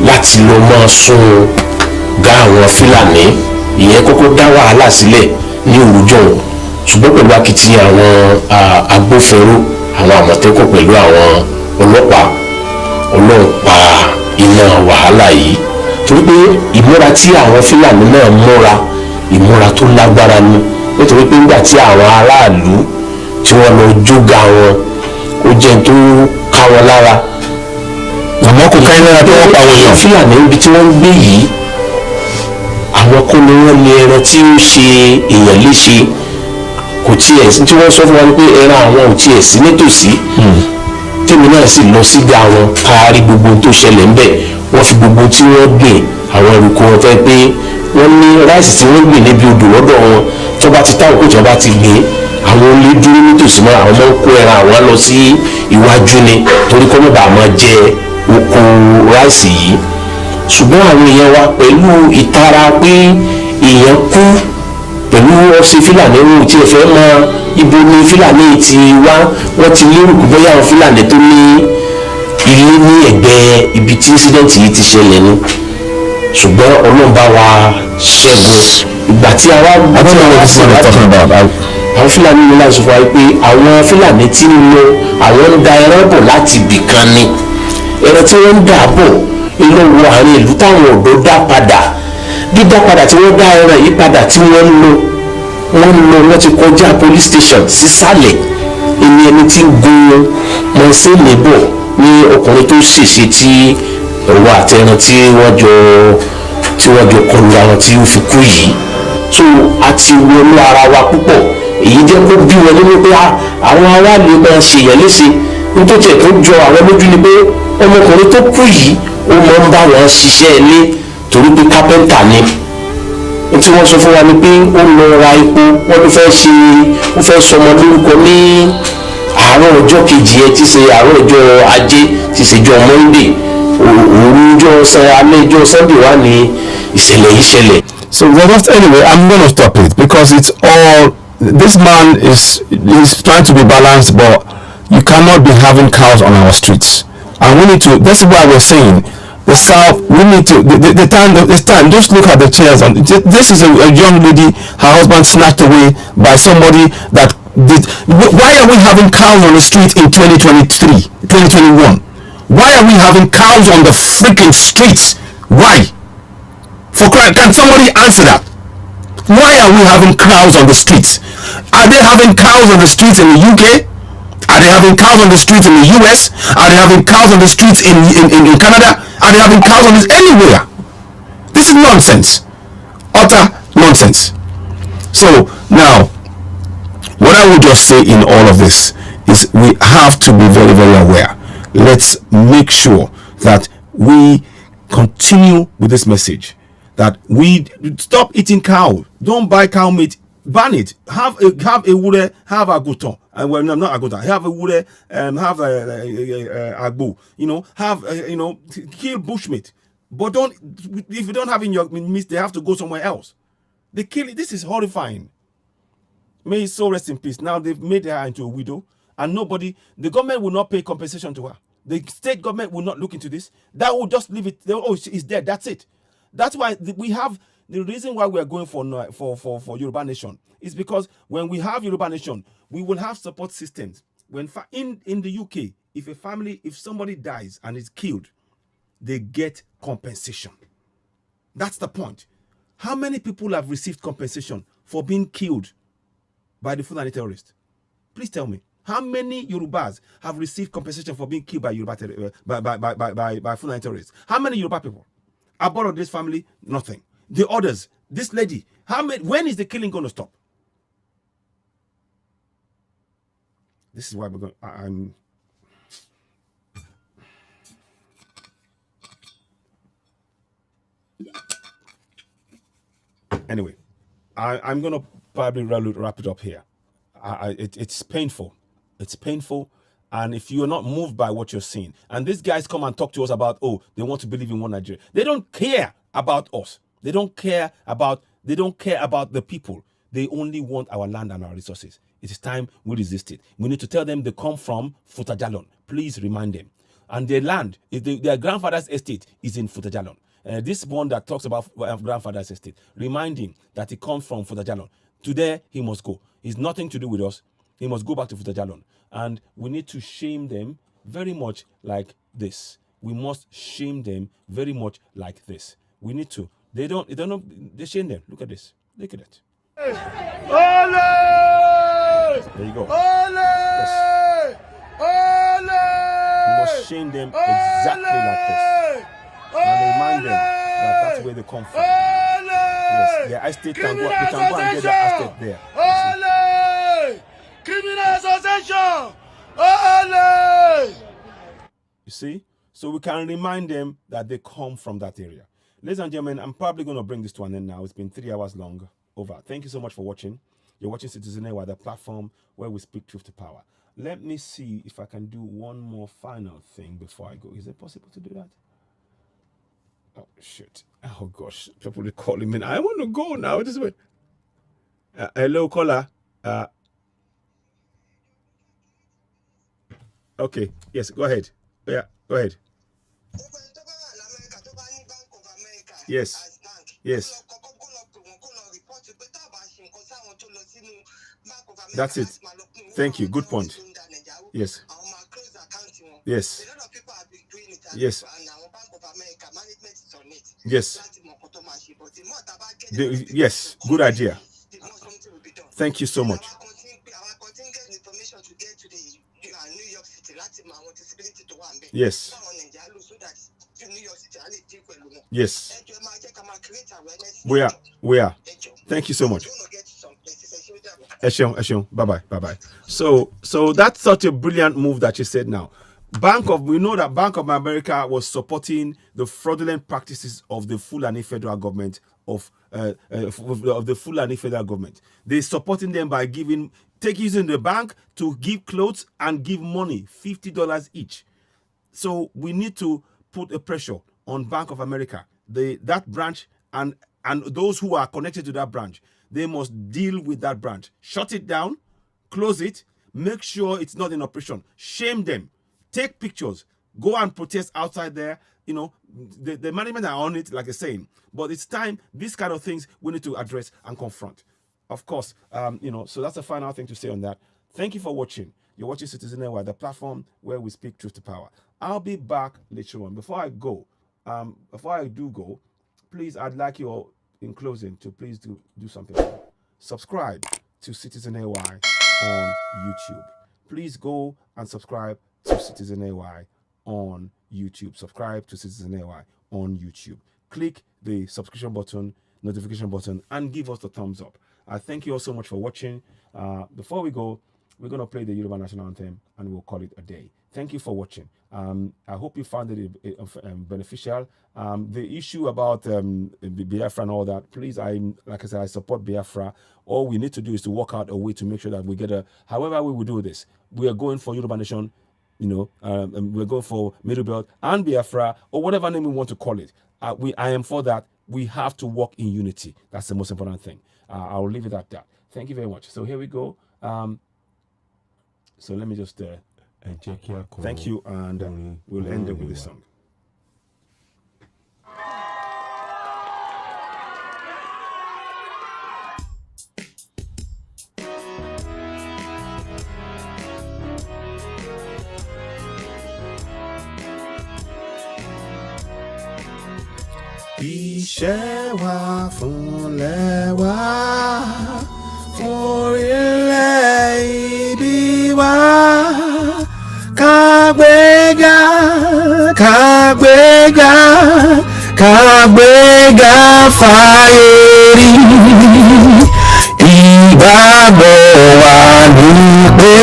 láti lọ máa sún ga àwọn Fúlàní ìyẹn kọ́kọ́ dá wàhálà sílẹ̀ ní òrùjọ́ ṣùgbọ́n pẹ̀lú akitiyan àwọn agbófinró àwọn àmọ̀tẹ́kùn pẹ̀lú àwọn ọlọ́pàá Ọlọ́run pa iná wàhálà yìí torí pé ìmúra tí àwọn Fúlàní náà múra ìmúra tó lágbára ni nítorí pé nígbà tí àwọn aráàlú tí wọ́n lọ jóga wọn ó jẹ́ tó ká wọn lára àmọ́ kò ká iná lára tó wọ́n pa àwọn èèyàn Fúlàní níbi tí wọ́n ń gbé yìí àwọn kọ́ ni wọ́n ní ẹran tí ó ṣe èèyàn léṣe kò tiẹ̀ tí wọ́n sọ fún wa ni pé ẹran àwọn ò tiẹ̀ sí nítòsí tèmi náà sì lọ sígbà wọn kárí gbogbo tó ṣẹlẹ̀ ńbẹ̀ wọ́n fi gbogbo tí wọ́n gbìn àwọn ẹrùkọ wọn fẹ́ pé wọ́n ní ráìsì tí wọ́n gbìn níbi odò lọ́dọ̀ wọn tó bá ti táwọn kò tó bá ti gbìn àwọn olè dúró nítòsí mọ́ àwọn máa ń kó ẹran àwọn lọ sí iwájú ni torí kọ́ mọ̀bà máa jẹ oko ráìsì yìí ṣùgbọ́n àwọn èèyàn wa pẹ̀lú ìtara pé èèyàn kú pẹ̀lú ọ̀sẹ̀ Fúlàní ń tí ẹ fẹ́ mọ ibo ni Fúlàní ti wá wọ́n ti lérò pé bóyá àwọn Fúlàní tó ní ilé ní ẹ̀gbẹ́ ibi tí incident yìí ti ṣẹlẹ̀ ni ṣùgbọ́n Ọlọ́run bá wa ṣẹ́gun ìgbà tí àwa àwọn Fúlàní ní láti sọ fún wa pé àwọn Fúlàní tí ń lọ àwọn ń da ẹran bọ̀ láti ibì kan ni ẹran tí wọ́n ń dà bọ̀ inú wo àárín ìlú táwọn ọ̀dọ́ dá padà dídá padà tí wọ́n dá ẹran yìí padà tí wọ́n ń lọ wọ́n ti kọjá police station sísàlẹ̀ ẹni tí ń gun mọ́sẹ́lì bọ̀ ní ọkùnrin tó ṣèṣe tí ọwọ́ àtẹran tí wọ́n jọ kọlu àwọn tí ó fi kú yìí so a ti wọnú ara wa púpọ̀ èyí jẹ́ kó bí wọn nínú pé àwọn aráàlú máa ṣèyàn léṣe nítorí ẹ̀ tó jọ àwọn lójú ni pé ọmọkùnrin tó kú yìí ó máa ń bá wọn ṣiṣẹ́ ilé torí pé kápẹ́ńtà ni tí wọ́n sọ fún wa ni pé ó lọ ra epo wọ́n ló fẹ́ sọmọ lórúkọ ní àárọ̀ ọjọ́ kejì ẹ ti ṣe àárọ̀ ọjọ́ ajé ti ṣe jọ Monday òru alẹ́ ọjọ́ Sunday wà ní ìṣẹ̀lẹ̀ yìí ṣẹlẹ̀. So anyway, I'm going to stop it because it's all this man is trying to be balanced, but you cannot be having cows on our streets, and we need to. That's why we're saying. The South, we need to, the time, just look at the chairs. This is a young lady, her husband snatched away by somebody that did. Why are we having cows on the street in 2023, 2021? Why are we having cows on the freaking streets? Why? Can somebody answer that? Why are we having cows on the streets? Are they having cows on the streets in the UK? Are they having cows on the streets in the US? Are they having cows on the streets in Canada? Are they having cows on this anywhere? This is nonsense. Utter nonsense. So now, what I would just say in all of this is we have to be very, very aware. Let's make sure that we continue with this message, that we stop eating cow. Don't buy cow meat. Ban it. Have a wure, have a guton. Well, no, not a guton. Have a wure, have a agbo. Kill bushmeat. But don't. If you don't have in your meat, they have to go somewhere else. They kill it. This is horrifying. May his soul rest in peace. Now they've made her into a widow, and the government will not pay compensation to her. The state government will not look into this. That will just leave it. She's dead. That's it. That's why we have. The reason why we are going for Yoruba Nation is because when we have Yoruba Nation, we will have support systems. When in the UK, if somebody dies and is killed, they get compensation. That's the point. How many people have received compensation for being killed by the Fulani terrorists? Please tell me. How many Yorubas have received compensation for being killed by by Fulani terrorists? How many Yoruba people? I borrowed this family, nothing. The others, this lady, when is the killing going to stop? This is why we're going. Anyway, I'm going to probably wrap it up here. It's painful. It's painful. And if you're not moved by what you're seeing, and these guys come and talk to us about, they want to believe in one Nigeria. They don't care about us. They don't care about the people. They only want our land and our resources. It is time we resist it. We need to tell them they come from Futajalon. Please remind them. And their land, their grandfather's estate is in Futajalon. This one that talks about grandfather's estate, remind him that he comes from Futajalon. Today, he must go. It's nothing to do with us. He must go back to Futajalon. And we need to shame them very much like this. We must shame them very much like this. We need to. They shame them. Look at this. Look at it. Ole! There you go. Ole! Yes. Ole! We must shame them exactly like this. And remind them that that's where they come from. Yes, their estate can go and get their estate there. Ole! Criminal association! Ole! You see? So we can remind them that they come from that area. Ladies and gentlemen, I'm probably going to bring this to an end now. It's been 3 hours long. Over. Thank you so much for watching. You're watching CitizenAY, the platform where we speak truth to power. Let me see if I can do one more final thing before I go. Is it possible to do that? Oh, shit. Oh, gosh. People are calling me. I want to go now. Just wait. Hello, caller. Okay. Yes, go ahead. Yeah, go ahead. Yes. Yes. That's it. Thank you. Good point. Yes. Yes. Yes. Yes. Yes. Good idea. Thank you so much. Yes. Yes. We are. Thank you so much. Bye-bye. So that's such a brilliant move that you said now. We know that Bank of America was supporting the fraudulent practices of the Fulani federal government of the Fulani federal government. They're supporting them by using the bank to give clothes and give money, $50 each. So we need to put a pressure on Bank of America, that branch, and those who are connected to that branch. They must deal with that branch. Shut it down, close it, make sure it's not in operation. Shame them. Take pictures. Go and protest outside there. The management are on it, like I'm saying. But it's time, these kind of things we need to address and confront. Of course, so that's the final thing to say on that. Thank you for watching. You're watching CitizenAY, the platform where we speak truth to power. I'll be back later on. Before I do go, please, I'd like you all, in closing, to please do something. Subscribe to CitizenAY on YouTube. Please go and subscribe to CitizenAY on YouTube. Subscribe to CitizenAY on YouTube. Click the subscription button, notification button, and give us the thumbs up. I thank you all so much for watching. Before we go, we're going to play the Yoruba National Anthem and we'll call it a day. Thank you for watching. I hope you found it beneficial. The issue about Biafra and all that, please, like I said, I support Biafra. All we need to do is to work out a way to make sure that we get however we will do this. We are going for Yoruba Nation, we're going for Middle Belt and Biafra, or whatever name we want to call it. I am for that. We have to work in unity. That's the most important thing. I'll leave it at that. Thank you very much. So here we go. So let me just thank you, and we'll end it with this song. Iṣẹ́ wa fúnlẹ̀ wa, fúnilẹ̀ ibi wa, ká gbéga, ká gbéga, ká gbéga fáyé rí. Ìgbàgbọ́ wa ní pé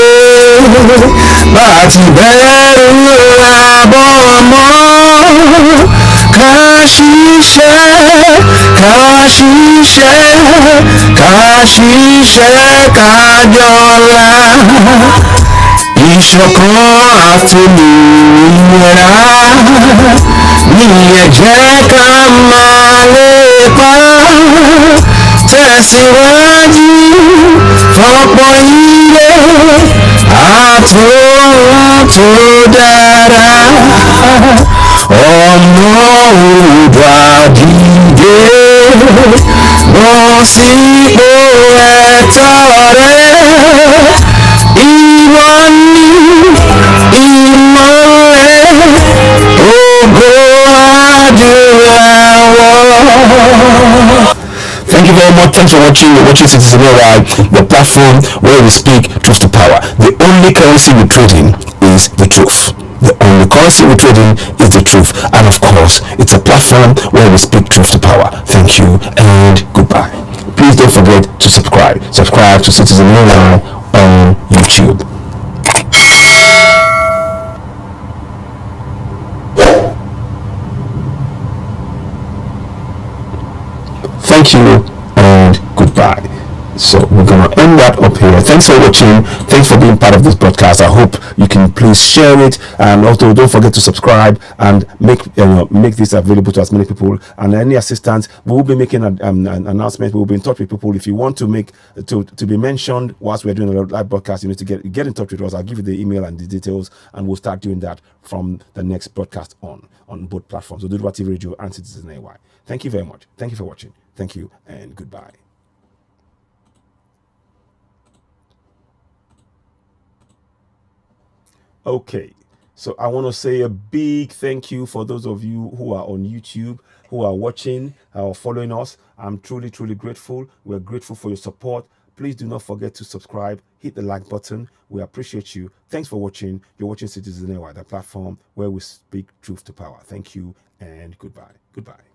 bá ti bẹ̀rù àbọ̀ mọ́. Ká ṣiṣẹ́, ká jọlá. Ìṣọ̀kan àtòmìnira ní ẹ jẹ́ ká máa lépa. Tẹ̀síwájú fọ́pọ̀ ire àtòhun tó dára. Ọmọ Oòduà dìde, bọ́ sípò ẹ̀tọ́ rẹ. Ìwọ ni ìmọ́lẹ̀ ògo adúláwọ̀. Thank you very much. Thanks for watching. You're watching CitizenAY, the platform where we speak truth to power. The only currency we trade in is the truth. The only currency we trade in is the truth. And of course, it's a platform where we speak truth to power. Thank you and goodbye. Please don't forget to subscribe. Subscribe to CitizenAY on YouTube. Thank you and goodbye. So we're going to end that up here. Thanks for watching. Thanks for being part of this broadcast. I hope you can please share it, and also don't forget to subscribe and make this available to as many people. And any assistance, we will be making an announcement. We will be in touch with people. If you want to make to be mentioned whilst we're doing a live broadcast, you need to get in touch with us. I'll give you the email and the details, and we'll start doing that from the next broadcast on both platforms, OduduwaTVRadio and CitizenAY. Thank you very much. Thank you for watching. Thank you and goodbye. Okay, so I want to say a big thank you for those of you who are on YouTube, who are watching, or following us. I'm truly, truly grateful. We're grateful for your support. Please do not forget to subscribe, hit the like button. We appreciate you. Thanks for watching. You're watching CitizenAY, the platform where we speak truth to power. Thank you and goodbye. Goodbye.